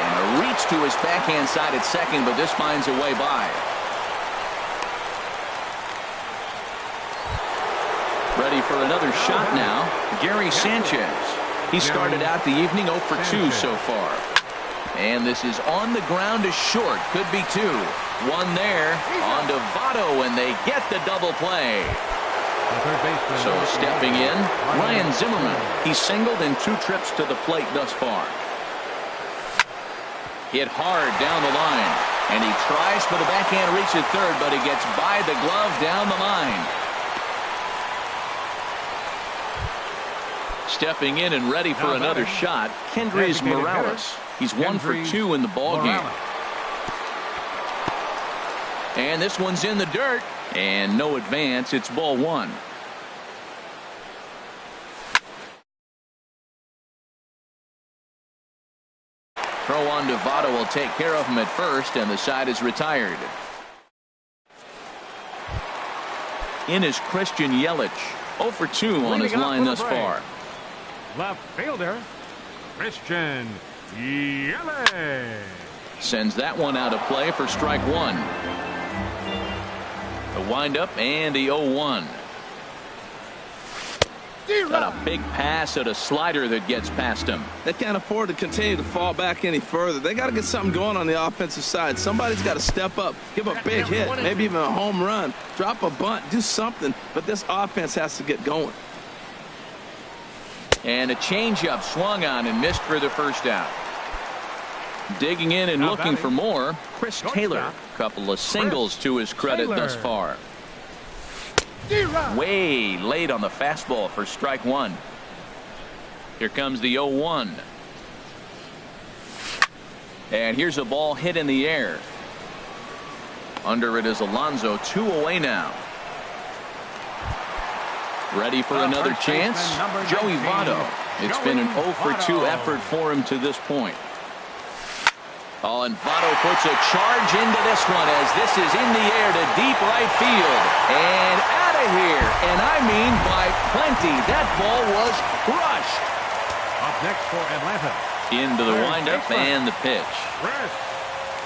And a reach to his backhand side at second, but this finds a way by. Ready for another shot now, Gary Sanchez. He started out the evening 0 for 2 so far. And this is on the ground to short. Could be 2. One there on to Votto, and they get the double play. So stepping in, Ryan Zimmerman. He's singled in 2 trips to the plate thus far. Hit hard down the line, and he tries for the backhand reach at third, but he gets by the glove down the line. Stepping in and ready for another shot, Kendrys Morales. He's 1 for 2 in the ball game. And this one's in the dirt, and no advance. It's ball 1. Throw on to Votto will take care of him at first, and the side is retired. In is Christian Yelich, 0 for 2 on his line thus far. Left fielder, Christian Yelich. Sends that one out of play for strike 1. The windup and the 0-1. Got a big pass at a slider that gets past him. They can't afford to continue to fall back any further. They got to get something going on the offensive side. Somebody's got to step up, give a big hit, maybe even a home run, drop a bunt, do something. But this offense has to get going. And a changeup swung on and missed for the first out. Digging in and looking for more, Chris Taylor. Couple of singles to his credit thus far. Way late on the fastball for strike 1. Here comes the 0-1. And here's a ball hit in the air. Under it is Alonso, 2 away now. Ready for another chance? Joey Votto. It's been an 0 for 2 effort for him to this point. Oh, and Votto puts a charge into this one as this is in the air to deep right field. And out of here. And I mean by plenty. That ball was crushed. Up next for Atlanta. Into the windup and the pitch. Chris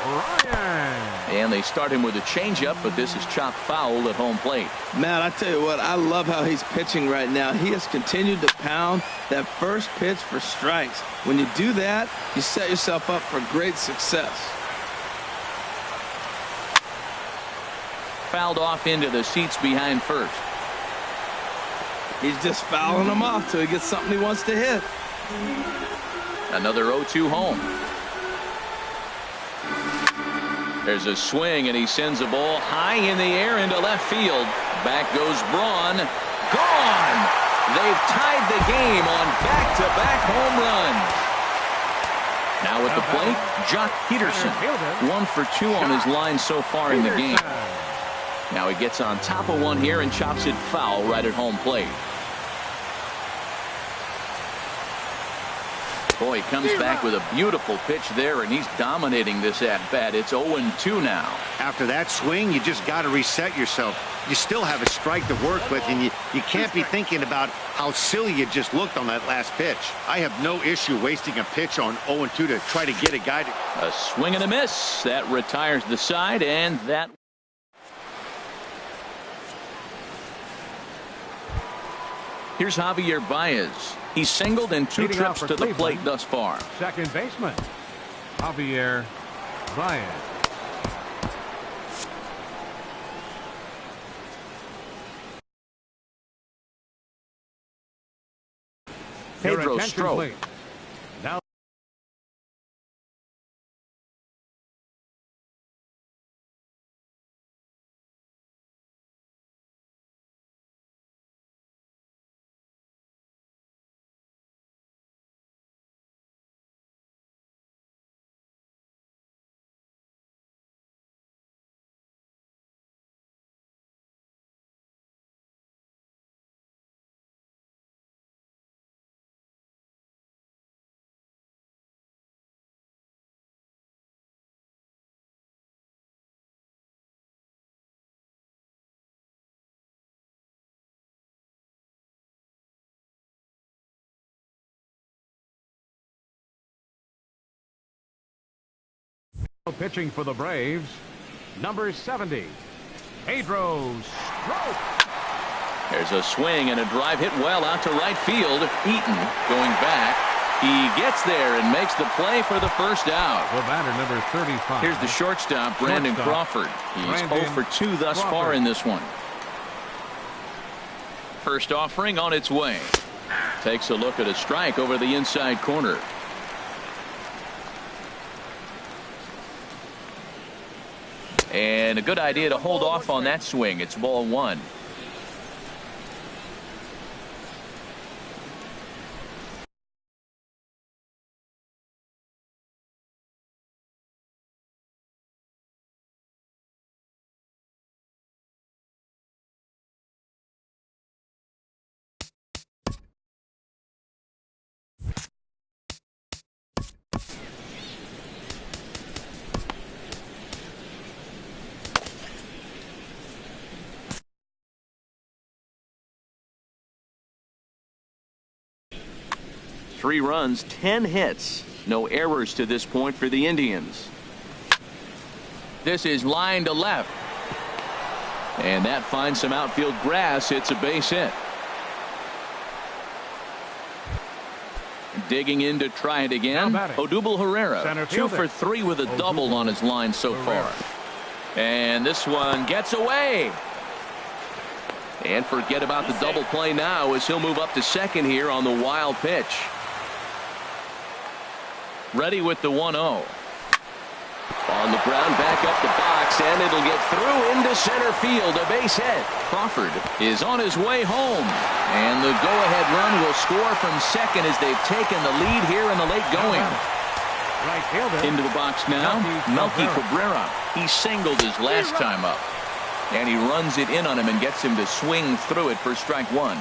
Ryan. And they start him with a changeup, but this is chopped foul at home plate. Man, I tell you what, I love how he's pitching right now. He has continued to pound that first pitch for strikes. When you do that, you set yourself up for great success. Fouled off into the seats behind first. He's just fouling them off till he gets something he wants to hit. Another 0-2 home. There's a swing, and he sends a ball high in the air into left field. Back goes Braun. Gone! They've tied the game on back-to-back home runs. Now at the plate, Jock Peterson. 1 for 2 on his line so far in the game. Now he gets on top of one here and chops it foul right at home plate. Boy, he comes back with a beautiful pitch there, and he's dominating this at-bat. It's 0-2 now. After that swing, you just got to reset yourself. You still have a strike to work with, and you can't be thinking about how silly you just looked on that last pitch. I have no issue wasting a pitch on 0-2 to try to get a guy to... A swing and a miss. That retires the side, and that... Here's Javier Baez. He's singled in 2 trips to the plate thus far. Second baseman, Javier Baez. Pedro Strop. Now pitching for the Braves, number 70, Pedro Strop. There's a swing and a drive hit well out to right field. Eaton going back. He gets there and makes the play for the first out. The batter, number 35. Here's the shortstop, Brandon Crawford. He's 0 for 2 thus far in this one. First offering on its way. Takes a look at a strike over the inside corner. And a good idea to hold off on that swing. It's ball 1. Three runs, 10 hits. No errors to this point for the Indians. This is line to left. And that finds some outfield grass. It's a base hit. Digging in to try it again. Odubel Herrera, 2 for 3 with a double on his line so far. And this one gets away. And forget about the double play now as he'll move up to second here on the wild pitch. Ready with the 1-0. On the ground, back up the box, and it'll get through into center field. A base hit. Crawford is on his way home. And the go-ahead run will score from second as they've taken the lead here in the late going. Into the box now, Melky Cabrera. He singled his last time up. And he runs it in on him and gets him to swing through it for strike 1.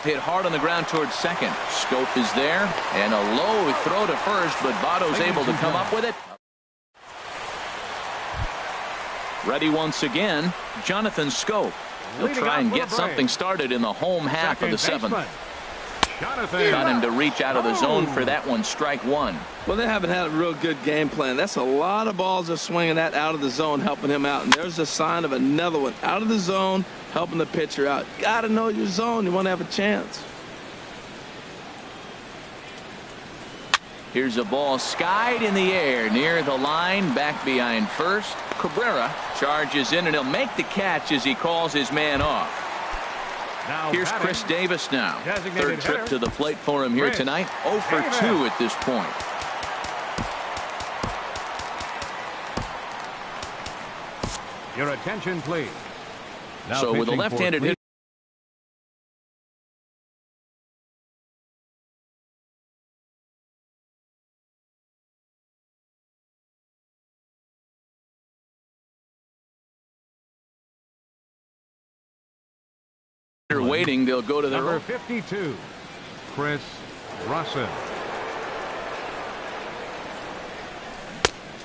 Hit hard on the ground towards second. Scope is there, and a low throw to first, but Votto's able to come up with it. Ready once again, Jonathan Scope. He'll try and get something started in the home half of the 7th. Got him to reach out of the zone for that one, strike 1. Well, they haven't had a real good game plan. That's a lot of balls they're swinging at out of the zone, helping him out. And there's a sign of another one out of the zone, helping the pitcher out. Got to know your zone. You want to have a chance. Here's a ball skied in the air near the line, back behind first. Cabrera charges in, and he'll make the catch as he calls his man off. Here's Chris Davis now. Third trip to the plate for him here tonight. 0 for 2 at this point. Your attention, please. So with a left-handed hitter. They're waiting. They'll go to their number 52, Chris Russell.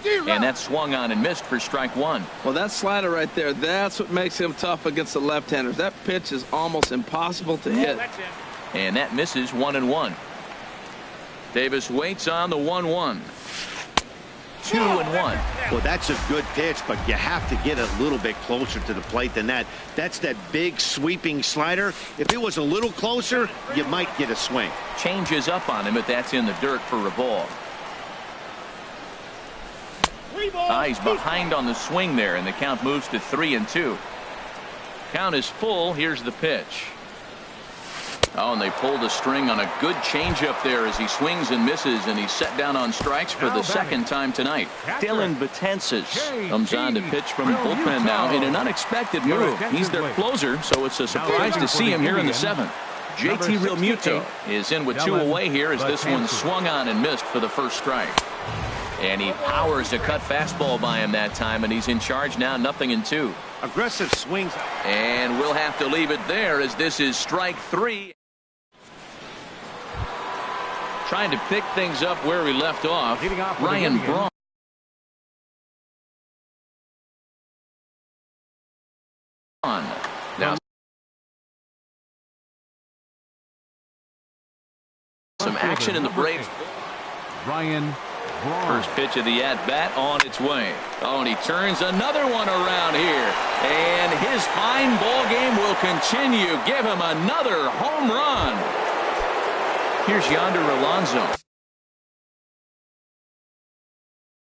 And that swung on and missed for strike one. Well, that slider right there, that's what makes him tough against the left-handers. That pitch is almost impossible to hit. And that misses 1-1. Davis waits on the 1-1. 2-1. Well, that's a good pitch, but you have to get a little bit closer to the plate than that. That's that big sweeping slider. If it was a little closer, you might get a swing. Changes up on him, but that's in the dirt for a ball. He's behind on the swing there, and the count moves to 3-2. Count is full. Here's the pitch. Oh, and they pulled a string on a good changeup there as he swings and misses, and he's set down on strikes for the second time tonight. Dylan Betances comes on to pitch from the bullpen now in an unexpected move. He's their closer, so it's a surprise to see him here in the seventh. JT Realmuto is in with 2 away here as this one swung on and missed for the first strike. And he powers a cut fastball by him that time, and he's in charge now, 0-2. Aggressive swings. And we'll have to leave it there as this is strike 3. Trying to pick things up where we left off. Ryan Braun. Now some action in the Braves. Ryan Braun. First pitch of the at-bat on its way. Oh, and he turns another one around here. And his fine ball game will continue. Give him another home run. Here's Yonder Alonso.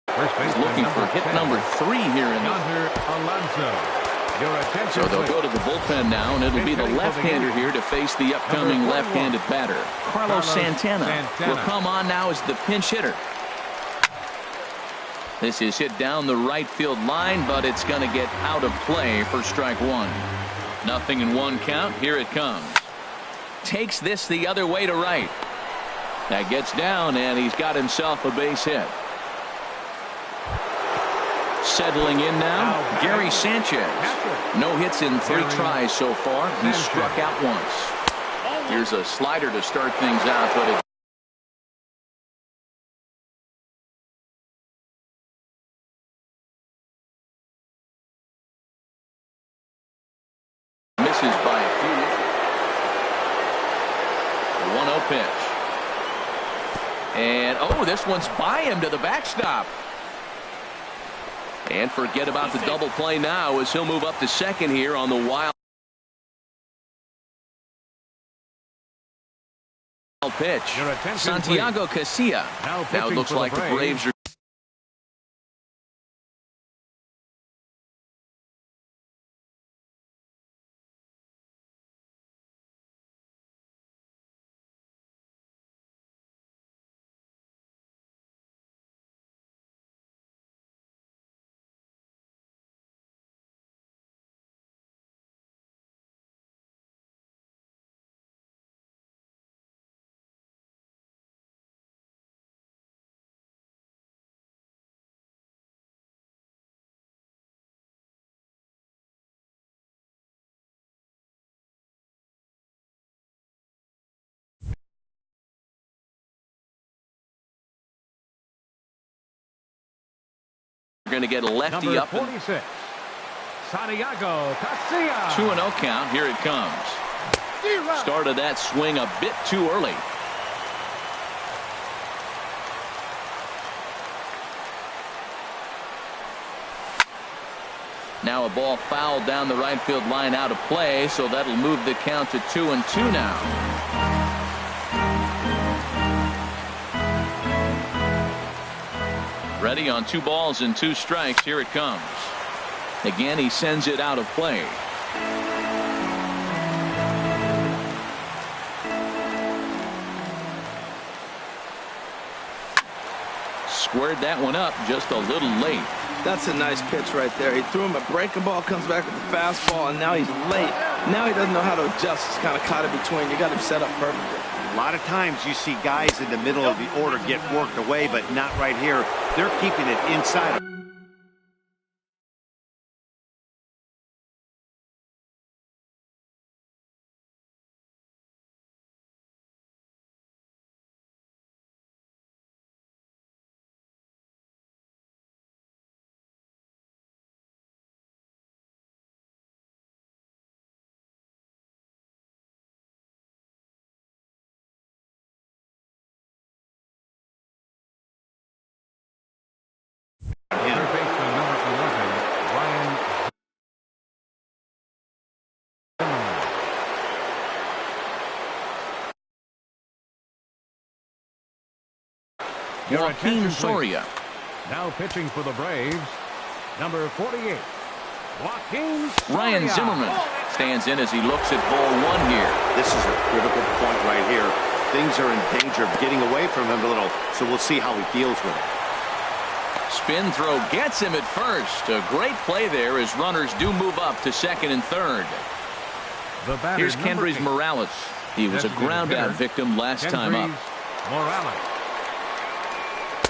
He's looking for hit number 3 here in Yonder Alonso. So they'll go to the bullpen now, and it'll be the left-hander here to face the upcoming left-handed batter. Carlos Santana will come on now as the pinch hitter. This is hit down the right field line, but it's going to get out of play for strike 1. 0-1 count. Here it comes. Takes this the other way to right. That gets down, and he's got himself a base hit. Settling in now, Gary Sanchez. No hits in 3 tries so far. He's struck out once. Here's a slider to start things out, but it misses by a few. The 1-0 pitch. And, oh, this one's by him to the backstop. And forget about the double play now as he'll move up to second here on the wild pitch. Santiago Casilla. Now it looks like the Braves are going to get a lefty number up. 46, Santiago Casilla. 2-0 count. Here it comes. Started that swing a bit too early. Now a ball fouled down the right field line out of play, so that'll move the count to 2-2 now. Ready on 2 balls and 2 strikes. Here it comes. Again, he sends it out of play. Squared that one up just a little late. That's a nice pitch right there. He threw him a breaking ball, comes back with the fastball, and now he's late. Now he doesn't know how to adjust. He's kind of caught in between. You got him set up perfectly. A lot of times you see guys in the middle of the order get worked away, but not right here. They're keeping it inside. Your Joaquin attention, please. Soria. Now pitching for the Braves, number 48, Joaquin Soria. Ryan Zimmerman stands in as he looks at ball one here. This is a critical point right here. Things are in danger of getting away from him a little, so we'll see how he deals with it. Spin throw gets him at first. A great play there as runners do move up to second and third. The batter, Here's Kendrys Morales. He was a ground out victim last time up. Morales.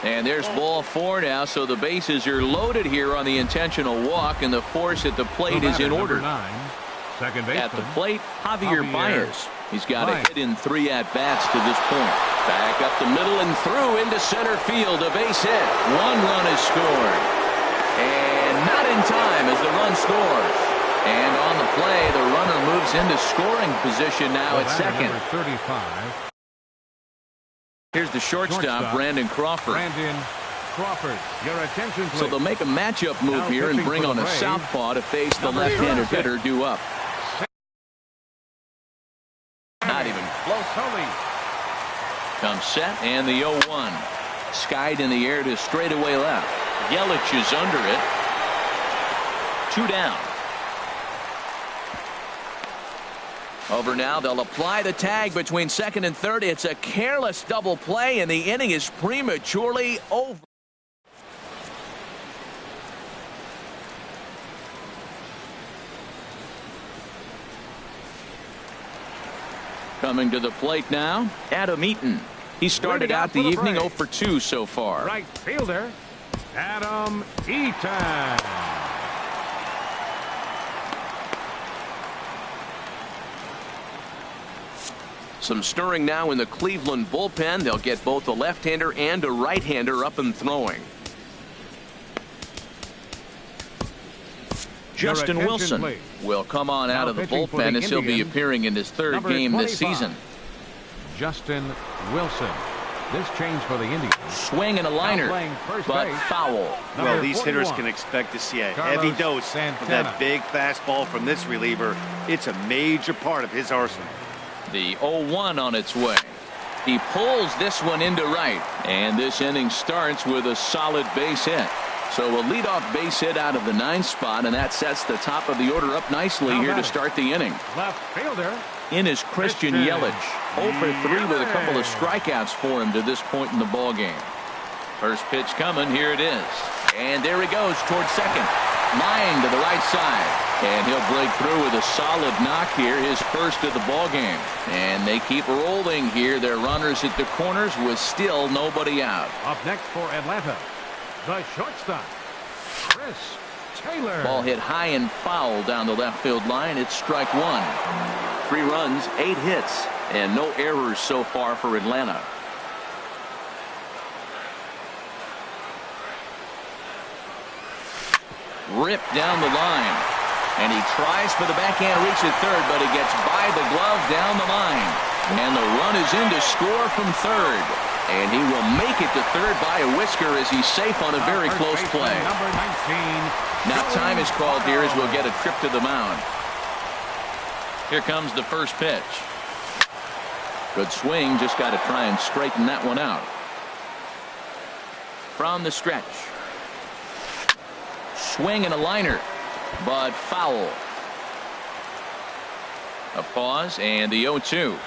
And there's ball four now, so the bases are loaded here on the intentional walk, and the force at the plate is in order. Second baseman. At the plate, Javier Baez. He's got a hit in 3 at-bats to this point. Back up the middle and through into center field. A base hit. 1 run is scored. And not in time as the run scores. And on the play, the runner moves into scoring position now at second. Number 35. Here's the shortstop, Brandon Crawford. Your attention, please. So they'll make a matchup move here and bring on a southpaw to face the left-handed hitter due up. Not even close. Comes set and the 0-1. Skied in the air to straightaway left. Yelich is under it. 2 down. Over now, they'll apply the tag between second and third. It's a careless double play, and the inning is prematurely over. Coming to the plate now, Adam Eaton. He started out the evening 0 for 2 so far. Right fielder, Adam Eaton. Some stirring now in the Cleveland bullpen. They'll get both a left-hander and a right-hander up and throwing. Justin Wilson will come on out of the bullpen as he'll be appearing in his 3rd game this season. Justin Wilson. This change for the Indians. Swing and a liner, but foul. Well, these hitters can expect to see a heavy dose of that big fastball from this reliever. It's a major part of his arsenal. The 0-1 on its way. He pulls this one into right, and this inning starts with a solid base hit. So a leadoff base hit out of the 9th spot, and that sets the top of the order up nicely here to start the inning. Left fielder. In is Christian Yelich. 0 for 3 with a couple of strikeouts for him to this point in the ball game. First pitch coming. Here it is. And there he goes towards second. Line to the right side. And he'll break through with a solid knock here, his first of the ball game. And they keep rolling here. Their runners at the corners with still nobody out. Up next for Atlanta, the shortstop, Chris Taylor. Ball hit high and foul down the left field line. It's strike 1. 3 runs, 8 hits, and no errors so far for Atlanta. Ripped down the line. And he tries for the backhand reach at third, but he gets by the glove down the line. And the run is in to score from third. And he will make it to third by a whisker as he's safe on a very close play. Number 19. Now time is called here as we'll get a trip to the mound. Here comes the first pitch. Good swing, just got to try and straighten that one out. From the stretch. Swing and a liner. But foul. A pause and the 0-2.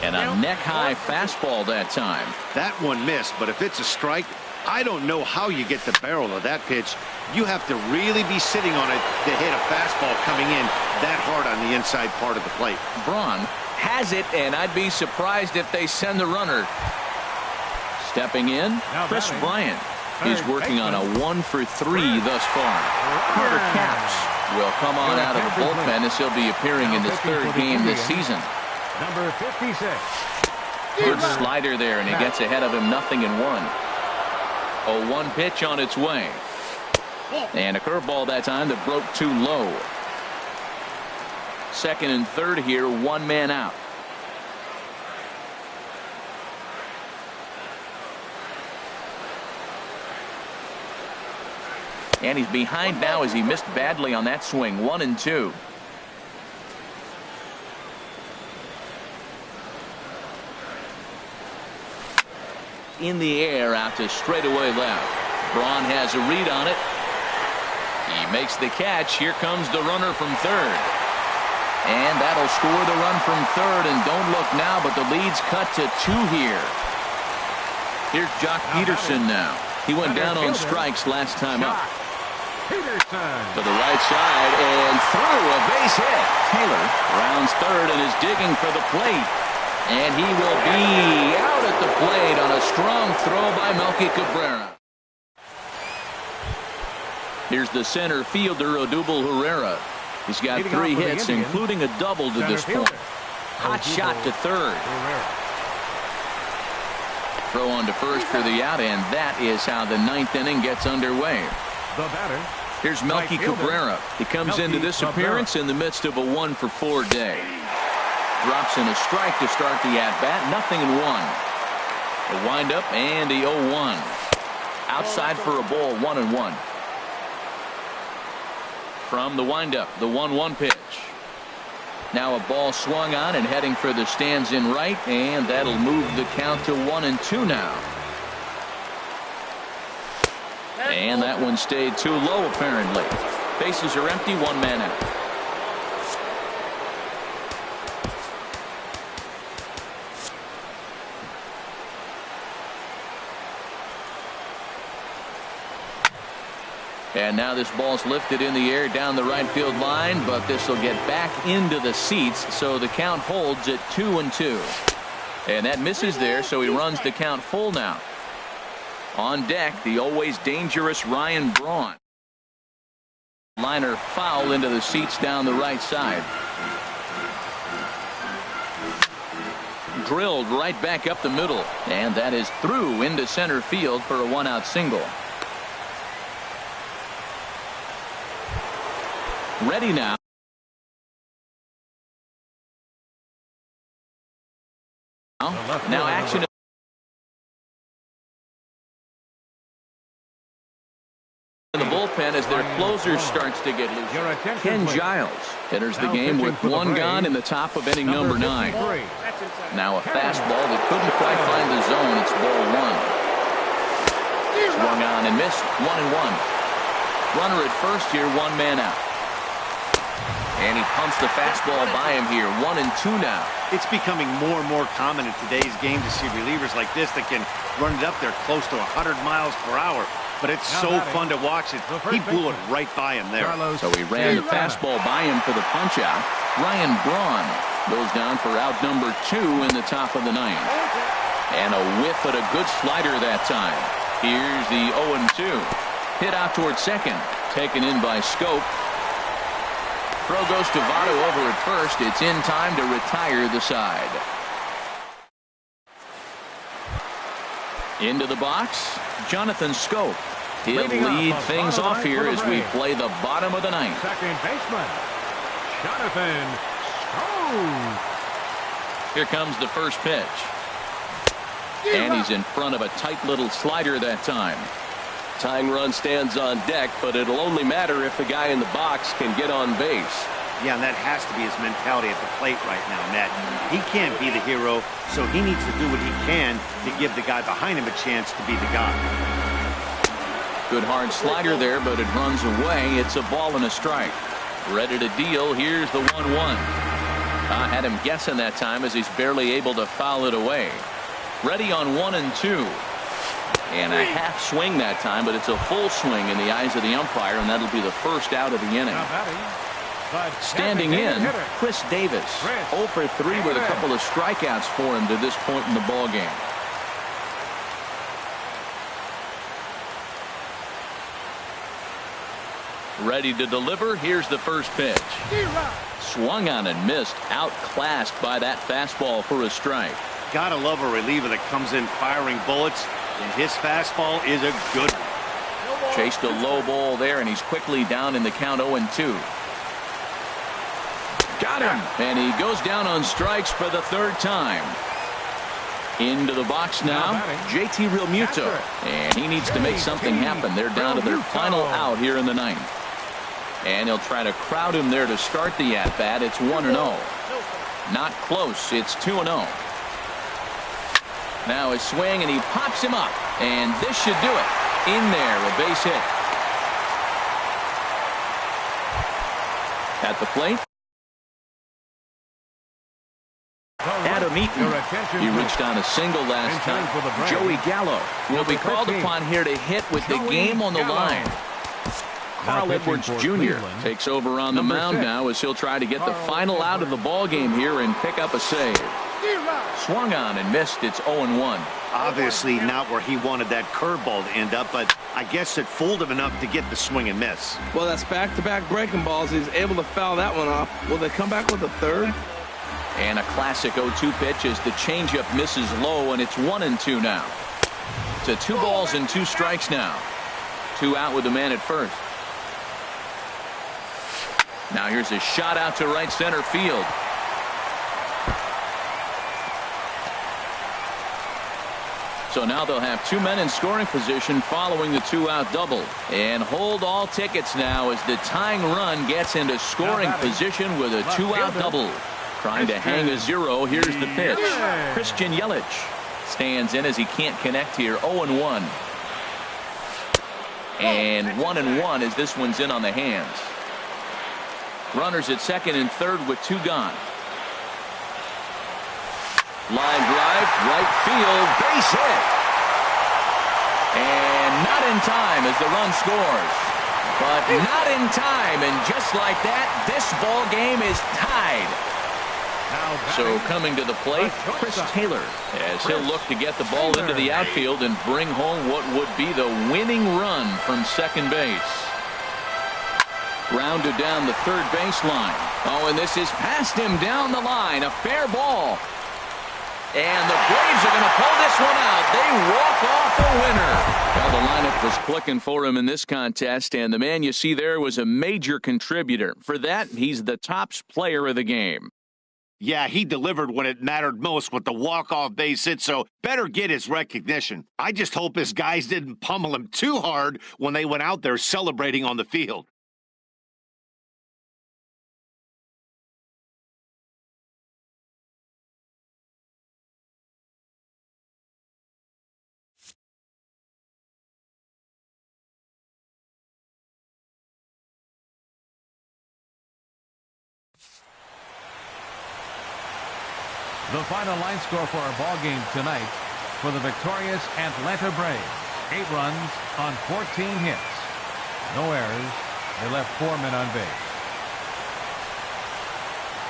And a neck-high fastball that time. That one missed, but if it's a strike, I don't know how you get the barrel of that pitch. You have to really be sitting on it to hit a fastball coming in that hard on the inside part of the plate. Braun has it, and I'd be surprised if they send the runner. Stepping in, Chris Bryant. He's working on a 1 for 3 thus far. Carter Capps will come on out of the bullpen as he'll be appearing in his 3rd game this season. Number 56. Good slider there, and he gets ahead of him 0-1. 0-1 pitch on its way. And a curveball that time that broke too low. Second and third here, 1 man out. And he's behind now as he missed badly on that swing. 1-2. in the air out to straightaway left. Braun has a read on it. He makes the catch. Here comes the runner from third. And that'll score the run from third. And don't look now, but the lead's cut to 2 here. Here's Jock Peterson now. He went down on strikes last time up. To the right side and through a base hit. Taylor rounds third and is digging for the plate. And he will be out at the plate on a strong throw by Melky Cabrera. Here's the center fielder, Odubel Herrera. He's got 3 hits, including a double to this point. Hot shot to third. Throw on to first for the out, and that is how the 9th inning gets underway. The batter. Here's Melky Cabrera. He comes into this appearance in the midst of a 1-for-4 day. Drops in a strike to start the at-bat. 0-1. A windup and the 0-1. Outside for a ball, 1-1. From the windup, the 1-1 pitch. Now a ball swung on and heading for the stands in right, and that'll move the count to 1-2 now. And that one stayed too low apparently. Bases are empty, 1 man out. And now this ball's lifted in the air down the right field line, but this will get back into the seats, so the count holds at 2-2. And that misses there, so he runs the count full now. On deck, the always dangerous Ryan Braun. Liner foul into the seats down the right side. Drilled right back up the middle, and that is through into center field for a 1-out single. Ready now. Now action in the bullpen as their closer starts to get loose. Ken Giles enters the game with 1 gone in the top of inning number 9. Now a fastball that couldn't quite find the zone. It's ball 1. Swung on and missed. 1-1. Runner at first here, 1 man out. And he pumps the fastball by him here. 1-2 now. It's becoming more and more common in today's game to see relievers like this that can run it up there close to 100 miles per hour. But it's so fun to watch it. He blew it right by him there. So he ran the fastball by him for the punch out. Ryan Braun goes down for out number 2 in the top of the 9th. And a whiff at a good slider that time. Here's the 0-2. Hit out towards second. Taken in by Scope. Throw goes to Votto over at first. It's in time to retire the side. Into the box, Jonathan Scope. He'll lead things off here as we play the bottom of the 9th. Second baseman, Jonathan Scope. Here comes the first pitch. And he's in front of a tight little slider that time. Tying run stands on deck, but it'll only matter if the guy in the box can get on base. Yeah, and that has to be his mentality at the plate right now, Ned. He can't be the hero, so he needs to do what he can to give the guy behind him a chance to be the guy. Good hard slider there, but it runs away. It's a ball and a strike. Ready to deal. Here's the 1-1. I had him guessing that time as he's barely able to foul it away. Ready on 1-2. And a half swing that time, but it's a full swing in the eyes of the umpire, and that'll be the first out of the inning. Standing in, Chris Davis. 0 for 3 with a couple of strikeouts for him to this point in the ball game. Ready to deliver. Here's the first pitch. Swung on and missed. Outclassed by that fastball for a strike. Gotta love a reliever that comes in firing bullets. And his fastball is a good one. Chased a low ball there, and he's quickly down in the count 0-2. Got him. And he goes down on strikes for the 3rd time. Into the box now, JT Realmuto. And he needs to make something happen. They're down to their final out here in the 9th. And he'll try to crowd him there to start the at-bat. It's 1-0. Not close. It's 2-0. Now his swing, and he pops him up. And this should do it. In there, a base hit. At the plate, Adam Eaton. He reached on a single last time. Joey Gallo will be called upon here to hit with the game on the line. Carl Edwards Jr. takes over on the mound now as he'll try to get the final out of the ball game here and pick up a save. Swung on and missed. It's 0-1. Obviously not where he wanted that curveball to end up, but I guess it fooled him enough to get the swing and miss. Well, that's back-to-back breaking balls. He's able to foul that one off. Will they come back with a third? And a classic 0-2 pitch as the changeup misses low, and it's 1-2 now. To 2 balls and 2 strikes now. 2 out with the man at first. Now here's a shot out to right center field. So now they'll have 2 men in scoring position following the 2-out double. And hold all tickets now as the tying run gets into scoring position with a 2-out double. Trying to hang a 0. Here's the pitch. Christian Yelich stands in as he can't connect here. 0-1. And 1-1 as this one's in on the hands. Runners at second and third with 2 gone. Line drive, right field, base hit. And not in time as the run scores. But not in time, and just like that, this ball game is tied. So coming to the plate, Chris Taylor, as he'll look to get the ball into the outfield and bring home what would be the winning run from second base. Grounded down the third baseline. Oh, and this is past him down the line. A fair ball. And the Braves are going to pull this one out. They walk off a winner. Well, the lineup was clicking for him in this contest, and the man you see there was a major contributor. For that, he's the top player of the game. Yeah, he delivered when it mattered most with the walk-off base hit, so better get his recognition. I just hope his guys didn't pummel him too hard when they went out there celebrating on the field. The final line score for our ball game tonight for the victorious Atlanta Braves. 8 runs on 14 hits. No errors. They left 4 men on base.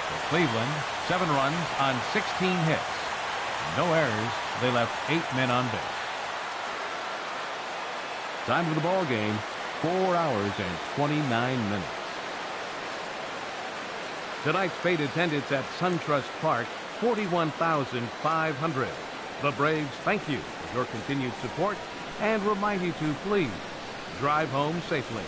For Cleveland, 7 runs on 16 hits. No errors. They left 8 men on base. Time for the ball game, 4 hours and 29 minutes. Tonight's paid attendance at SunTrust Park, 41,500. The Braves thank you for your continued support and remind you to please drive home safely.